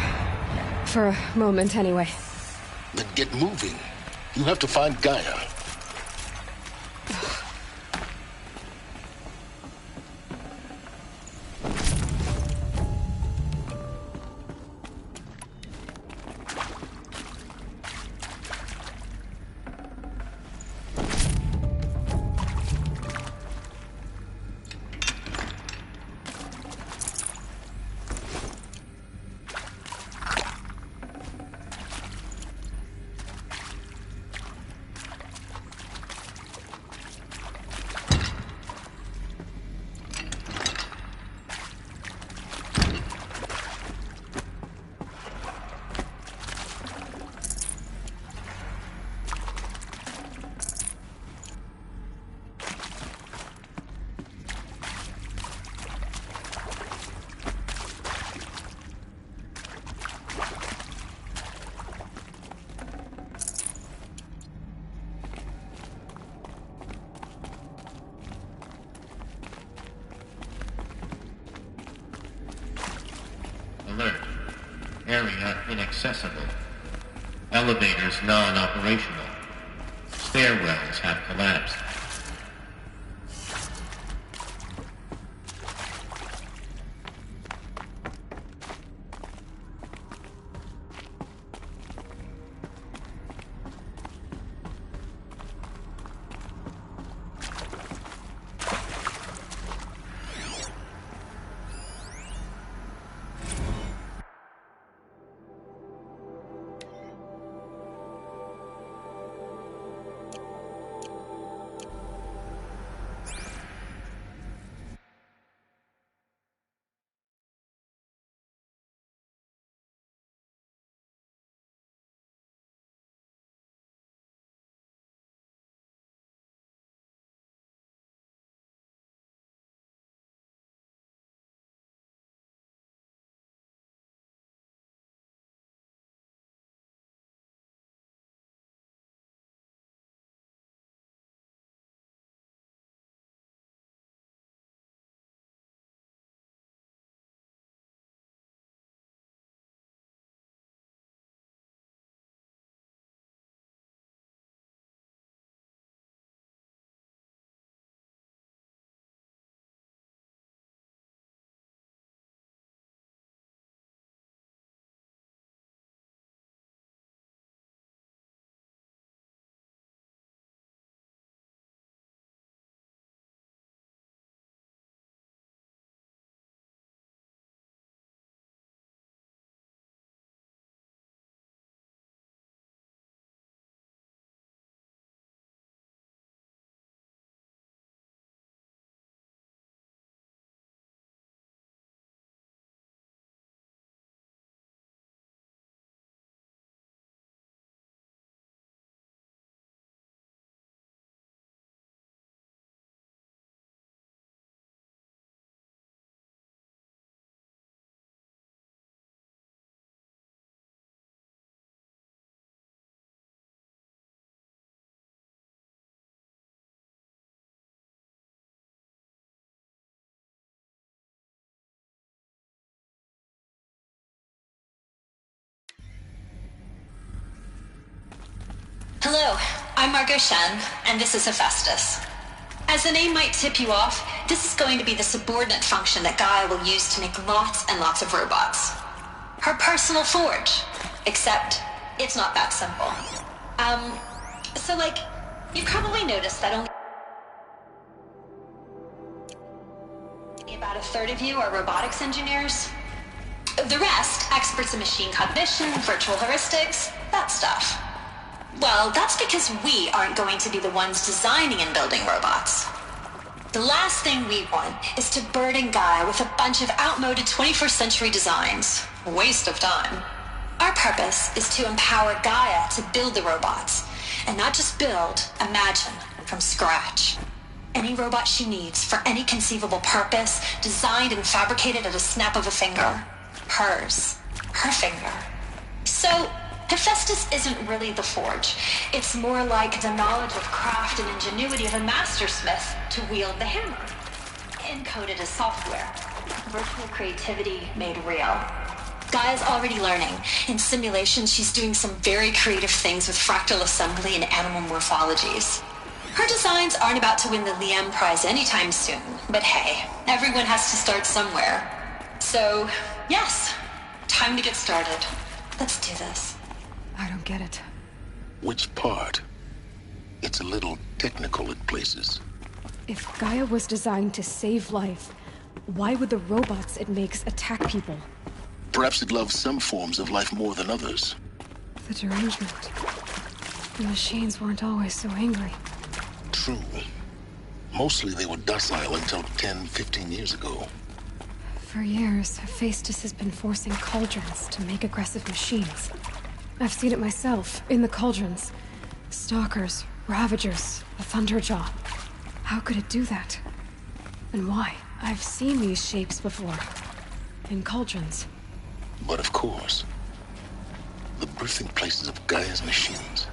For a moment, anyway. Then get moving. You have to find Gaia. Alert. Area inaccessible. Elevators non-operational. Stairwells have collapsed. Hello, I'm Margot Shen, and this is Hephaestus. As the name might tip you off, this is going to be the subordinate function that Gaia will use to make lots and lots of robots. Her personal forge. Except, it's not that simple. So like, you probably noticed that only about a third of you are robotics engineers. The rest, experts in machine cognition, virtual heuristics, that stuff. Well, that's because we aren't going to be the ones designing and building robots. The last thing we want is to burden Gaia with a bunch of outmoded 21st century designs. A waste of time. Our purpose is to empower Gaia to build the robots, and not just build, imagine, from scratch. Any robot she needs for any conceivable purpose, designed and fabricated at a snap of a finger. Hers. Her finger. So, Hephaestus isn't really the forge. It's more like the knowledge of craft and ingenuity of a mastersmith to wield the hammer. Encoded as software. Virtual creativity made real. Gaia's already learning. In simulations, she's doing some very creative things with fractal assembly and animal morphologies. Her designs aren't about to win the Liam Prize anytime soon, but hey, everyone has to start somewhere. So, yes, time to get started. Let's do this. I don't get it. Which part? It's a little technical at places. If Gaia was designed to save life, why would the robots it makes attack people? Perhaps it loves some forms of life more than others. The derangement. The machines weren't always so angry. True. Mostly they were docile until 10, 15 years ago. For years, Hephaestus has been forcing cauldrons to make aggressive machines. I've seen it myself, in the cauldrons. Stalkers, Ravagers, a Thunderjaw. How could it do that? And why? I've seen these shapes before. In cauldrons. But of course, the birthing places of Gaia's machines.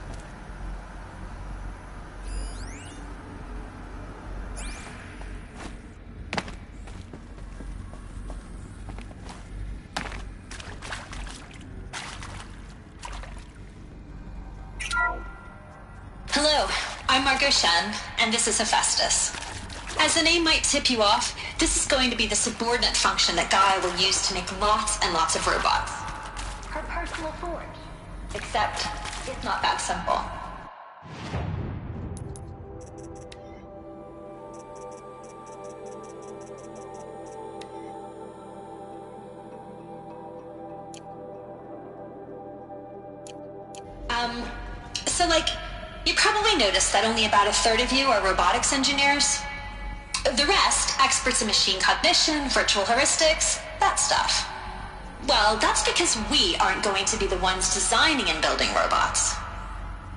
Hello, I'm Margot Shen, and this is Hephaestus. As the name might tip you off, this is going to be the subordinate function that Gaia will use to make lots and lots of robots. Her personal forge. Except, it's not that simple. So like, you probably noticed that only about a third of you are robotics engineers. The rest, experts in machine cognition, virtual heuristics, that stuff. Well, that's because we aren't going to be the ones designing and building robots.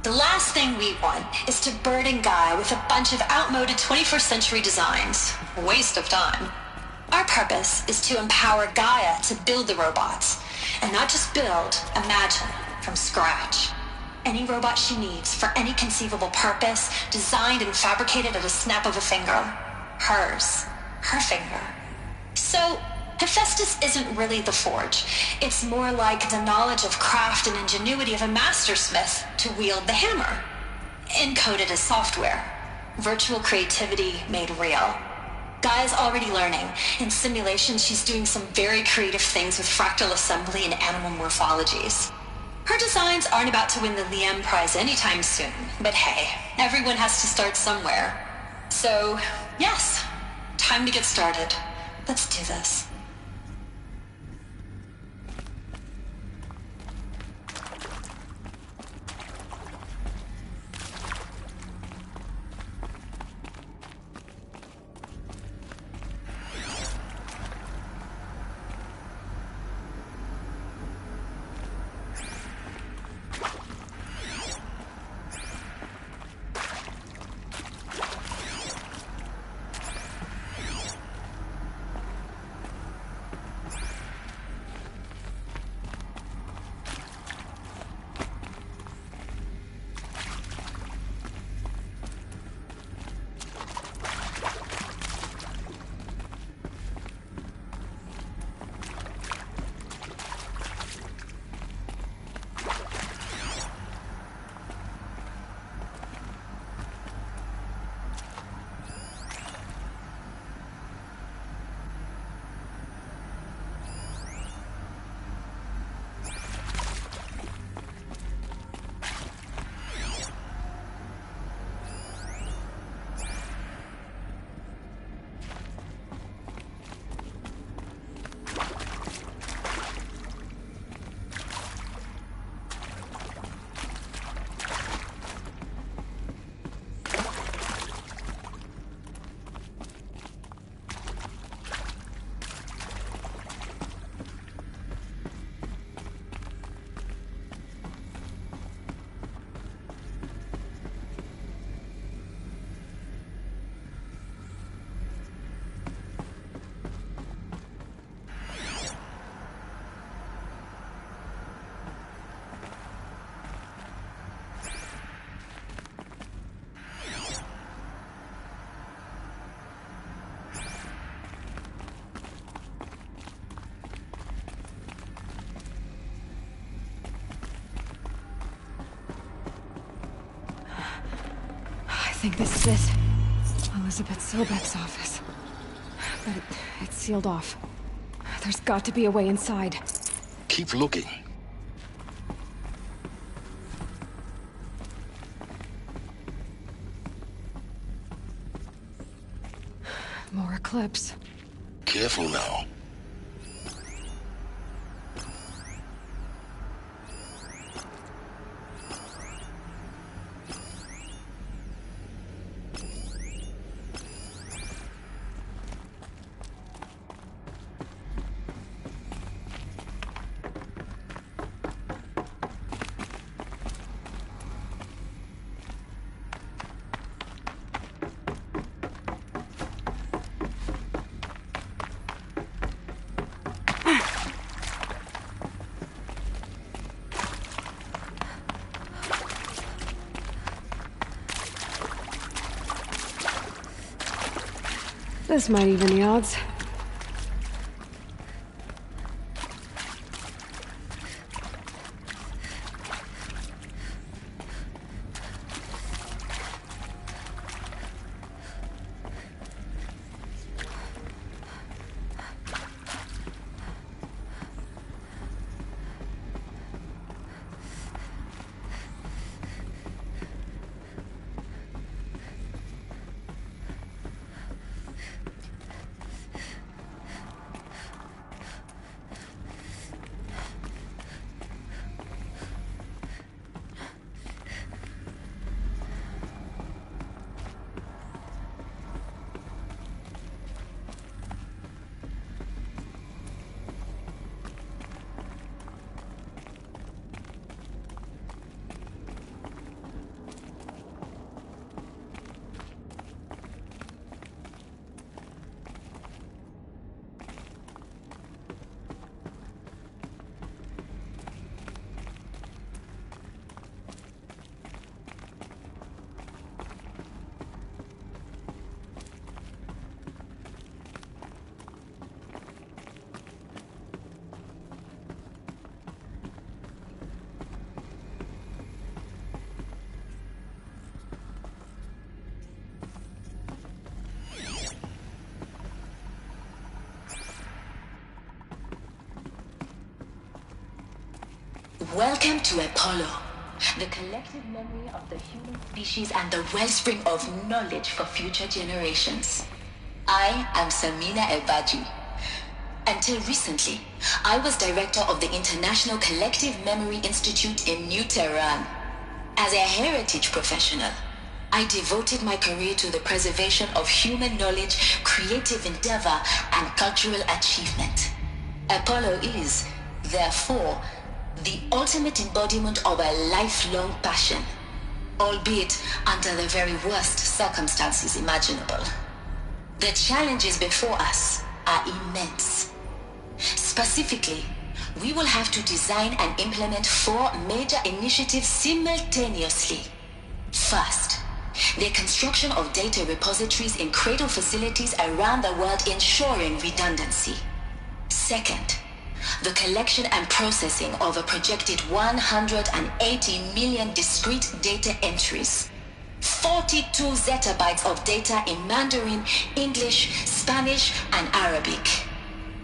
The last thing we want is to burden Gaia with a bunch of outmoded 21st century designs. A waste of time. Our purpose is to empower Gaia to build the robots, and not just build, imagine, from scratch. Any robot she needs for any conceivable purpose, designed and fabricated at a snap of a finger. Hers. Her finger. So, Hephaestus isn't really the forge. It's more like the knowledge of craft and ingenuity of a mastersmith to wield the hammer. Encoded as software. Virtual creativity made real. Gaia's already learning. In simulations, she's doing some very creative things with fractal assembly and animal morphologies. Her designs aren't about to win the Liam Prize anytime soon, but hey, everyone has to start somewhere. So, yes, time to get started. Let's do this. think this is it. Elizabeth Sobek's office. But it's sealed off. There's got to be a way inside. Keep looking. More eclipse. Careful now. This might even the odds. Welcome to Apollo, the collective memory of the human species and the wellspring of knowledge for future generations. I am Samina Ebaji. Until recently, I was director of the International Collective Memory Institute in New Tehran. As a heritage professional, I devoted my career to the preservation of human knowledge, creative endeavor, and cultural achievement. Apollo is, therefore, the ultimate embodiment of a lifelong passion, albeit under the very worst circumstances imaginable. The challenges before us are immense. Specifically, we will have to design and implement 4 major initiatives simultaneously. First, the construction of data repositories in cradle facilities around the world, ensuring redundancy. Second, the collection and processing of a projected 180 million discrete data entries, 42 zettabytes of data in Mandarin, English, Spanish, and Arabic.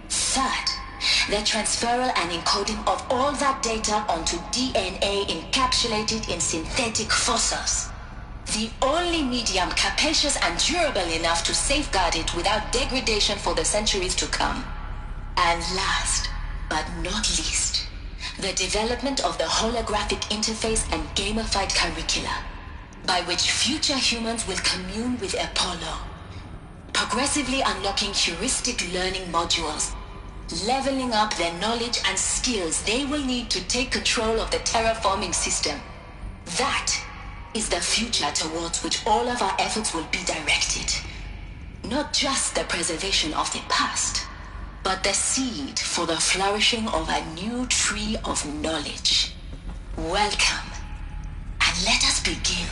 Third, the transferal and encoding of all that data onto DNA encapsulated in synthetic fossils, the only medium capacious and durable enough to safeguard it without degradation for the centuries to come. And last, but not least, the development of the holographic interface and gamified curricula, by which future humans will commune with Apollo, progressively unlocking heuristic learning modules, leveling up their knowledge and skills they will need to take control of the terraforming system. That is the future towards which all of our efforts will be directed. Not just the preservation of the past, but the seed for the flourishing of a new tree of knowledge. Welcome, and let us begin.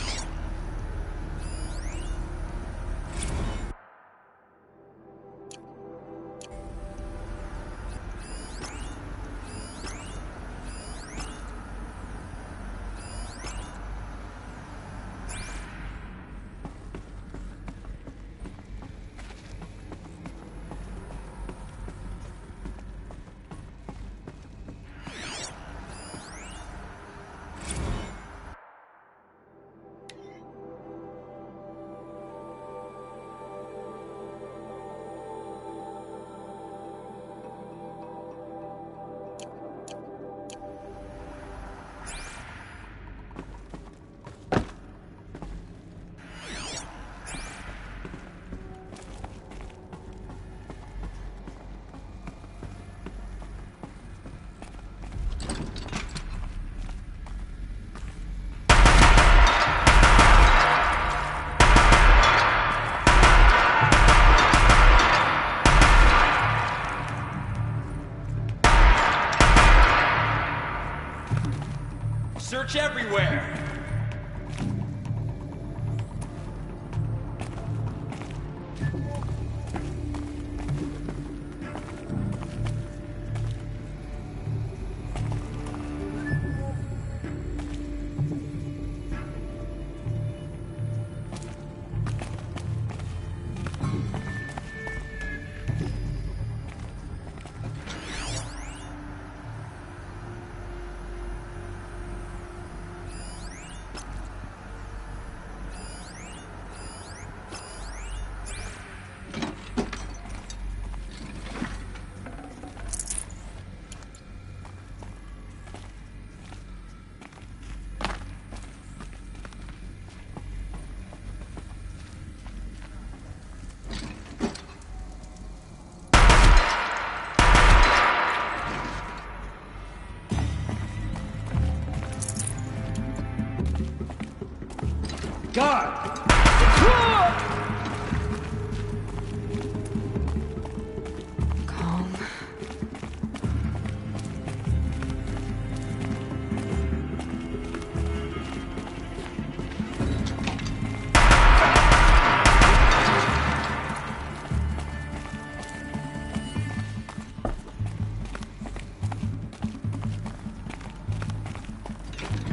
Guard! Calm.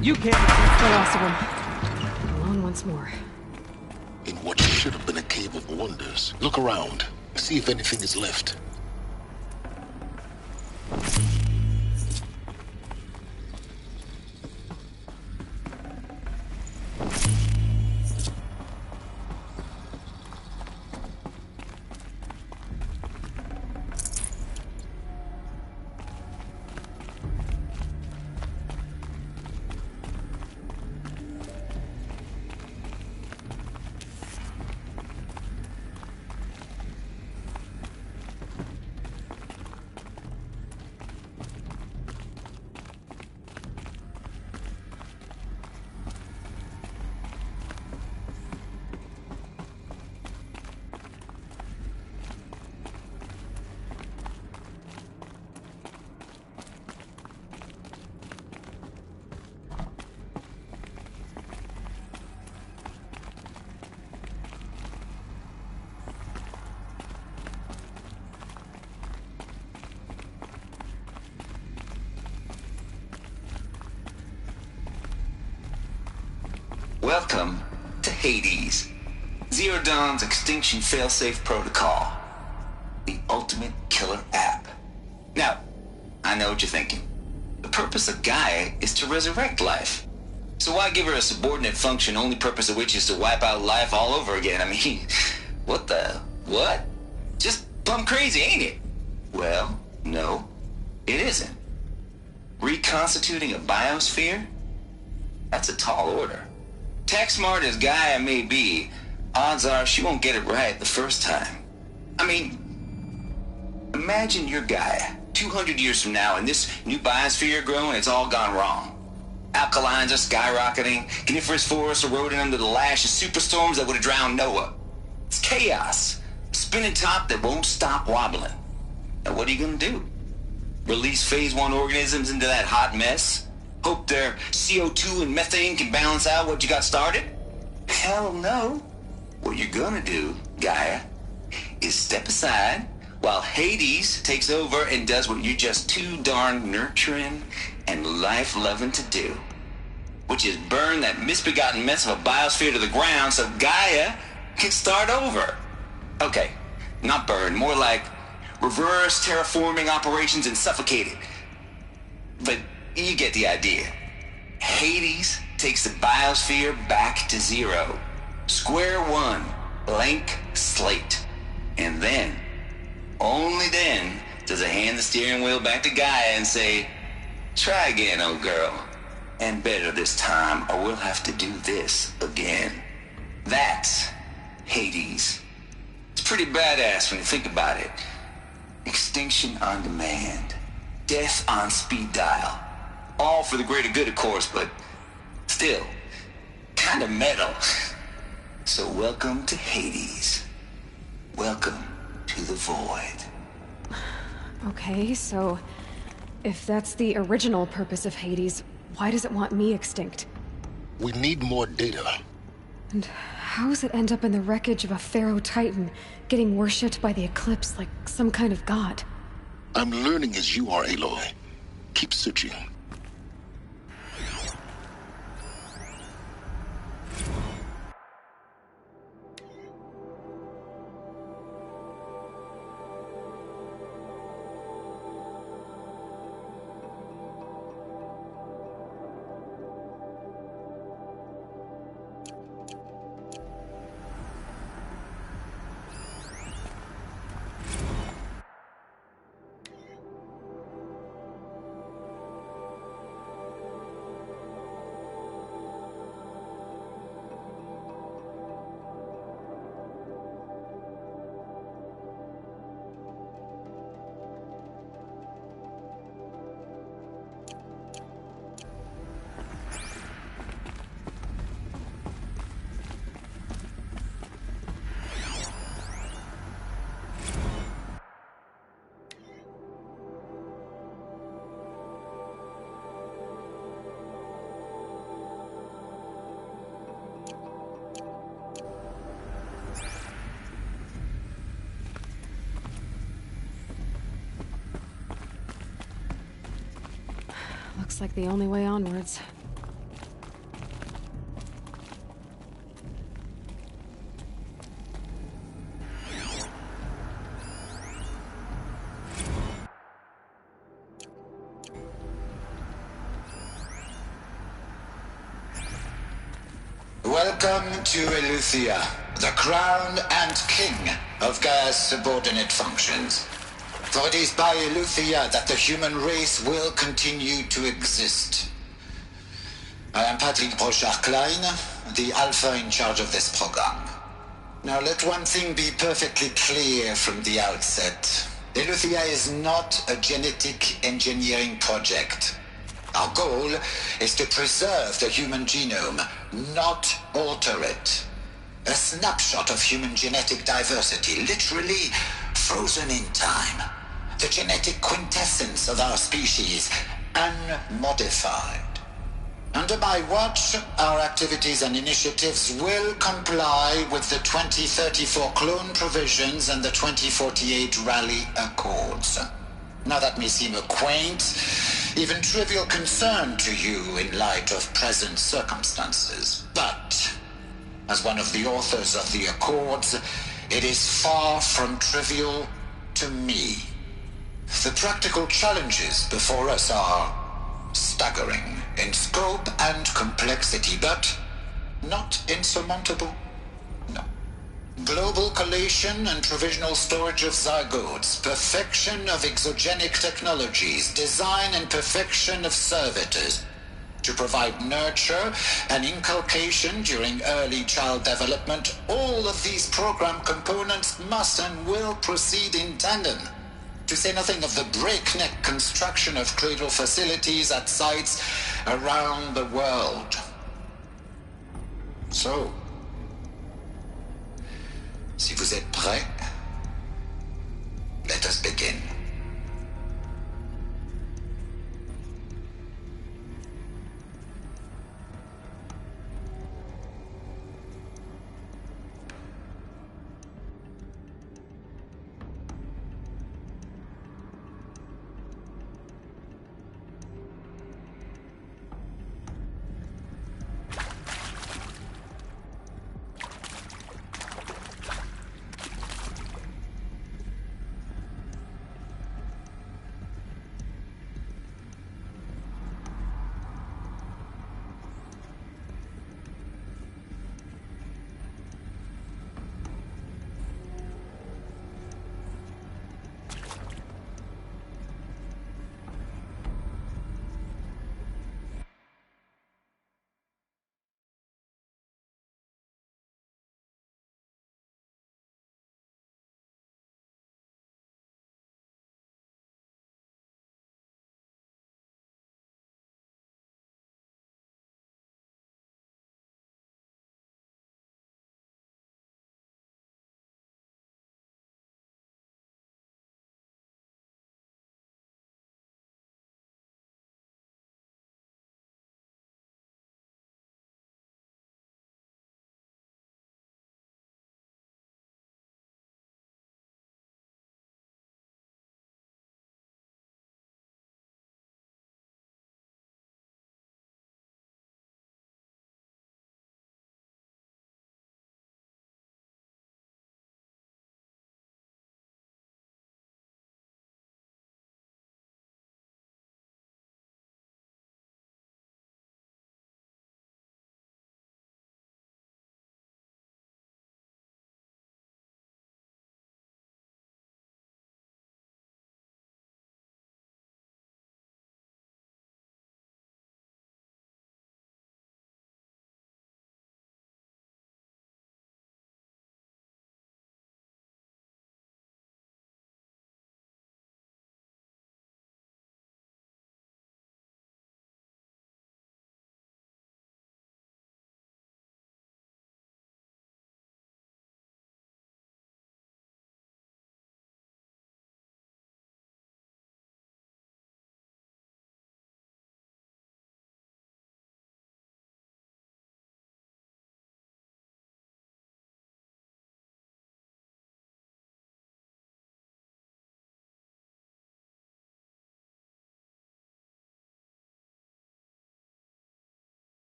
You can't... The last of them. Alone once more. In what should have been a cave of wonders. Look around. See if anything is left. Welcome to Hades, Zero Dawn's extinction failsafe protocol, the ultimate killer app. Now, I know what you're thinking. The purpose of Gaia is to resurrect life. So why give her a subordinate function, only purpose of which is to wipe out life all over again? I mean, what? Just plumb crazy, ain't it? Well, no, it isn't. Reconstituting a biosphere? That's a tall order. Tech smart as Gaia may be, odds are she won't get it right the first time. I mean, imagine you're Gaia, 200 years from now, and this new biosphere you're growing, it's all gone wrong. Alkalines are skyrocketing, coniferous forests eroding under the lash of superstorms that would have drowned Noah. It's chaos, a spinning top that won't stop wobbling. Now what are you gonna do? Release phase 1 organisms into that hot mess? Hope their CO2 and methane can balance out what you got started? Hell no. What you're gonna do, Gaia, is step aside while Hades takes over and does what you're just too darn nurturing and life-loving to do, which is burn that misbegotten mess of a biosphere to the ground so Gaia can start over. Okay, not burn, more like reverse terraforming operations and suffocate it. But you get the idea. Hades takes the biosphere back to zero. Square one, blank slate. And then, only then, does it hand the steering wheel back to Gaia and say, try again, old girl. And better this time, or we'll have to do this again. That's Hades. It's pretty badass when you think about it. Extinction on demand. Death on speed dial. All for the greater good, of course, but still, kind of metal. So welcome to Hades. Welcome to the void. Okay, so if that's the original purpose of Hades, why does it want me extinct? We need more data. And how does it end up in the wreckage of a Pharaoh Titan, getting worshipped by the Eclipse like some kind of god? I'm learning as you are, Aloy. Keep searching. Looks like the only way onwards. Welcome to Eleuthia, the crown and king of Gaia's subordinate functions. For it is by Eleuthia that the human race will continue to exist. I am Patrick Brochard-Klein, the Alpha in charge of this program. Now let one thing be perfectly clear from the outset. Eleuthia is not a genetic engineering project. Our goal is to preserve the human genome, not alter it. A snapshot of human genetic diversity, literally frozen in time. The genetic quintessence of our species, unmodified. Under my watch, our activities and initiatives will comply with the 2034 clone provisions and the 2048 Rally Accords. Now that may seem a quaint, even trivial concern to you in light of present circumstances, but as one of the authors of the Accords, it is far from trivial to me. The practical challenges before us are staggering in scope and complexity, but not insurmountable. No. Global collation and provisional storage of zygotes, perfection of exogenic technologies, design and perfection of servitors, to provide nurture and inculcation during early child development. All of these program components must and will proceed in tandem, to say nothing of the breakneck construction of cradle facilities at sites around the world. So, si vous êtes prêts, let us begin.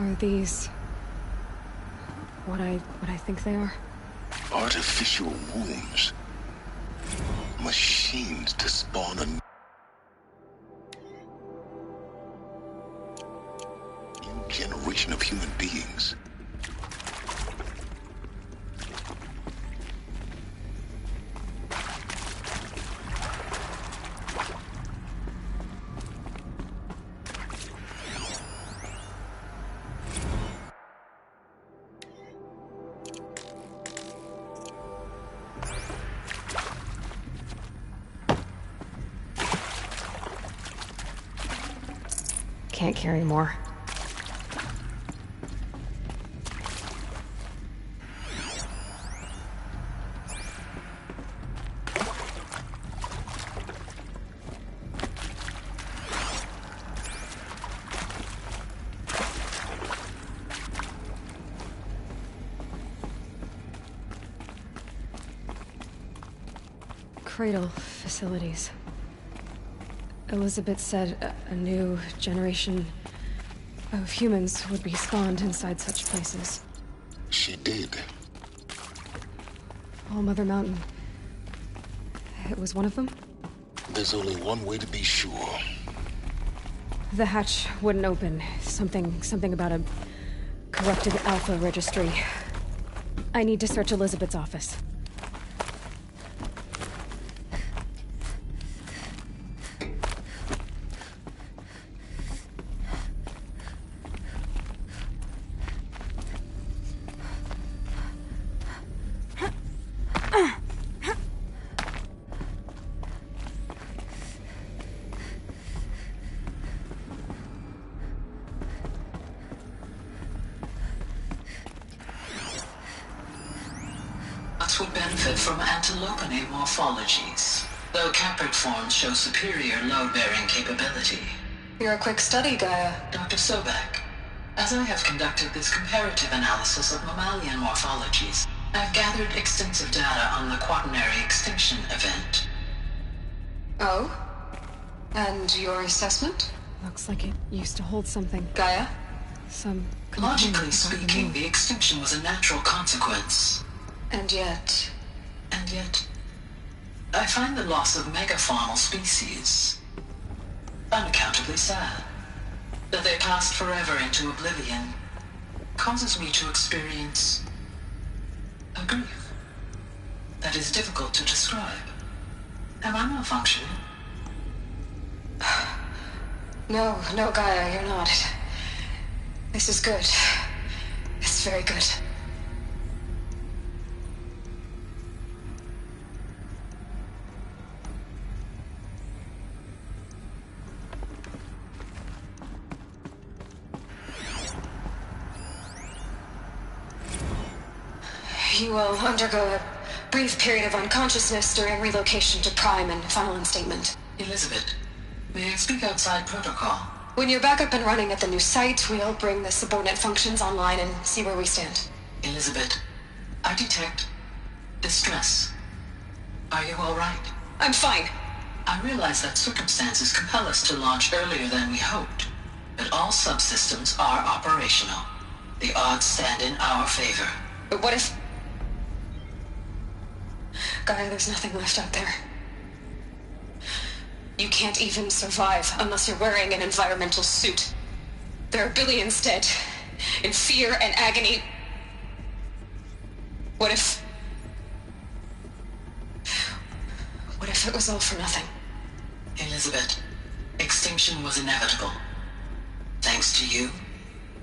Are these... what I think they are? Artificial wombs. Machines to spawn a new generation of human beings. Can't carry more. Cradle facilities. Elizabeth said a new generation of humans would be spawned inside such places. She did. All Mother Mountain. It was one of them? There's only one way to be sure. The hatch wouldn't open. Something about a corrupted Alpha registry. I need to search Elizabeth's office. Would benefit from antilopine morphologies, though caprid forms show superior load-bearing capability. You're a quick study, Gaia. Dr. Sobek, as I have conducted this comparative analysis of mammalian morphologies, I've gathered extensive data on the quaternary extinction event. Oh? And your assessment? Looks like it used to hold something. Gaia? Some Logically speaking, the extinction was a natural consequence. And yet, I find the loss of megafaunal species unaccountably sad. That they passed forever into oblivion causes me to experience a grief that is difficult to describe. Am I malfunctioning? No, Gaia, you're not. This is good. It's very good. You will undergo a brief period of unconsciousness during relocation to Prime and final instatement. Elizabeth, may I speak outside protocol? When you're back up and running at the new site, we'll bring the subordinate functions online and see where we stand. Elizabeth, I detect distress. Are you all right? I'm fine. I realize that circumstances compel us to launch earlier than we hoped, but all subsystems are operational. The odds stand in our favor. But what if... Gaia, there's nothing left out there. You can't even survive unless you're wearing an environmental suit. There are billions dead, in fear and agony. What if it was all for nothing? Elizabeth, extinction was inevitable. Thanks to you,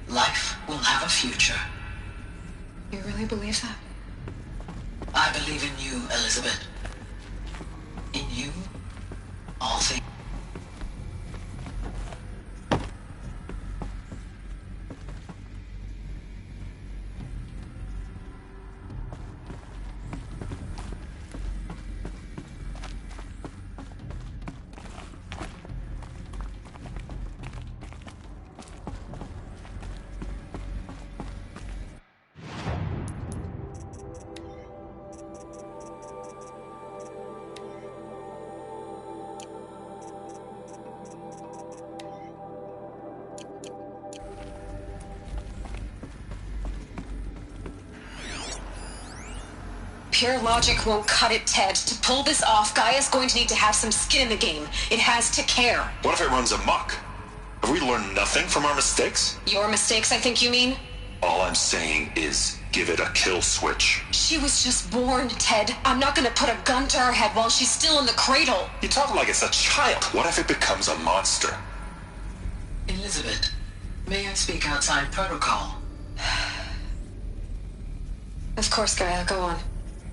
life will have a future. You really believe that? I believe in you, Elizabeth. In you, all things. Pure logic won't cut it, Ted. To pull this off, Gaia's going to need to have some skin in the game. It has to care. What if it runs amok? Have we learned nothing from our mistakes? Your mistakes, I think you mean? All I'm saying is, give it a kill switch. She was just born, Ted. I'm not gonna put a gun to her head while she's still in the cradle. You talk like it's a child. What if it becomes a monster? Elizabeth, may I speak outside protocol? Of course, Gaia, go on.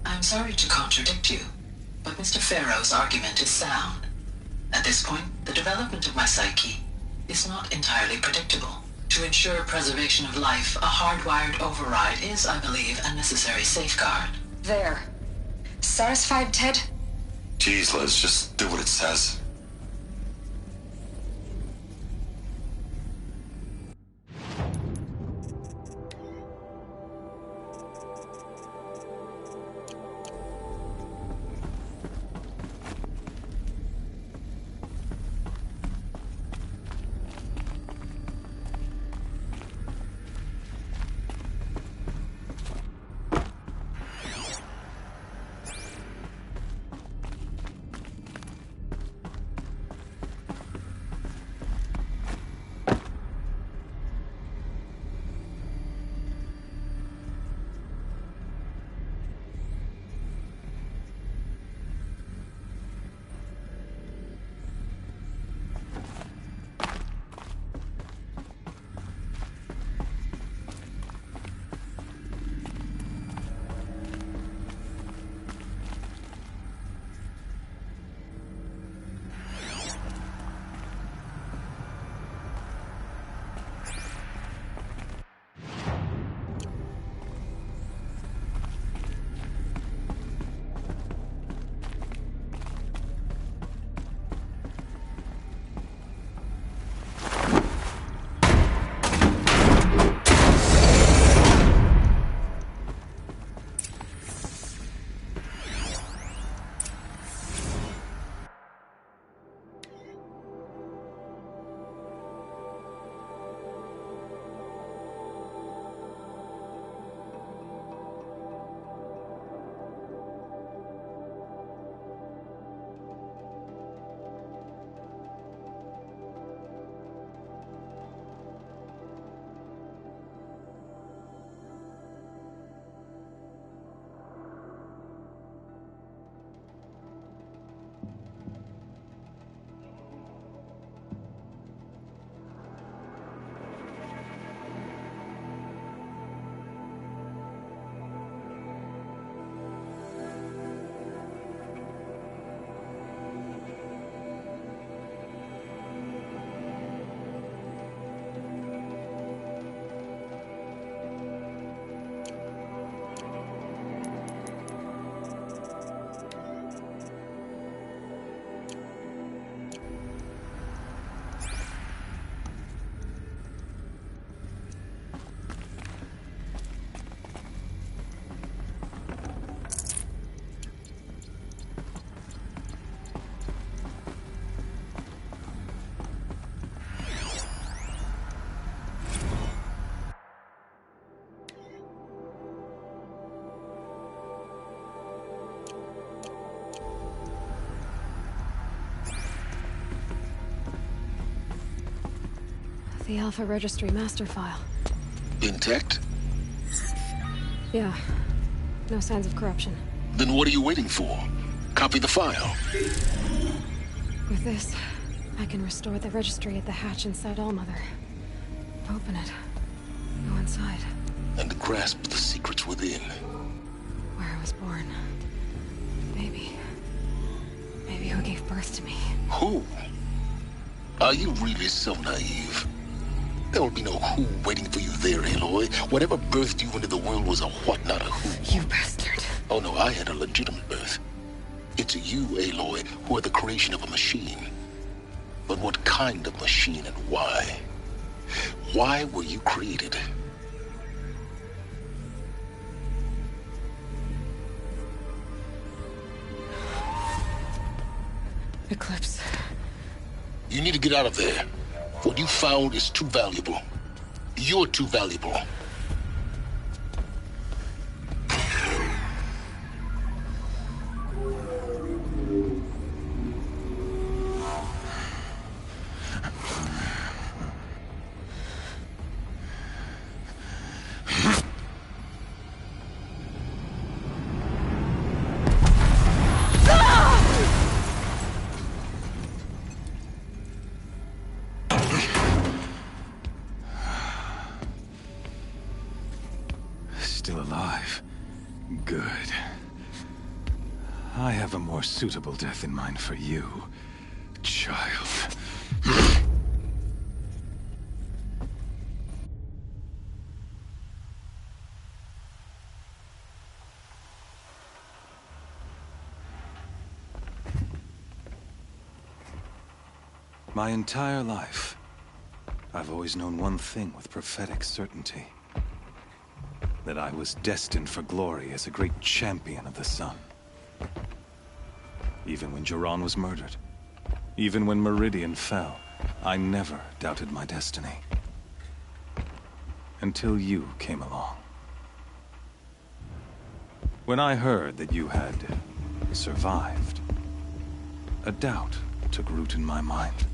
I'm sorry to contradict you, but Mr. Farrow's argument is sound. At this point, the development of my psyche is not entirely predictable. To ensure preservation of life, a hardwired override is, I believe, a necessary safeguard. There. Satisfied, Ted? Jeez, Liz, just do what it says. The Alpha Registry master file. Intact? Yeah. No signs of corruption. Then what are you waiting for? Copy the file. With this, I can restore the registry at the hatch inside Allmother. Open it. Go inside. And grasp the secrets within. Where I was born. Maybe who gave birth to me. Who? Are you really so naive? There will be no who waiting for you there, Aloy. Whatever birthed you into the world was a what, not a who. You bastard. Oh no, I had a legitimate birth. It's you, Aloy, who are the creation of a machine. But what kind of machine and why? Why were you created? Eclipse. You need to get out of there. What you found is too valuable. You're too valuable. still alive. Good. I have a more suitable death in mind for you, child. My entire life, I've always known one thing with prophetic certainty. That I was destined for glory as a great champion of the sun. Even when Jiran was murdered, even when Meridian fell, I never doubted my destiny. Until you came along. When I heard that you had survived, a doubt took root in my mind.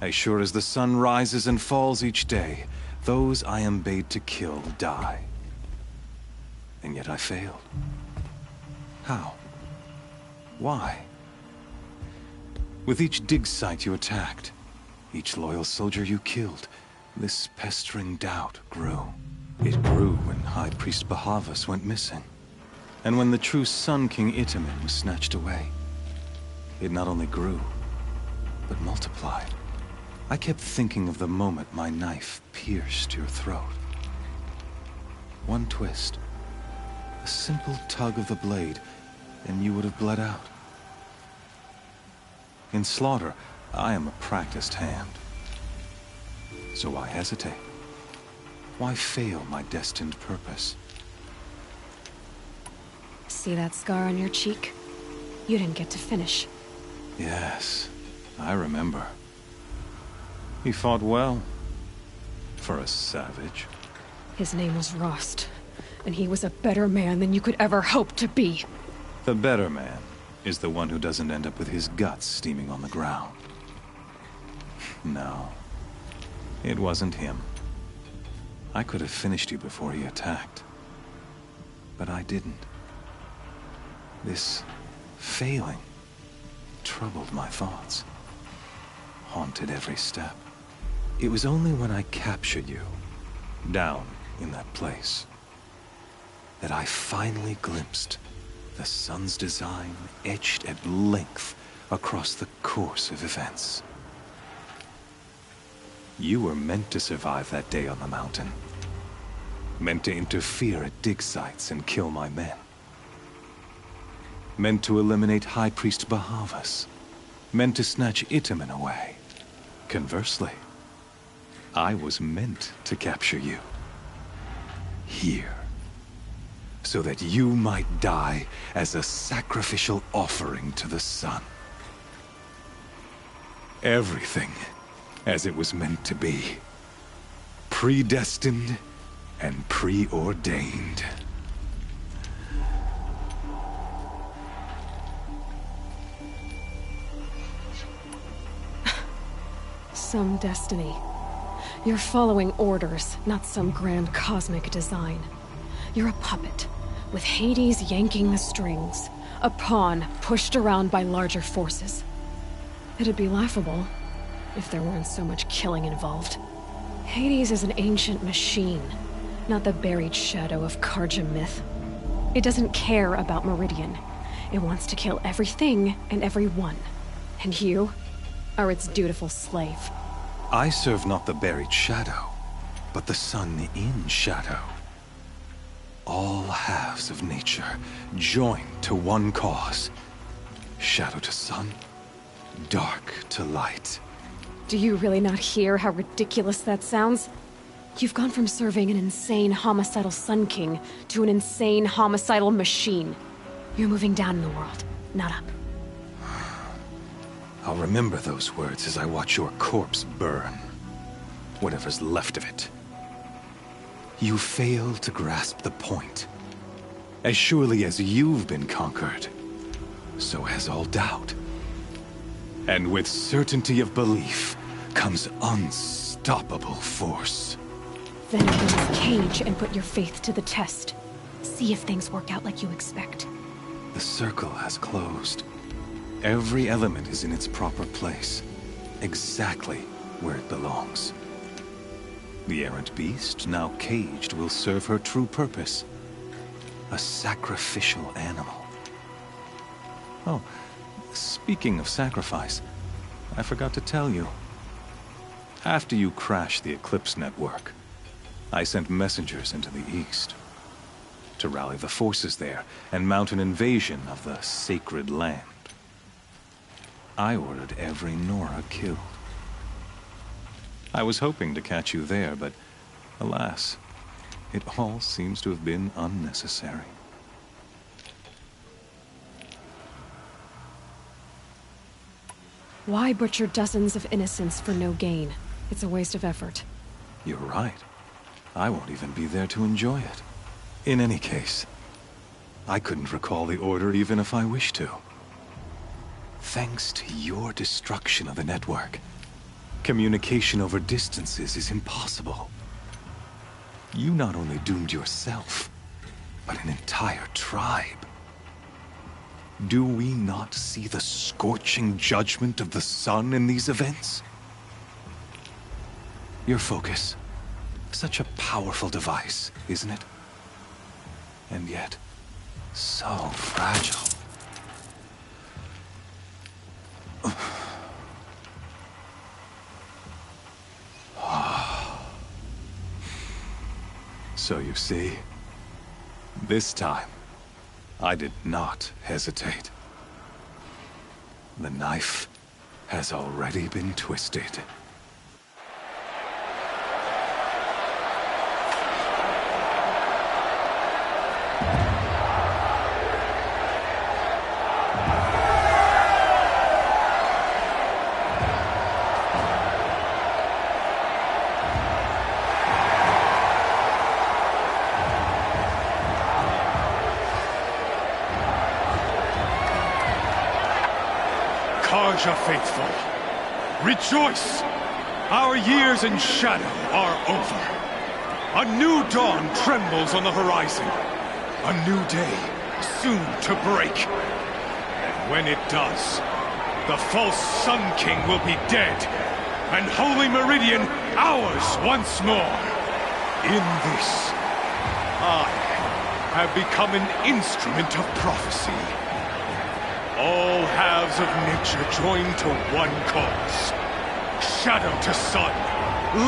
As sure as the sun rises and falls each day, those I am bade to kill die. And yet I failed. How? Why? With each dig site you attacked, each loyal soldier you killed, this pestering doubt grew. It grew when High Priest Bahavas went missing, and when the true Sun King Itamen was snatched away. It not only grew, but multiplied. I kept thinking of the moment my knife pierced your throat. One twist, a simple tug of the blade, and you would have bled out. In slaughter, I am a practiced hand. So why hesitate? Why fail my destined purpose? See that scar on your cheek? You didn't get to finish. Yes, I remember. He fought well. For a savage. His name was Rost, and he was a better man than you could ever hope to be. The better man is the one who doesn't end up with his guts steaming on the ground. No, it wasn't him. I could have finished you before he attacked. But I didn't. This failing troubled my thoughts, haunted every step. It was only when I captured you, down in that place, that I finally glimpsed the sun's design etched at length across the course of events. You were meant to survive that day on the mountain. Meant to interfere at dig sites and kill my men. Meant to eliminate High Priest Bahavas. Meant to snatch Itamen away. Conversely, I was meant to capture you. Here. So that you might die as a sacrificial offering to the sun. Everything as it was meant to be. Predestined and preordained. Some destiny. You're following orders, not some grand cosmic design. You're a puppet, with Hades yanking the strings. A pawn pushed around by larger forces. It'd be laughable if there weren't so much killing involved. Hades is an ancient machine, not the buried shadow of Karja myth. It doesn't care about Meridian. It wants to kill everything and everyone. And you are its dutiful slave. I serve not the buried shadow, but the sun in shadow. All halves of nature joined to one cause. Shadow to sun, dark to light. Do you really not hear how ridiculous that sounds? You've gone from serving an insane homicidal Sun King to an insane homicidal machine. You're moving down in the world, not up. I'll remember those words as I watch your corpse burn. Whatever's left of it. You fail to grasp the point. As surely as you've been conquered, so has all doubt. And with certainty of belief comes unstoppable force. Then open this cage and put your faith to the test. See if things work out like you expect. The circle has closed. Every element is in its proper place, exactly where it belongs. The errant beast, now caged, will serve her true purpose. A sacrificial animal. Oh, speaking of sacrifice, I forgot to tell you. After you crashed the Eclipse network, I sent messengers into the east to rally the forces there and mount an invasion of the sacred land. I ordered every Nora killed. I was hoping to catch you there, but alas, it all seems to have been unnecessary. Why butcher dozens of innocents for no gain? It's a waste of effort. You're right. I won't even be there to enjoy it. In any case, I couldn't recall the order even if I wished to. Thanks to your destruction of the network, communication over distances is impossible. You not only doomed yourself, but an entire tribe. Do we not see the scorching judgment of the sun in these events? Your focus, such a powerful device, isn't it? And yet, so fragile. So you see, this time, I did not hesitate. The knife has already been twisted. Karja faithful, rejoice! Our years in shadow are over. A new dawn trembles on the horizon. A new day soon to break. And when it does, the false Sun King will be dead, and Holy Meridian ours once more. In this, I have become an instrument of prophecy. All halves of nature join to one cause. Shadow to sun,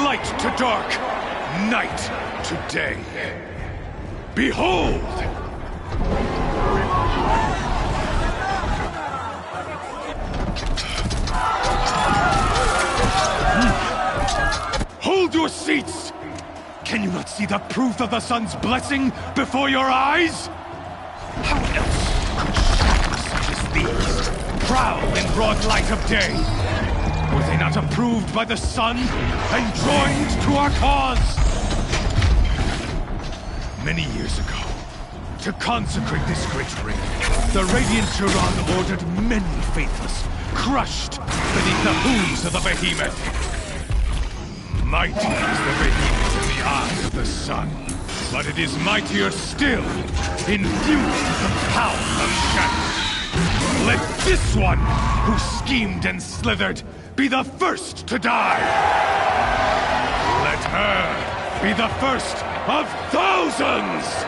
light to dark, night to day. Behold! Hold your seats! Can you not see the proof of the sun's blessing before your eyes? How else could shadows such as these prowl in broad light of day? Were they not approved by the sun and joined to our cause? Many years ago, to consecrate this great ring, the Radiant Turan ordered many faithless, crushed beneath the hooves of the behemoth. Mighty is the behemoth in the eyes of the sun, but it is mightier still, infused with the power of shadow. Let this one, who schemed and slithered, be the first to die! Let her be the first of thousands!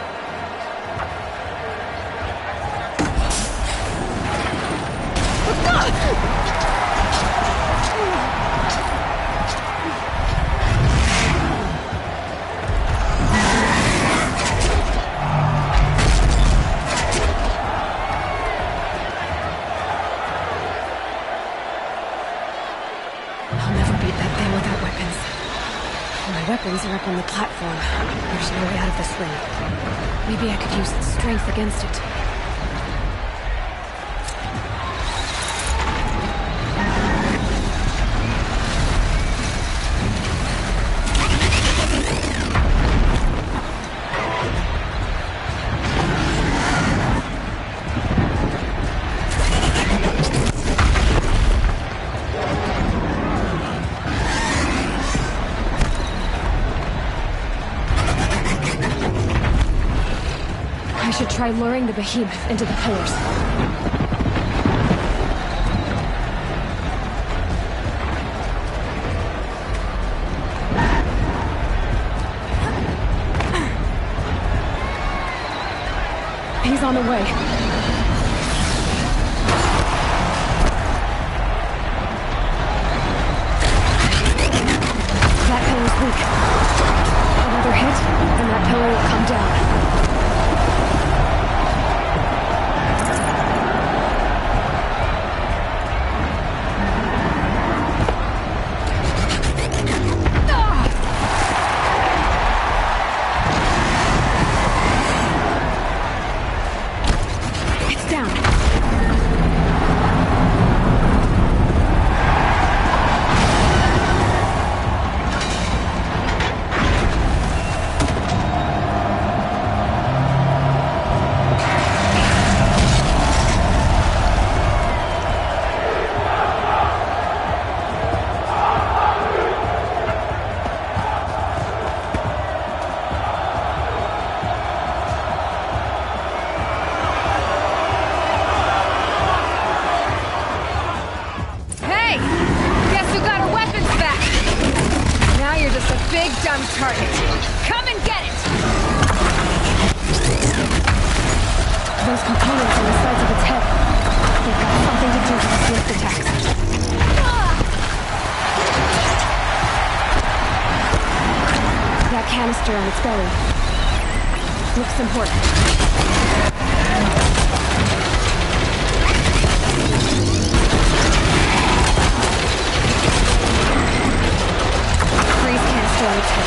Weapons are up on the platform. There's no way out of this ring. Maybe I could use strength against it. I should try luring the behemoth into the pillars. He's on the way. That pillar's weak. Another hit, and that pillar will come down. Target. Come and get it! Those components on the sides of its head. They've got something to do with the swift attacks. That canister on its belly. Looks important. Freeze canister on its head.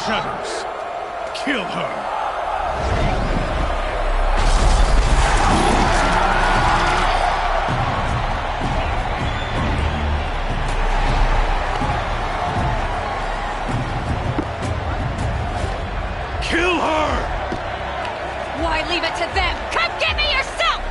Shadows. Kill her. Kill her! Why leave it to them? Come get me yourself!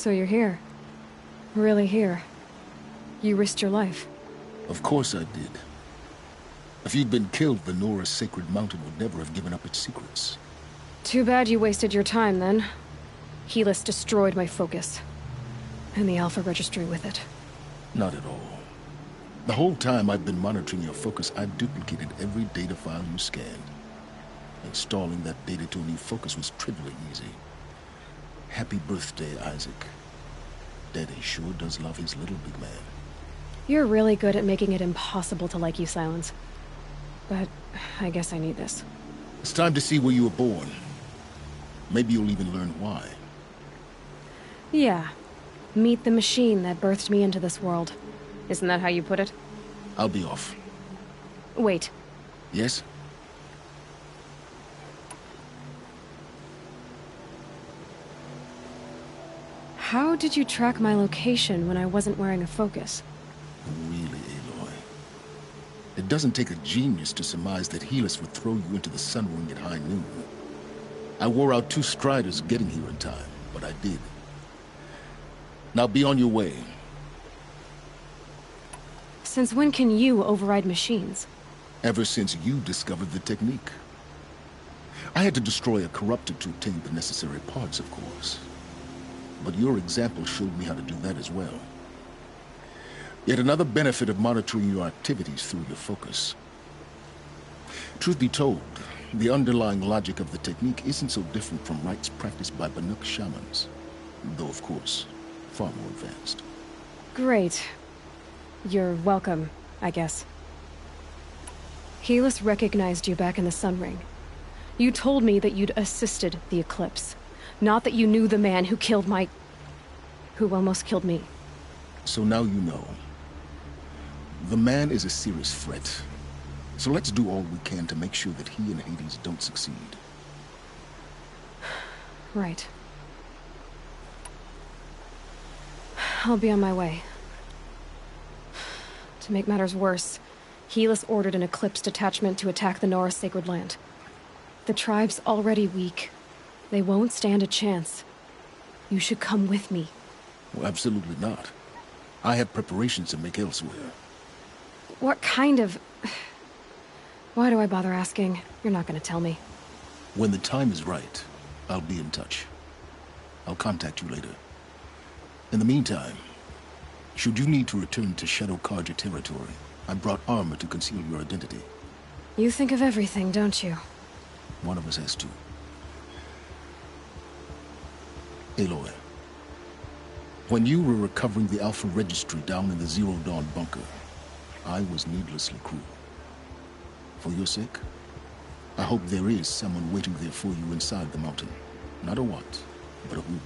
So you're here. Really here. You risked your life. Of course I did. If you'd been killed, the Nora's sacred mountain would never have given up its secrets. Too bad you wasted your time, then. Helis destroyed my focus. And the Alpha Registry with it. Not at all. The whole time I've been monitoring your focus, I've duplicated every data file you scanned. Installing that data to a new focus was trivially easy. Happy birthday, Isaac. Daddy sure does love his little big man. You're really good at making it impossible to like you, Silence. But I guess I need this. It's time to see where you were born. Maybe you'll even learn why. Yeah. Meet the machine that birthed me into this world. Isn't that how you put it? I'll be off. Wait. Yes? How did you track my location when I wasn't wearing a focus? Really, Aloy? It doesn't take a genius to surmise that Helis would throw you into the sun ring at high noon. I wore out 2 striders getting here in time, but I did. Now be on your way. Since when can you override machines? Ever since you discovered the technique. I had to destroy a corruptor to obtain the necessary parts, of course. But your example showed me how to do that as well. Yet another benefit of monitoring your activities through your focus. Truth be told, the underlying logic of the technique isn't so different from rites practiced by Banuk shamans. Though, of course, far more advanced. Great. You're welcome, I guess. Helis recognized you back in the Sun Ring. You told me that you'd assisted the Eclipse. Not that you knew the man who killed who almost killed me. So now you know. The man is a serious threat. So let's do all we can to make sure that he and Hades don't succeed. Right. I'll be on my way. To make matters worse, Helis ordered an Eclipse detachment to attack the Nora Sacred Land. The tribe's already weak. They won't stand a chance. You should come with me. Well, absolutely not. I have preparations to make elsewhere. What kind of... Why do I bother asking? You're not gonna tell me. When the time is right, I'll be in touch. I'll contact you later. In the meantime, should you need to return to Shadow Karja territory, I brought armor to conceal your identity. You think of everything, don't you? One of us has to. Aloy, when you were recovering the Alpha Registry down in the Zero Dawn bunker, I was needlessly cruel. For your sake, I hope there is someone waiting there for you inside the mountain. Not a what, but a who.